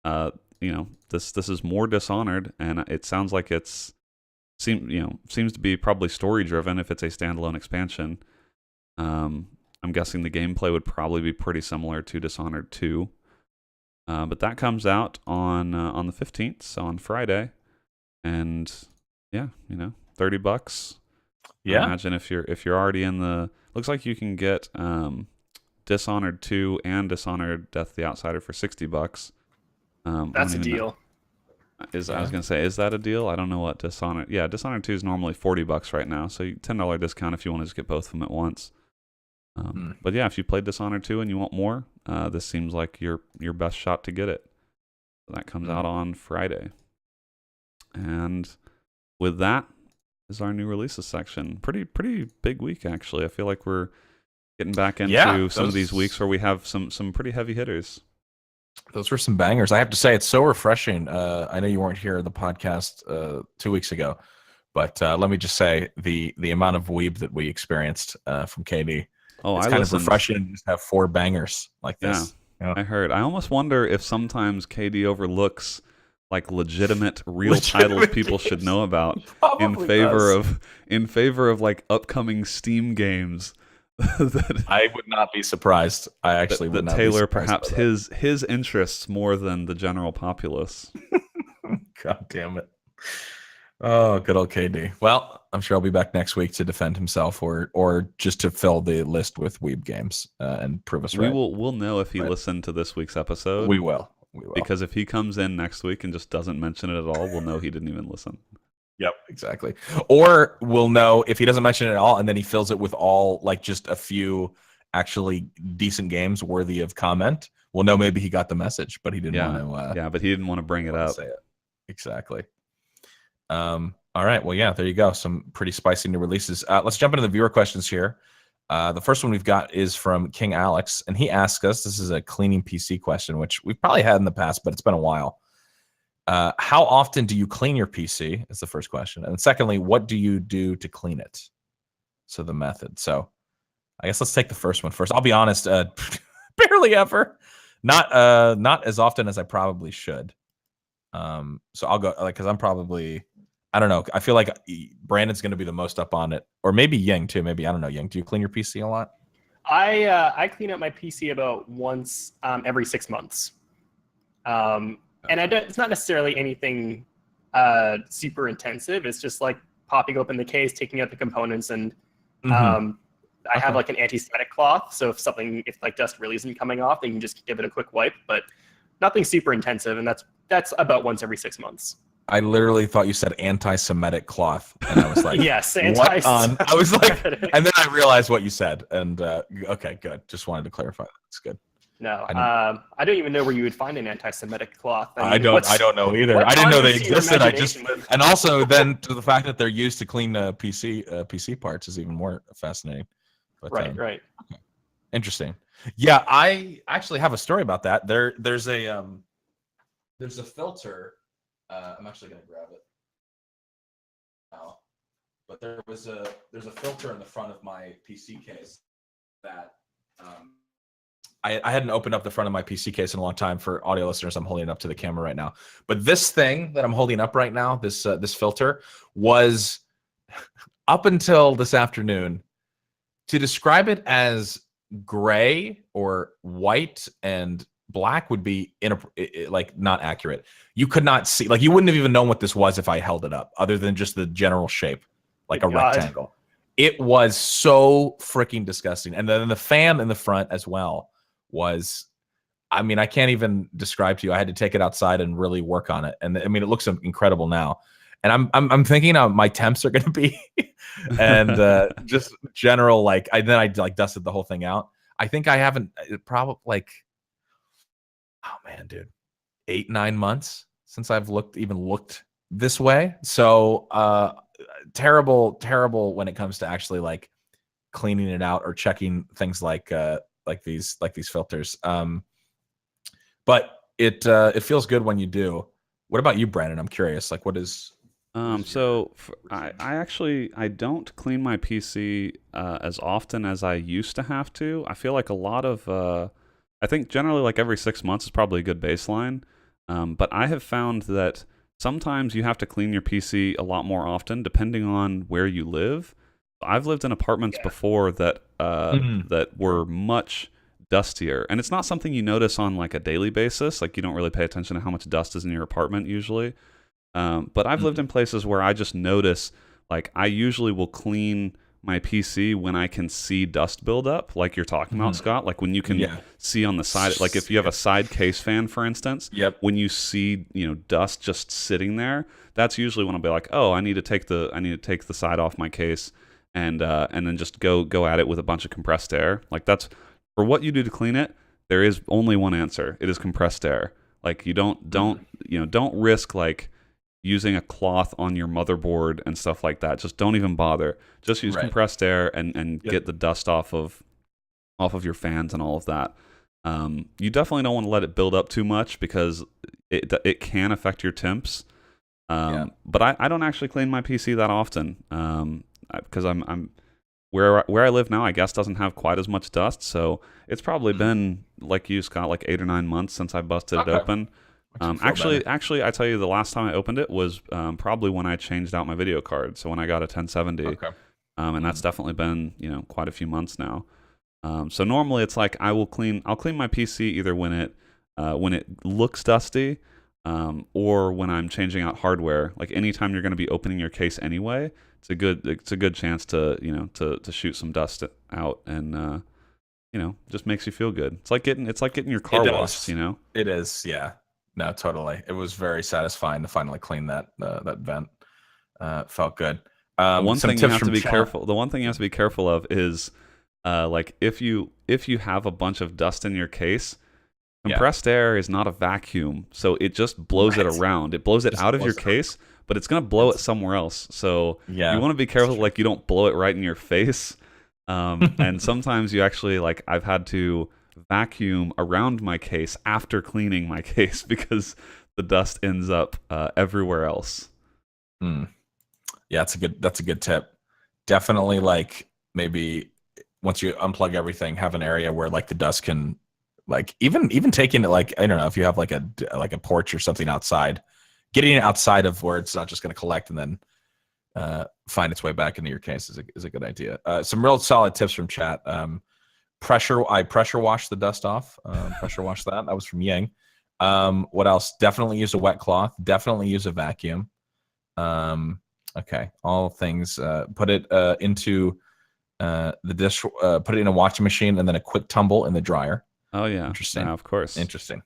this is more Dishonored, and it sounds like seems to be probably story driven if it's a standalone expansion. I'm guessing the gameplay would probably be pretty similar to Dishonored 2. But that comes out on the 15th, so on Friday. And yeah, $30. Yeah. I imagine if you're already in looks like you can get Dishonored 2 and Dishonored Death of the Outsider for $60. That's a deal. I was gonna say, is that a deal? I don't know what Dishonored. Yeah, Dishonored 2 is normally $40 right now, so $10 discount if you want to just get both of them at once. But yeah, if you played Dishonored 2 and you want more, this seems like your best shot to get it. So that comes out on Friday. And with that is our new releases section. Pretty big week, actually. I feel like we're getting back into some of these weeks where we have some pretty heavy hitters. Those were some bangers. I have to say, it's so refreshing. I know you weren't here in the podcast 2 weeks ago, But let me just say the amount of weeb that we experienced from KD. Oh, It's I kind listened. of refreshing to just have 4 bangers like this. I heard. I almost wonder if sometimes KD overlooks like legitimate real titles people should know about in favor of like upcoming Steam games that I would not be surprised. I actually would not tailor be surprised perhaps his interests more than the general populace. God damn it. Oh, good old KD. Well, I'm sure I'll be back next week to defend himself or just to fill the list with weeb games and prove us right. We'll know if he listened to this week's episode. We will. Because if he comes in next week and just doesn't mention it at all, we'll know he didn't even listen. Yep, exactly. Or we'll know if he doesn't mention it at all and then he fills it with all like just a few actually decent games worthy of comment. We'll know maybe he got the message, but he didn't want to. But he didn't want to bring it up. Say it. Exactly. All right. Well, yeah, there you go. Some pretty spicy new releases. Let's jump into the viewer questions here. The first one we've got is from King Alex, and he asks us, this is a cleaning PC question, which we've probably had in the past, but it's been a while. How often do you clean your PC is the first question. And secondly, what do you do to clean it? So the method. So I guess let's take the first one first. I'll be honest, barely ever. Not as often as I probably should. So I'll go because I'm probably, I don't know. I feel like Brandon's going to be the most up on it, or maybe Ying too. Maybe I don't know. Ying, do you clean your PC a lot? I clean up my PC about once every 6 months, and it's not necessarily anything super intensive. It's just like popping open the case, taking out the components, and I have like an anti-static cloth. So if like dust really isn't coming off, then you can just give it a quick wipe. But nothing super intensive, and that's about once every 6 months. I literally thought you said anti-Semitic cloth, and I was like, yes, what on? I was like, and then I realized what you said, and okay, good. Just wanted to clarify. That's good. No, I don't even know where you would find an anti-Semitic cloth. I don't know either. I didn't know they existed. And also then to the fact that they're used to clean PC parts is even more fascinating. But, right. Okay. Interesting. Yeah, I actually have a story about that. There's a filter. I'm actually gonna grab it now. But there's a filter in the front of my PC case that I hadn't opened up the front of my PC case in a long time. For audio listeners, I'm holding it up to the camera right now. But this thing that I'm holding up right now, this filter, was up until this afternoon, to describe it as gray or white and black would be like not accurate. You could not see, like you wouldn't have even known what this was if I held it up, other than just the general shape, like a rectangle. It was so freaking disgusting. And then the fan in the front as well was, I mean, I can't even describe to you. I had to take it outside and really work on it. And I mean, it looks incredible now. And I'm thinking my temps are going to be, and just general, like, I dusted the whole thing out. I think I haven't, probably like, oh man, dude, 8-9 months since I've looked this way. So terrible when it comes to actually like cleaning it out or checking things like these filters. But it feels good when you do. What about you, Brandon? I'm curious. Like, what is? I don't clean my PC as often as I used to have to. I feel like a lot of I think generally like every 6 months is probably a good baseline. But I have found that sometimes you have to clean your PC a lot more often depending on where you live. I've lived in apartments before that that were much dustier, and it's not something you notice on like a daily basis. Like you don't really pay attention to how much dust is in your apartment usually. But I've lived in places where I just notice, like I usually will clean my PC when I can see dust build up, like you're talking about, Scott. Like when you can see on the side, like if you have a side case fan, for instance, when you see dust just sitting there, that's usually when I'll be like, oh, I need to take the side off my case, and then just go at it with a bunch of compressed air. Like that's for what you do to clean it. There is only one answer. It is compressed air. Like you don't risk like using a cloth on your motherboard and stuff like that. Just don't even bother. Just use compressed air and get the dust off of your fans and all of that. You definitely don't want to let it build up too much because it can affect your temps. But I don't actually clean my PC that often, because I'm where I live now, I guess, doesn't have quite as much dust. So it's probably been, like you, Scott, like 8 or 9 months since I busted it open. Actually, I tell you, the last time I opened it was probably when I changed out my video card. So when I got a 1070, and that's definitely been, you know, quite a few months now. So normally it's like I'll clean my PC either when it looks dusty, or when I'm changing out hardware. Like anytime you're going to be opening your case anyway, it's a good chance to, you know, to shoot some dust out, and you know, just makes you feel good. It's like getting your car washed, you know. It is, yeah. No, totally. It was very satisfying to finally clean that vent. Felt good. The one thing you have to be careful of is, like if you have a bunch of dust in your case, compressed air is not a vacuum, so it just blows it around. It blows it out of your case, but it's gonna blow it somewhere else. So you want to be careful, like you don't blow it right in your face. And sometimes you actually, like, I've had to vacuum around my case after cleaning my case because the dust ends up everywhere else. Yeah, that's a good tip. Definitely, like, maybe once you unplug everything, have an area where like the dust can, like, even taking it, like, I don't know, if you have like a porch or something outside, getting it outside of where it's not just going to collect and then find its way back into your case is a good idea. Some real solid tips from chat. I pressure wash the dust off. Pressure wash that. That was from Yang. What else? Definitely use a wet cloth. Definitely use a vacuum. Okay, all things. Put it into the dish. Put it in a washing machine and then a quick tumble in the dryer. Oh yeah, interesting. Yeah, of course. Interesting.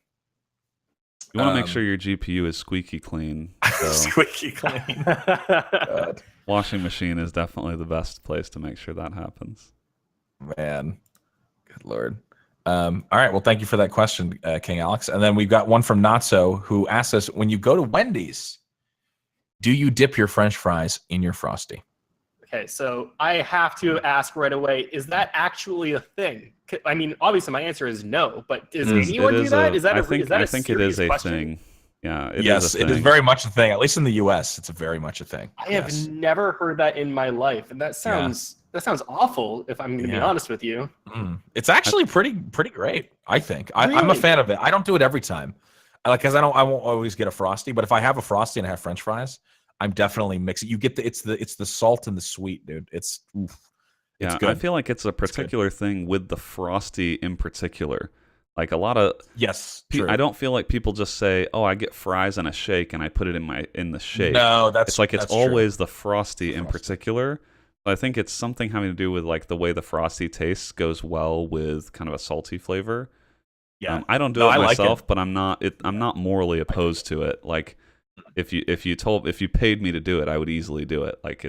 You want to make sure your GPU is squeaky clean. So squeaky clean. Washing machine is definitely the best place to make sure that happens. Man, good Lord. All right, well, thank you for that question, King Alex. And then we've got one from Notso who asks us, when you go to Wendy's, do you dip your French fries in your Frosty? Okay, so I have to ask right away, is that actually a thing? I mean, obviously my answer is no, but does anyone do that? I think it is a thing. Yeah, it is a thing. It is very much a thing. At least in the U.S., it's very much a thing. I have never heard that in my life, and that sounds awful. If I'm going to be honest with you, it's actually pretty great. I think I'm a fan of it. I don't do it every time, because I won't always get a Frosty. But if I have a Frosty and I have French fries, I'm definitely mixing. You get it's the salt and the sweet, dude. It's good. I feel like it's a particular thing with the Frosty in particular. Like a lot of true. I don't feel like people just say, "Oh, I get fries and a shake and I put it in the shake." No, it's always the Frosty in particular. But I think it's something having to do with like the way the Frosty tastes goes well with kind of a salty flavor. Yeah, I don't do it myself, but I'm not morally opposed to it. Like if you paid me to do it, I would easily do it. Like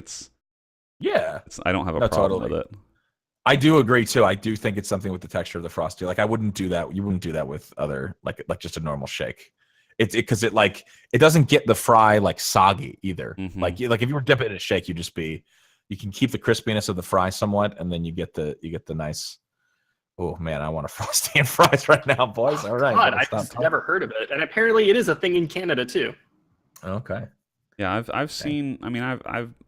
I don't have a problem with it. I do agree too. I do think it's something with the texture of the Frosty. Like I wouldn't do that. You wouldn't do that with other like just a normal shake. Because it doesn't get the fry like soggy either. Mm-hmm. Like if you were dipping it in a shake, you can keep the crispiness of the fry somewhat, and then you get the nice. Oh man, I want a Frosty and fries right now, boys. All right. God, I've never heard of it, and apparently it is a thing in Canada too. Okay. Yeah, I've seen. I mean,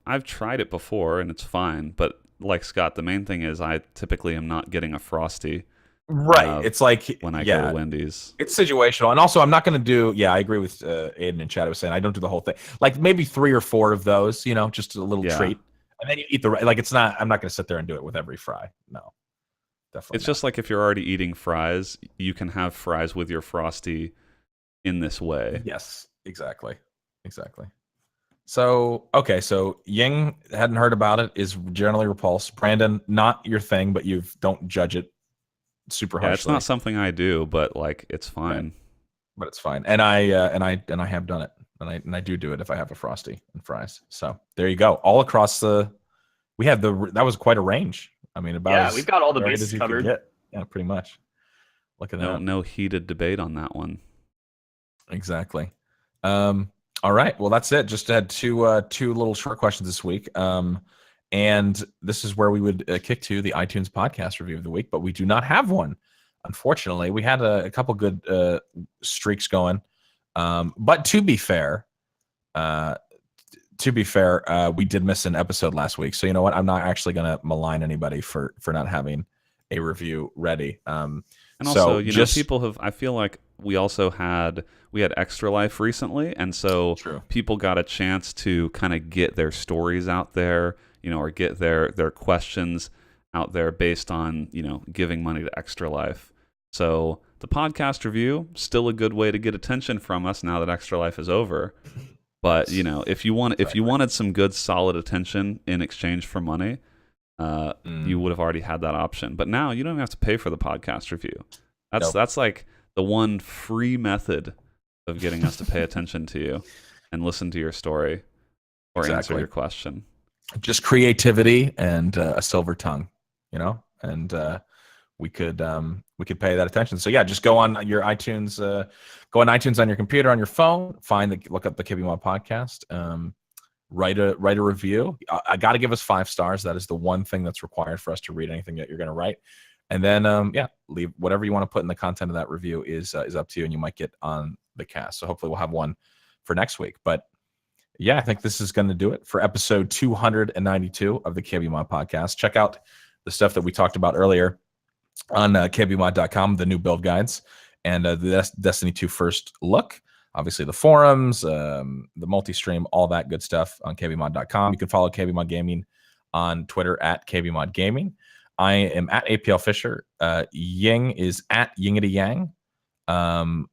I've tried it before, and it's fine. But like Scott, the main thing is I typically am not getting a Frosty. Right. It's like when I go to Wendy's. It's situational. And also I'm not going to do, I agree with Aiden and Chad was saying, I don't do the whole thing. Like maybe 3 or 4 of those, just a little treat. And then you eat I'm not going to sit there and do it with every fry. No. Definitely It's just like if you're already eating fries, you can have fries with your Frosty in this way. Yes, exactly. So, okay, so Ying hadn't heard about it, is generally repulsed. Brandon, not your thing, but you don't judge it super harshly. It's not something I do, but like it's fine. Right. But it's fine, and I have done it, and I do it if I have a Frosty and fries. So there you go. All across that was quite a range. I mean, we've got all the bases covered. Yeah, pretty much. Look at that. No heated debate on that one. Exactly. All right. Well, that's it. Just had two little short questions this week. And this is where we would kick to the iTunes podcast review of the week, but we do not have one. Unfortunately, we had a couple good streaks going. But to be fair, To be fair, we did miss an episode last week, so you know what? I'm not actually going to malign anybody for not having a review ready. And so also, you know, people have. I feel like we had Extra Life recently, and so True. people got a chance to kind of get their stories out there, you know, or get their questions out there based on, you know, giving money to Extra Life. So the podcast review, still a good way to get attention from us now that Extra Life is over. But you know, if you wanted some good solid attention in exchange for money, you would have already had that option. But now you don't even have to pay for the podcast review. That's like the one free method of getting us to pay attention to you and listen to your story or answer your question. Just creativity and a silver tongue, you know, and we could pay that attention. So yeah, just go on your iTunes, on your computer, on your phone, look up the KBMOD podcast, write a review. I got to give us 5 stars. That is the one thing that's required for us to read anything that you're going to write. And then leave whatever you want to put in the content of that review is up to you, and you might get on the cast. So hopefully we'll have one for next week. But yeah, I think this is going to do it for episode 292 of the KBMOD podcast. Check out the stuff that we talked about earlier on KBMOD.com, the new build guides, and the Destiny 2 first look. Obviously, the forums, the multi-stream, all that good stuff on KBMOD.com. You can follow KBMOD Gaming on Twitter at KBMOD Gaming. I am at APL Fisher. Ying is at Yingity Yang.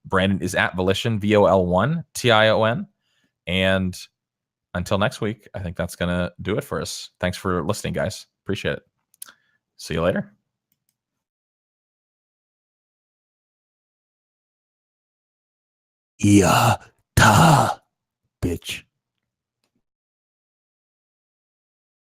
Brandon is at Volition, VOL1TION. And until next week, I think that's going to do it for us. Thanks for listening, guys. Appreciate it. See you later. Yeah, ta, bitch.